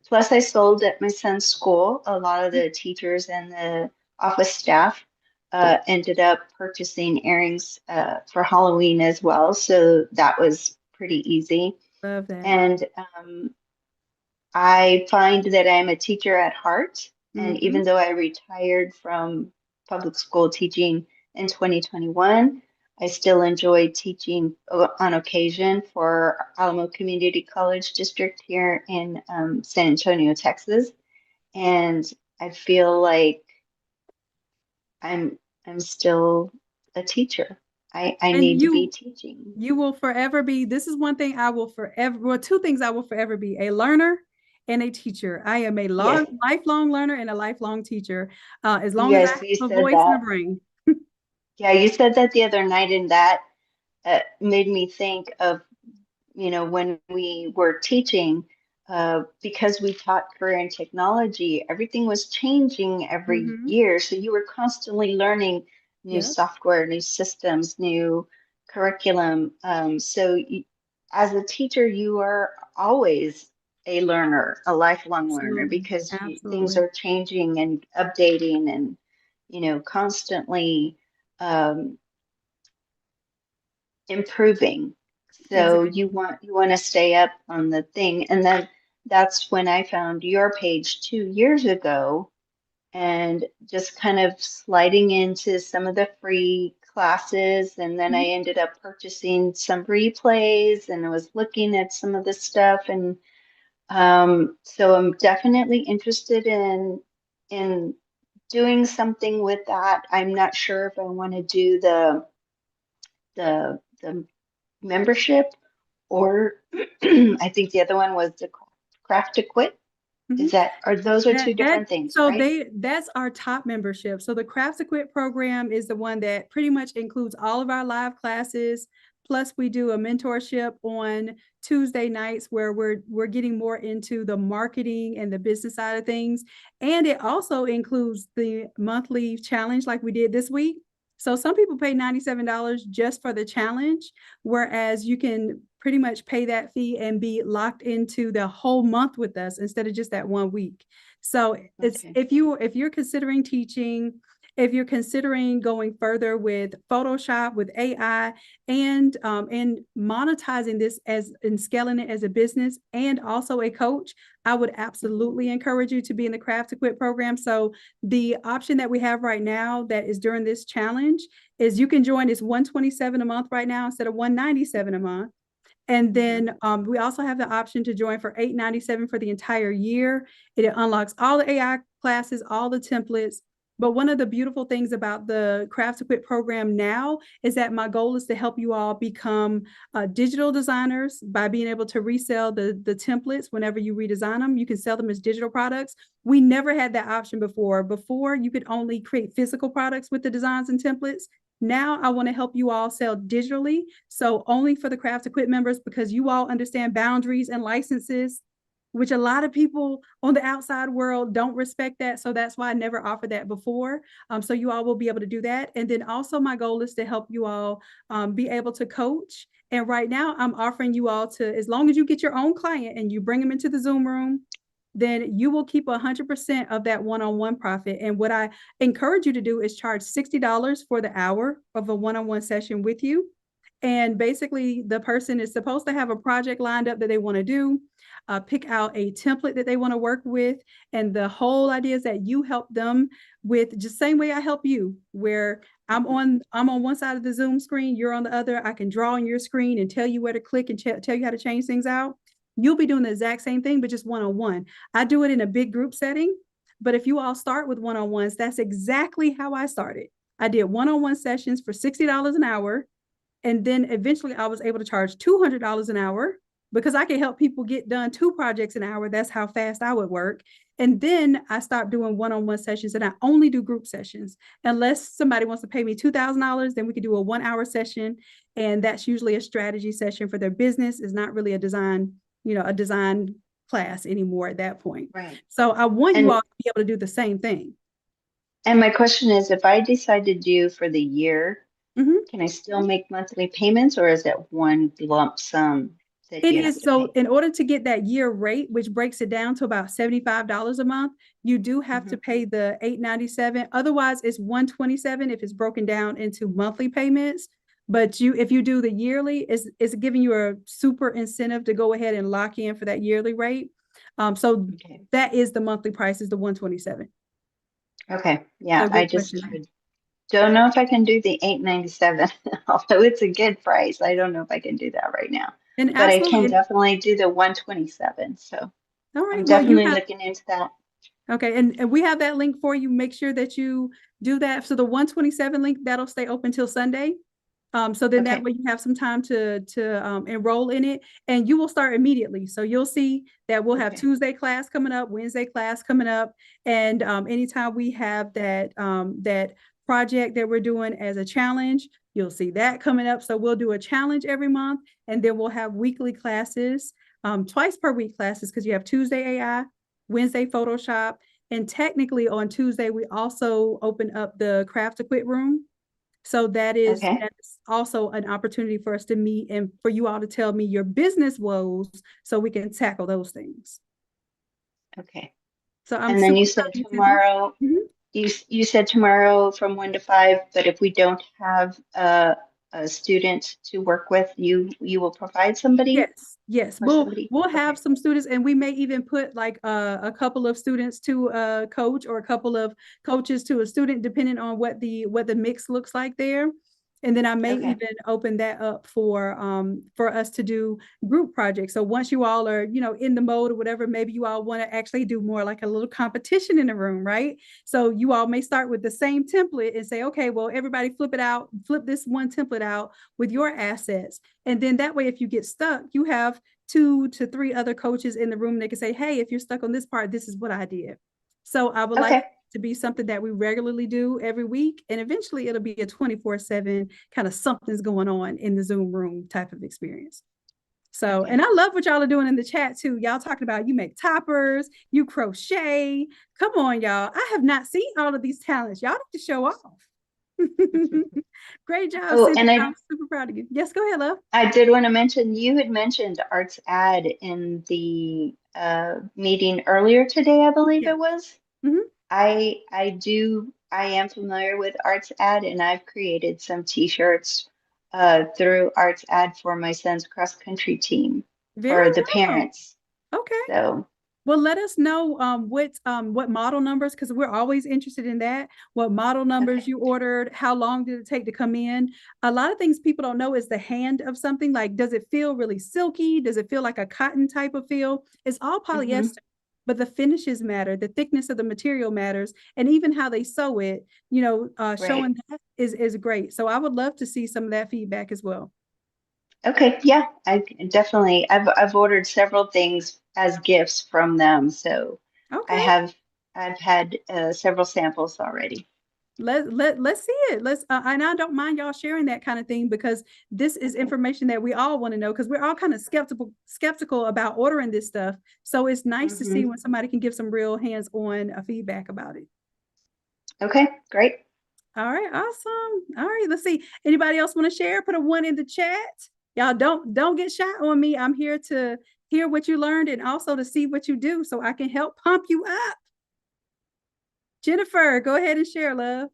plus I sold at my son's school. A lot of the teachers and the office staff ended up purchasing earrings for Halloween as well. So that was pretty easy. Love that. And I find that I'm a teacher at heart. And Mm-hmm. even though I retired from public school teaching in 2021, I still enjoy teaching on occasion for Alamo Community College District here in San Antonio, Texas. And I feel like I'm still a teacher. I And need to be teaching. you will forever be, this is one thing I will forever, well, two things I will forever be: a learner and a teacher. I am a Yes, lifelong learner and a lifelong teacher, as long as I yes, have you a said voice and a that. brain. Yeah, you said that the other night, and that made me think of, when we were teaching, because we taught career and technology, everything was changing every Mm-hmm. year. So you were constantly learning new Yep. software, new systems, new curriculum. As a teacher, you are always a learner, a lifelong learner, Absolutely. because things Absolutely. are changing and updating and, constantly. Um, Improving. So Exactly. you want to stay up on the thing. And then that's when I found your page 2 years ago, and just kind of sliding into some of the free classes. And then I ended up purchasing some replays, and I was looking at some of the stuff. And so I'm definitely interested in doing something with that. I'm not sure if I want to do the membership, or I think the other one was the craft to quit. Mm-hmm. Those are two That different things, so right? that's our top membership. So the Crafts to Quit program is the one that pretty much includes all of our live classes. Plus, we do a mentorship on Tuesday nights where we're getting more into the marketing and the business side of things. And it also includes the monthly challenge like we did this week. So some people pay $97 just for the challenge, whereas you can pretty much pay that fee and be locked into the whole month with us instead of just that 1 week. So it's Okay. if you're considering teaching, if you're considering going further with Photoshop, with AI, and monetizing this as and scaling it as a business, and also a coach, I would absolutely encourage you to be in the Craft to Quit program. So the option that we have right now that is during this challenge is you can join. It's $127 a month right now instead of $197 a month. And then we also have the option to join for $897 for the entire year. It unlocks all the AI classes, all the templates. But one of the beautiful things about the Craft to Quit program now is that my goal is to help you all become digital designers by being able to resell the templates whenever you redesign them. You can sell them as digital products. We never had that option before. Before, you could only create physical products with the designs and templates. Now I want to help you all sell digitally. So only for the Craft to Quit members, because you all understand boundaries and licenses, which a lot of people on the outside world don't respect that. So that's why I never offered that before. So you all will be able to do that. And then also my goal is to help you all be able to coach. And right now I'm offering you all to, as long as you get your own client and you bring them into the Zoom room, then you will keep 100% of that one-on-one profit. And what I encourage you to do is charge $60 for the hour of a one-on-one session with you. And basically, the person is supposed to have a project lined up that they want to do, pick out a template that they want to work with. And the whole idea is that you help them with just same way I help you, where I'm on one side of the Zoom screen, you're on the other. I can draw on your screen and tell you where to click and tell you how to change things out. You'll be doing the exact same thing, but just one-on-one. I do it in a big group setting, but if you all start with one-on-ones, that's exactly how I started. I did one-on-one sessions for $60 an hour. And then eventually I was able to charge $200 an hour because I can help people get done 2 projects an hour. That's how fast I would work. And then I stopped doing one-on-one sessions, and I only do group sessions. Unless somebody wants to pay me $2,000, then we could do a 1 hour session. And that's usually a strategy session for their business. It's not really a design, a design class anymore at that point. Right. So I want you And all to be able to do the same thing. and my question is, if I decide to do for the year, Mhm. can I still make monthly payments, or is it one lump sum that It you have is. to So pay? in order to get that year rate, which breaks it down to about $75 a month, you do have to pay the $897. Otherwise, it's $127 if it's broken down into monthly payments. But if you do the yearly, it's giving you a super incentive to go ahead and lock in for that yearly rate. So Okay. that is the monthly price, is the $127. Okay. Yeah, So I good just question. don't know if I can do the 897, although it's a good price. I don't know if I can do that right now, And but I can absolutely. definitely do the 127. So All right. I'm Well, you definitely have. looking into that. Okay, and we have that link for you. Make sure that you do that. So the 127 link, that'll stay open till Sunday. So then that Okay. way you have some time to enroll in it, and you will start immediately. So you'll see that we'll have Okay. Tuesday class coming up, Wednesday class coming up, and anytime we have that project that we're doing as a challenge, you'll see that coming up. So we'll do a challenge every month, and then we'll have weekly classes, twice per week classes, because you have Tuesday AI, Wednesday Photoshop, and technically on Tuesday we also open up the Craft to Quit room. So that's Okay. also an opportunity for us to meet and for you all to tell me your business woes so we can tackle those things. Okay. So I'm And then super you proud said of you, Tiffany. tomorrow, Mhm. you said tomorrow from 1 to 5, but if we don't have a student to work with, you will provide somebody Yes. or somebody? We'll have Okay. some students, and we may even put like a couple of students to a coach, or a couple of coaches to a student, depending on what the mix looks like there. And then I may Okay. even open that up for us to do group projects. So once you all are, in the mode or whatever, maybe you all want to actually do more like a little competition in the room, right? So you all may start with the same template and say, okay, well, everybody flip this one template out with your assets. And then that way, if you get stuck, you have 2 to 3 other coaches in the room that can say, hey, if you're stuck on this part, this is what I did. So I would like Okay. to be something that we regularly do every week. And eventually it'll be a 24/7 kind of something's going on in the Zoom room type of experience. So, and Okay. I love what y'all are doing in the chat too. Y'all talking about you make toppers, you crochet. Come on, y'all. I have not seen all of these talents. Y'all need to show off. Great job, Oh, Cynthia. and I'm super proud of you. Yes, go ahead, love. I did want to mention, you had mentioned Arts Ad in the meeting earlier today, I believe Yes. it was. Mhm. I am familiar with Arts Ad, and I've created some t-shirts through Arts Ad for my son's cross country team Very for the well. parents. Okay. So, Well, let us know what model numbers, because we're always interested in that. What model numbers okay. you ordered? How long did it take to come in? A lot of things people don't know is the hand of something. Like, does it feel really silky? Does it feel like a cotton type of feel? It's all hmm polyester, but the finishes matter. The thickness of the material matters, and even how they sew it. Right. Showing that is great. So I would love to see some of that feedback as well. Okay. Yeah, I definitely, I've ordered several things as gifts from them. So I Okay. have, I've had several samples already. Let's see it. And I don't mind y'all sharing that kind of thing, because this is Okay. information that we all want to know, because we're all kind of skeptical about ordering this stuff. So it's nice to see hmm when somebody can give some real hands-on feedback about it. Okay, great. All right, awesome. All right, let's see. Anybody else want to share? Put a 1 in the chat. Y'all don't get shy on me. I'm here to hear what you learned and also to see what you do so I can help pump you up. Jennifer, go ahead and share, love.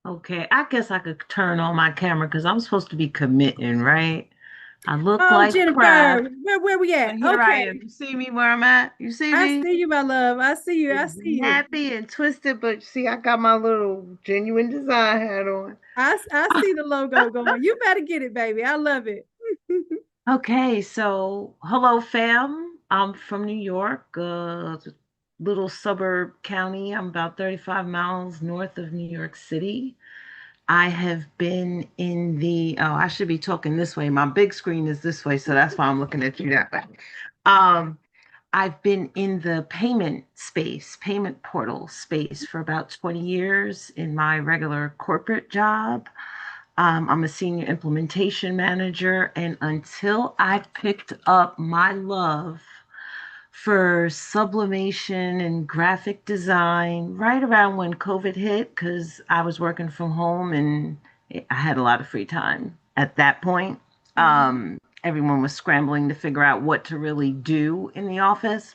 Okay, I guess I could turn on my camera because I'm supposed to be committing, right? I look Oh, like Jennifer, crap, where we but at? here I Okay. am. You see me where I'm at? You see I me? see you, my love. I see you. I It's see you. nappy and twisted, but see, I got my little genuine design hat on. I see the logo going. You better get it, baby. I love it. Okay, so hello, fam. I'm from New York, little suburb county. I'm about 35 miles north of New York City. I have been in I should be talking this way. My big screen is this way, so that's why I'm looking at you that way. Um, I've been in the payment portal space for about 20 years in my regular corporate job. I'm a senior implementation manager, and until I picked up my love for sublimation and graphic design right around when COVID hit, because I was working from home and I had a lot of free time at that point. Everyone was scrambling to figure out what to really do in the office.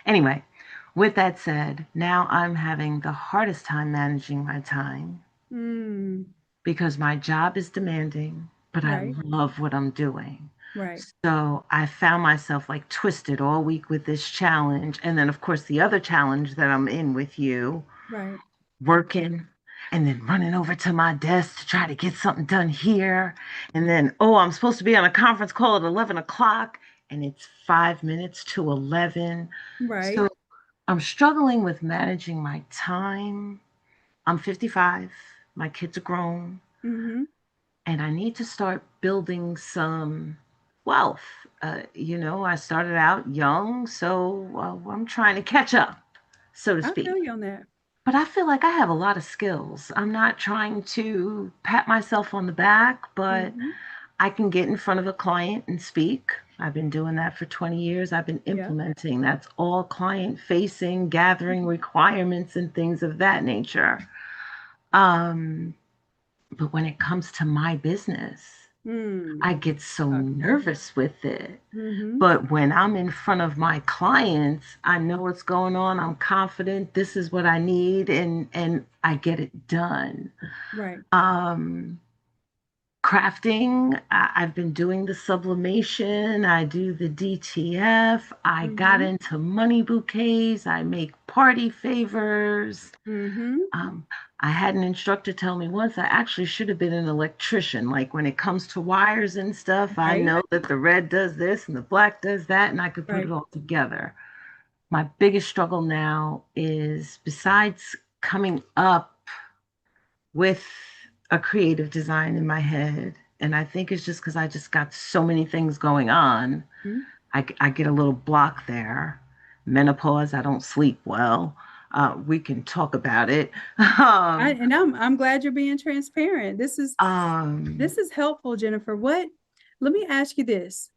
Anyway, with that said, now I'm having the hardest time managing my time Mm, because my job is demanding, but I right, love what I'm doing. right, So I found myself like twisted all week with this challenge. And then, of course, the other challenge that I'm in with you, right, working and then running over to my desk to try to get something done here. And then, oh, I'm supposed to be on a conference call at 11 o'clock and it's 5 minutes to 11. right. So I'm struggling with managing my time. I'm 55. My kids are grown Mm-hmm. and I need to start building some wealth. I started out young, so I'm trying to catch up, so to I speak. feel you on that. But I feel like I have a lot of skills. I'm not trying to pat myself on the back, but Mm-hmm. I can get in front of a client and speak. I've been doing that for 20 years. I've been Yeah. implementing. That's all client facing, gathering requirements and things of that nature. Um, but when it comes to my business, Mm. I get so Okay. nervous with it. Mm-hmm. But when I'm in front of my clients, I know what's going on. I'm confident this is what I need and I get it done. Right. Um, Crafting, I've been doing the sublimation, I do the DTF, I got Mm-hmm. into money bouquets, I make party favors. Mm-hmm. Um, I had an instructor tell me once I actually should have been an electrician. Like when it comes to wires and stuff, I Right. know that the red does this and the black does that, and I could put it Right. all together. My biggest struggle now is besides coming up with a creative design in my head, and I think it's just because I just got so many things going on, Mm-hmm. I get a little block there. Menopause, I don't sleep well. We can talk about it. um, I'm glad you're being transparent. um, This is helpful, Jennifer. Let me ask you this.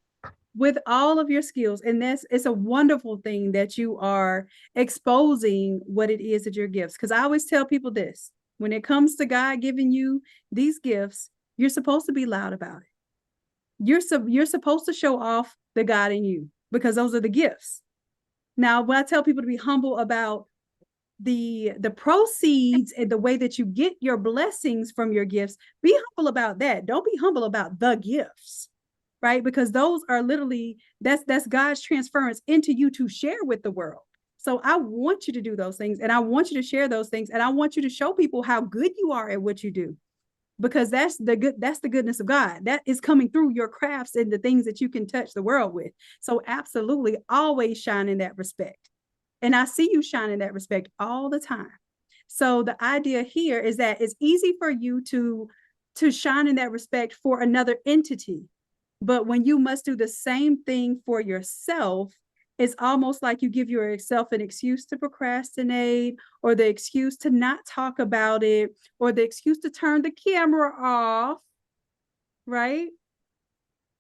With all of your skills, and it's a wonderful thing that you are exposing what it is that your gifts. Because I always tell people this: when it comes to God giving you these gifts, you're supposed to be loud about it. You're supposed to show off the God in you because those are the gifts. Now, when I tell people to be humble about the proceeds and the way that you get your blessings from your gifts, be humble about that. Don't be humble about the gifts, right? Because those are literally that's God's transference into you to share with the world. So I want you to do those things and I want you to share those things and I want you to show people how good you are at what you do, because that's the goodness of God that is coming through your crafts and the things that you can touch the world with. So absolutely always shine in that respect. And I see you shine in that respect all the time. So the idea here is that it's easy for you to shine in that respect for another entity. But when you must do the same thing for yourself, it's almost like you give yourself an excuse to procrastinate, or the excuse to not talk about it, or the excuse to turn the camera off, right?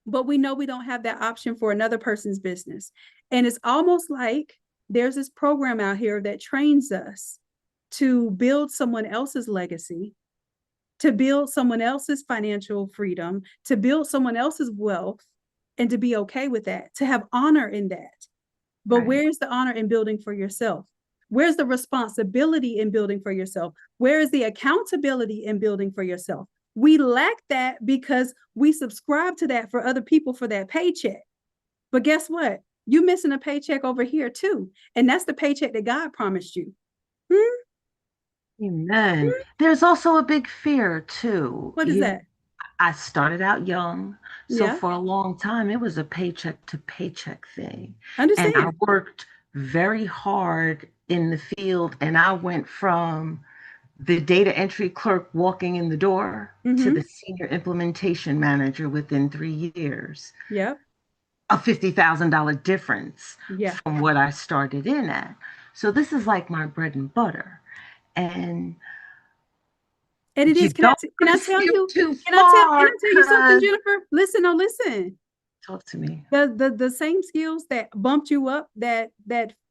But we know we don't have that option for another person's business. And it's almost like there's this program out here that trains us to build someone else's legacy, to build someone else's financial freedom, to build someone else's wealth, and to be okay with that, to have honor in that. But right. where's the honor in building for yourself? Where's the responsibility in building for yourself? Where is the accountability in building for yourself? We lack that because we subscribe to that for other people for that paycheck. But guess what? You're missing a paycheck over here too. And that's the paycheck that God promised you. Hmm? Amen. Hmm? There's also a big fear too. What is that? I started out young, so Yeah, for a long time it was a paycheck to paycheck thing. And I understand. worked very hard in the field, and I went from the data entry clerk walking in the door to Mm-hmm. the senior implementation manager within 3 years. Yep. a $50,000 difference Yeah. from what I started in at. So this is like my bread and butter. And And it you is, don't can I want to tell skip you, too can far I tell you something, because Jennifer? Listen, no, listen. talk to me. The same skills that bumped you up, that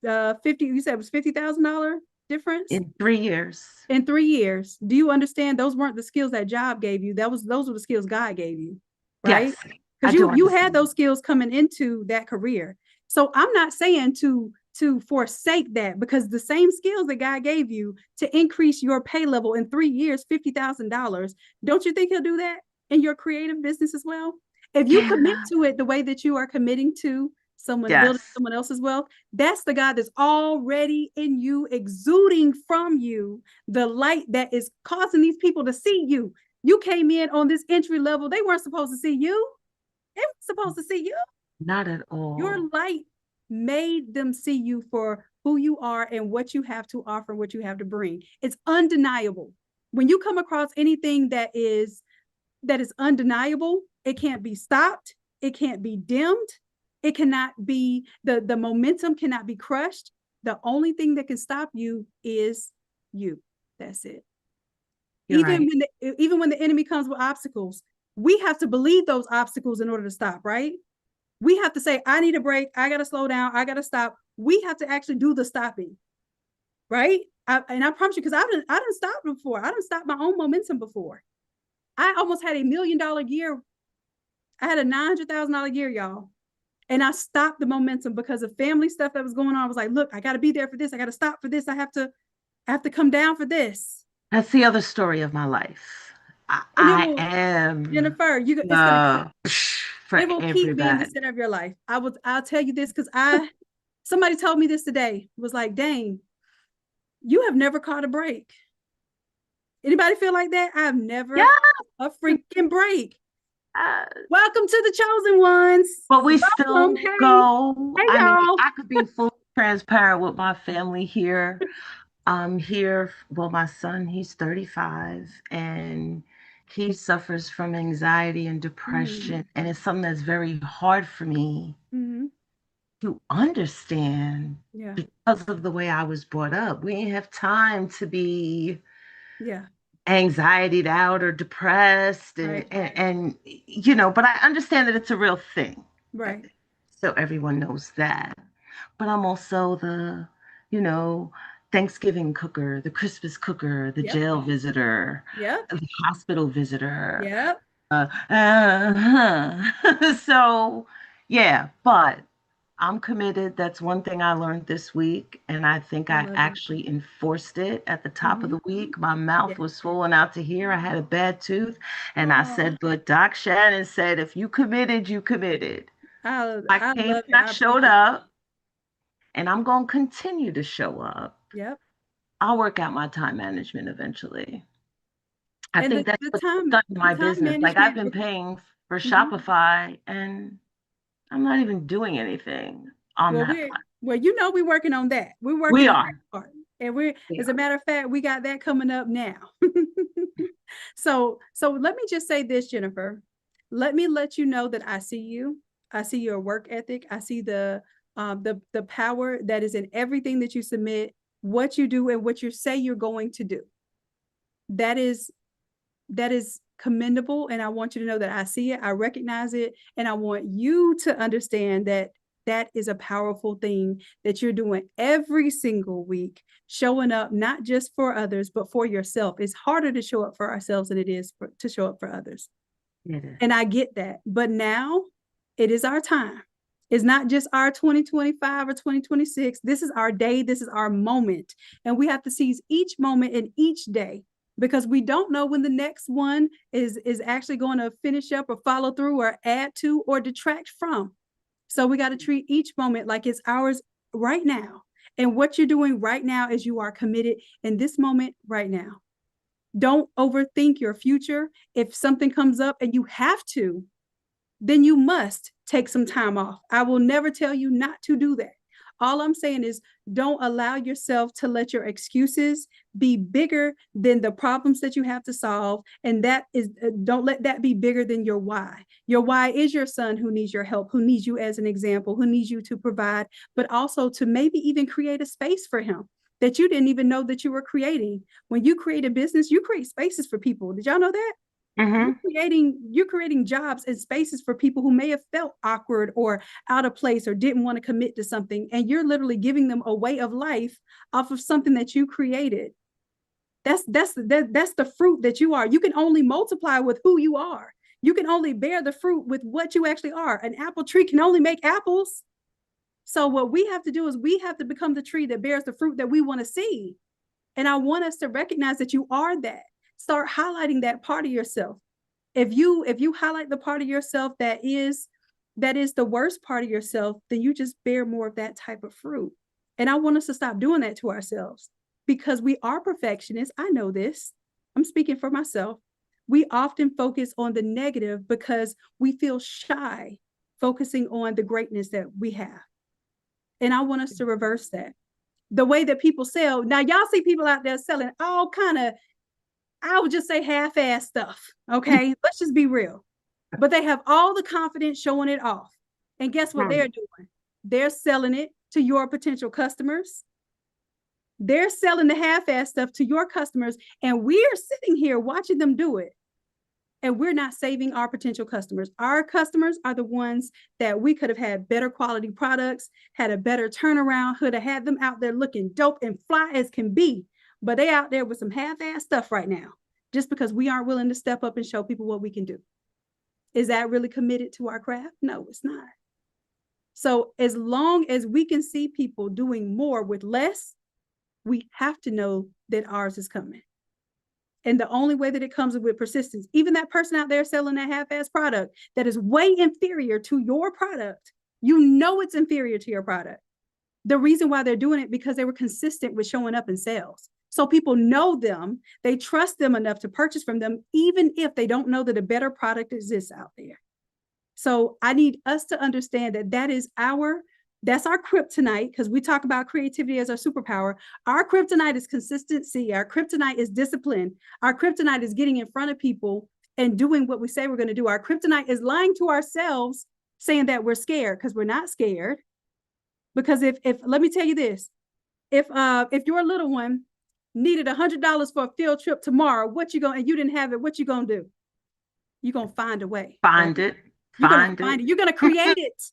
50, you said it was $50,000 difference In 3 years. in 3 years. Do you understand? Those weren't the skills that job gave you. Those were the skills God gave you, right? Yes, I Because do you had understand. those skills coming into that career. So I'm not saying to forsake that, because the same skills that God gave you to increase your pay level in 3 years, $50,000. Don't you think He'll do that in your creative business as well? If you commit Yeah. to it the way that you are committing to someone building Yes. someone else's wealth, that's the God that's already in you, exuding from you the light that is causing these people to see you. You came in on this entry level. They weren't supposed to see you. They weren't supposed to see you. Not at Your all. light made them see you for who you are and what you have to offer, what you have to bring. It's undeniable. When you come across anything that is undeniable, it can't be stopped, it can't be dimmed, it cannot be, the momentum cannot be crushed. The only thing that can stop you is you. That's it. You're right. Even when the enemy comes with obstacles, we have to believe those obstacles in order to stop, right? We have to say, I need a break, I gotta slow down, I gotta stop. We have to actually do the stopping, right? And I promise you, because I didn't stop before. I didn't stop my own momentum before. I almost had $1 million year. I had a $900,000 year, y'all. And I stopped the momentum because of family stuff that was going on. I was like, look, I got to be there for this. I got to stop for this. I have to come down for this. That's the other story of my life. And it I will, am Jennifer, it's gonna for it will keep being the everybody. center of your life. I'll tell you this, because somebody told me this today, was like, dang, you have never caught a break. Anybody feel like that? I've never Yeah. a freaking break. Uh, Welcome to the chosen ones. but we Welcome. still Hey, go. hey, I mean, y'all. I could be fully transparent with my family here. I'm here. Well, my son, he's 35, and he suffers from anxiety and depression. And it's something that's very hard for me Mm-hmm. to understand Yeah. because of the way I was brought up. We didn't have time to be Yeah. anxietied out or depressed Right. and you know, but I understand that it's a real thing. Right. So everyone knows that. But I'm also the, you know, Thanksgiving cooker, the Christmas cooker, the Yep. jail visitor, Yep. the hospital visitor. Yep. So, yeah, but I'm committed. That's one thing I learned this week, and I think I I love it. actually enforced it at the top of Mm-hmm. the week. My Yeah. mouth was swollen out to here. I had a bad tooth, and I Oh, said, but Doc Shannon said, if you committed, you committed. I I came love it. and I I showed appreciate it. up, and I'm going to continue to show up. Yep. I'll work out my time management eventually. I And think that's what's the done in my time business. Like I've management. been paying for Mhm. Shopify, and I'm not even doing anything on Well, that platform. we're working on that. We're working We on are. that part. And we're, We as a are. matter of fact, we got that coming up now. So let me just say this, Jennifer. Let me let you know that I see you. I see your work ethic. I see the power that is in everything that you submit, what you do, and what you say you're going to do. That is commendable, and I want you to know that I see it, I recognize it, and I want you to understand that that is a powerful thing that you're doing every single week, showing up not just for others but for yourself. It's harder to show up for ourselves than it is to show up for others. It is. And I get that, but now it is our time. It's not just our 2025 or 2026. This is our day. This is our moment. And we have to seize each moment in each day, because we don't know when the next one is actually going to finish up or follow through or add to or detract from. So we got to treat each moment like it's ours right now. And what you're doing right now is you are committed in this moment right now. Don't overthink your future. If something comes up and you have to, then you must take some time off. I will never tell you not to do that. All I'm saying is don't allow yourself to let your excuses be bigger than the problems that you have to solve. And that is, don't let that be bigger than your why. Your why is your son who needs your help, who needs you as an example, who needs you to provide, but also to maybe even create a space for him that you didn't even know that you were creating. When you create a business, you create spaces for people. Did y'all know that? You're creating jobs and spaces for people who may have felt awkward or out of place or didn't want to commit to something. And you're literally giving them a way of life off of something that you created. That's the fruit that you are. You can only multiply with who you are. You can only bear the fruit with what you actually are. An apple tree can only make apples. So what we have to do is we have to become the tree that bears the fruit that we want to see. And I want us to recognize that you are that. Start highlighting that part of yourself. If you highlight the part of yourself that is the worst part of yourself, then you just bear more of that type of fruit. And I want us to stop doing that to ourselves, because we are perfectionists. I know this. I'm speaking for myself. We often focus on the negative because we feel shy focusing on the greatness that we have. And I want us to reverse that. The way that people sell. Now, y'all see people out there selling all kind of, I would just say half-ass stuff. Okay. Let's just be real. But they have all the confidence showing it off. And guess what they're doing? They're selling it to your potential customers. They're selling the half-ass stuff to your customers. And we're sitting here watching them do it. And we're not saving our potential customers. Our customers are the ones that we could have had better quality products, had a better turnaround, could have had them out there looking dope and fly as can be. But they out there with some half-ass stuff right now, just because we aren't willing to step up and show people what we can do. Is that really committed to our craft? No, it's not. So as long as we can see people doing more with less, we have to know that ours is coming. And the only way that it comes is with persistence. Even that person out there selling that half-ass product that is way inferior to your product, you know it's inferior to your product. The reason why they're doing it because they were consistent with showing up in sales. So people know them, they trust them enough to purchase from them, even if they don't know that a better product exists out there. So I need us to understand that that's our kryptonite, because we talk about creativity as our superpower. Our kryptonite is consistency. Our kryptonite is discipline. Our kryptonite is getting in front of people and doing what we say we're going to do. Our kryptonite is lying to ourselves, saying that we're scared, because we're not scared. Because if let me tell you this, if your little one needed $100 for a field trip tomorrow, and you didn't have it, what you gonna do? You're gonna find a way. Find it. You're gonna find it. You're gonna create it.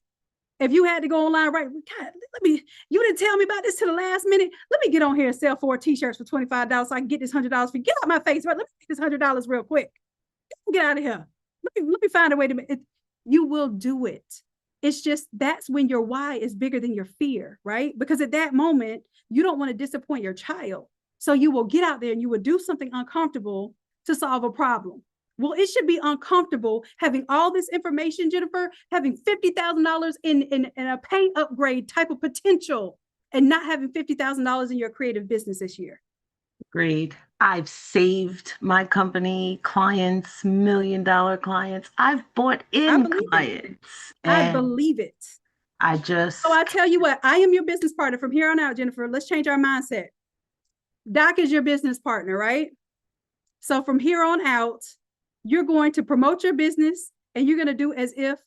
If you had to go online, right? God, you didn't tell me about this till the last minute. Let me get on here and sell 4 t-shirts for $25 so I can get this $100 for you. Get out my face, right? Let me get this $100 real quick. Get out of here. Let me find a way to you will do it. It's just that's when your why is bigger than your fear, right? Because at that moment, you don't want to disappoint your child. So you will get out there and you will do something uncomfortable to solve a problem. Well, it should be uncomfortable having all this information, Jennifer, having $50,000 in a pay upgrade type of potential and not having $50,000 in your creative business this year. Agreed. I've saved my company clients, $1 million clients. I've bought in clients. I believe it. So I tell you what, I am your business partner from here on out, Jennifer. Let's change our mindset. Doc is your business partner, right? So from here on out, you're going to promote your business and you're going to do as if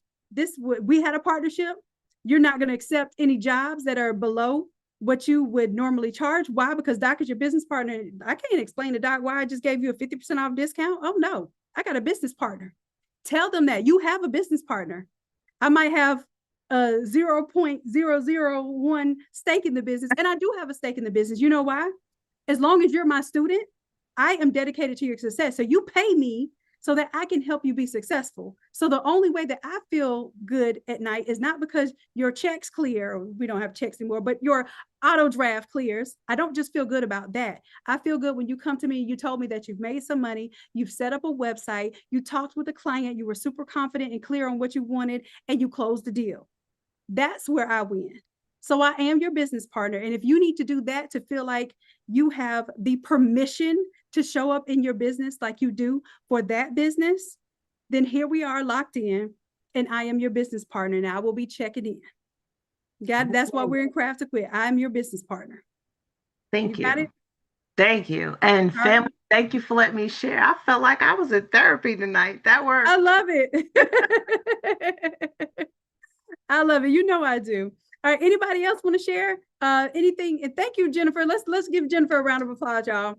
we had a partnership. You're not going to accept any jobs that are below what you would normally charge. Why? Because Doc is your business partner. I can't explain to Doc why I just gave you a 50% off discount. Oh no, I got a business partner. Tell them that you have a business partner. I might have a 0.001 stake in the business, and I do have a stake in the business. You know why? As long as you're my student, I am dedicated to your success. So you pay me so that I can help you be successful. So the only way that I feel good at night is not because your checks clear, we don't have checks anymore, but your auto draft clears. I don't just feel good about that. I feel good when you come to me and you told me that you've made some money, you've set up a website, you talked with the client, you were super confident and clear on what you wanted, and you closed the deal. That's where I win. So I am your business partner. And if you need to do that to feel like you have the permission to show up in your business like you do for that business, then here we are locked in, and I am your business partner, and I will be checking in. That's why we're in Craft to Quit. I'm your business partner. Thank You got you. it? Thank you. And All right. family, thank you for letting me share. I felt like I was in therapy tonight. That worked. I love it. I love it. You know I do. All right. Anybody else want to share anything? And thank you, Jennifer. Let's give Jennifer a round of applause, y'all.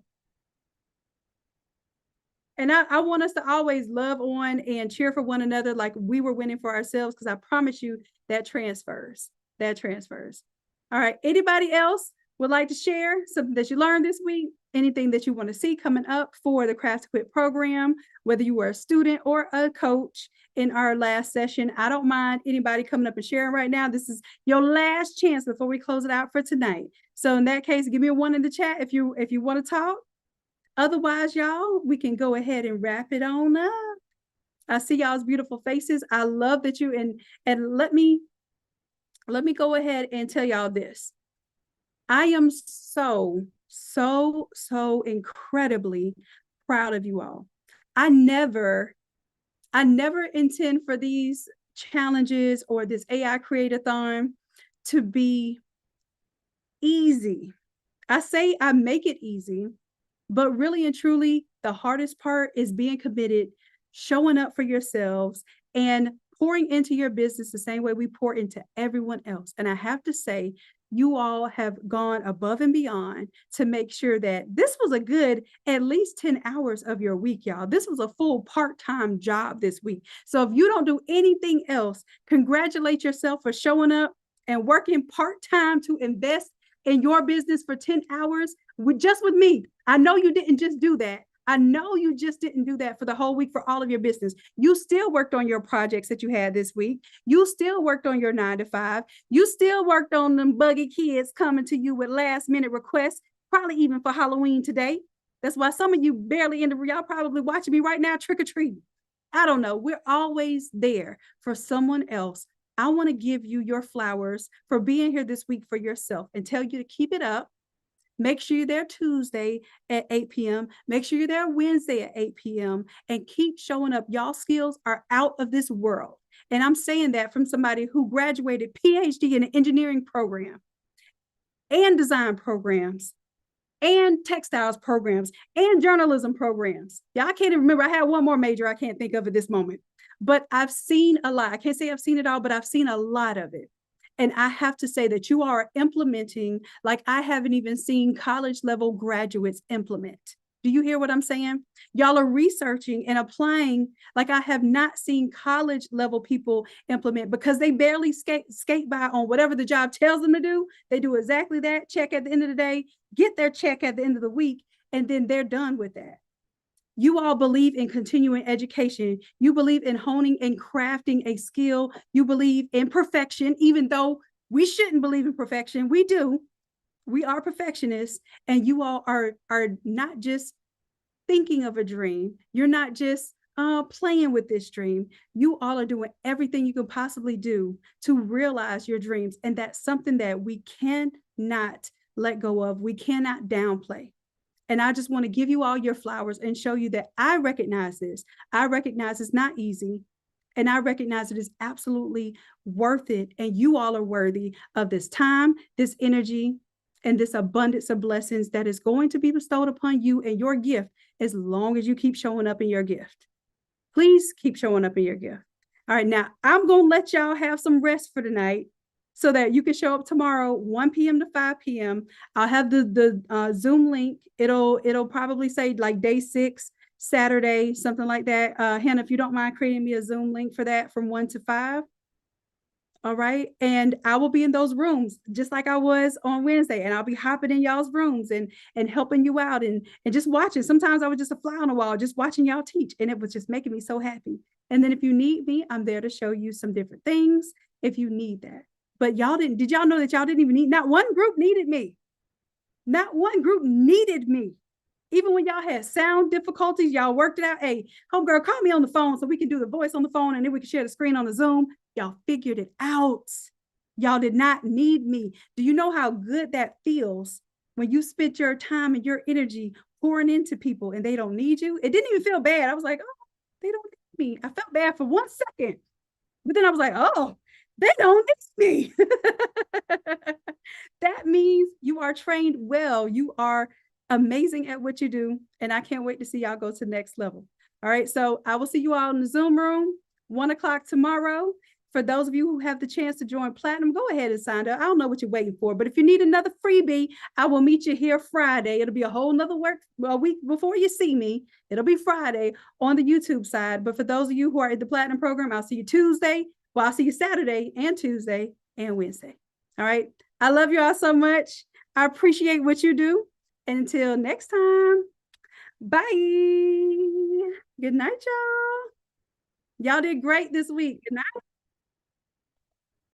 And I want us to always love on and cheer for one another like we were winning for ourselves, because I promise you that transfers. That transfers. All right. Anybody else would like to share something that you learned this week? Anything that you want to see coming up for the Craft to Quit program, whether you were a student or a coach in our last session? I don't mind anybody coming up and sharing right now. This is your last chance before we close it out for tonight. So in that case, give me a 1 in the chat if you want to talk. Otherwise, y'all, we can go ahead and wrap it on up. I see y'all's beautiful faces. I love that you and let me go ahead and tell y'all this. I am so incredibly proud of you all. I never intend for these challenges or this AI Create-a-thon to be easy. I say I make it easy, but really and truly, the hardest part is being committed, showing up for yourselves, and pouring into your business the same way we pour into everyone else. And I have to say, you all have gone above and beyond to make sure that this was a good at least 10 hours of your week, y'all. This was a full part-time job this week. So if you don't do anything else, congratulate yourself for showing up and working part-time to invest in your business for 10 hours with me. I know you didn't just do that. I know you just didn't do that for the whole week for all of your business. You still worked on your projects that you had this week. You still worked on your 9 to 5. You still worked on them buggy kids coming to you with last minute requests, probably even for Halloween today. That's why some of you barely y'all probably watching me right now trick or treating. I don't know. We're always there for someone else. I want to give you your flowers for being here this week for yourself and tell you to keep it up. Make sure you're there Tuesday at 8 p.m. Make sure you're there Wednesday at 8 p.m. and keep showing up. Y'all skills are out of this world. And I'm saying that from somebody who graduated PhD in an engineering program and design programs and textiles programs and journalism programs. Yeah, I can't even remember. I had one more major I can't think of at this moment. But I've seen a lot. I can't say I've seen it all, but I've seen a lot of it. And I have to say that you are implementing like I haven't even seen college level graduates implement. Do you hear what I'm saying? Y'all are researching and applying like I have not seen college level people implement, because they barely skate by on whatever the job tells them to do. They do exactly that, check at the end of the day, get their check at the end of the week, and then they're done with that. You all believe in continuing education. You believe in honing and crafting a skill. You believe in perfection, even though we shouldn't believe in perfection. We do. We are perfectionists, and you all are not just thinking of a dream. You're not just playing with this dream. You all are doing everything you can possibly do to realize your dreams, and that's something that we cannot let go of. We cannot downplay. And I just want to give you all your flowers and show you that I recognize this. I recognize it's not easy. And I recognize it is absolutely worth it. And you all are worthy of this time, this energy, and this abundance of blessings that is going to be bestowed upon you and your gift, as long as you keep showing up in your gift. Please keep showing up in your gift. All right, now I'm going to let y'all have some rest for tonight, so that you can show up tomorrow, 1 p.m. to 5 p.m. I'll have the Zoom link. It'll probably say like day 6, Saturday, something like that. Hannah, if you don't mind creating me a Zoom link for that from 1 to 5. All right. And I will be in those rooms just like I was on Wednesday. And I'll be hopping in y'all's rooms and helping you out and just watching. Sometimes I was just a fly on the wall, just watching y'all teach. And it was just making me so happy. And then if you need me, I'm there to show you some different things if you need that. But did y'all know that y'all didn't even not one group needed me. Not one group needed me. Even when y'all had sound difficulties, y'all worked it out. Hey, homegirl, call me on the phone so we can do the voice on the phone and then we can share the screen on the Zoom. Y'all figured it out. Y'all did not need me. Do you know how good that feels when you spend your time and your energy pouring into people and they don't need you? It didn't even feel bad. I was like, oh, they don't need me. I felt bad for 1 second. But then I was like, oh, They don't need me. That means you are trained well. You are amazing at what you do. And I can't wait to see y'all go to the next level. All right. So I will see you all in the Zoom room, 1:00 tomorrow. For those of you who have the chance to join Platinum, go ahead and sign up. I don't know what you're waiting for, but if you need another freebie, I will meet you here Friday. It'll be a whole nother a week before you see me. It'll be Friday on the YouTube side. But for those of you who are in the Platinum program, I'll see you Tuesday. Well, I'll see you Saturday and Tuesday and Wednesday. All right. I love you all so much. I appreciate what you do. And until next time, bye. Good night, y'all. Y'all did great this week. Good night.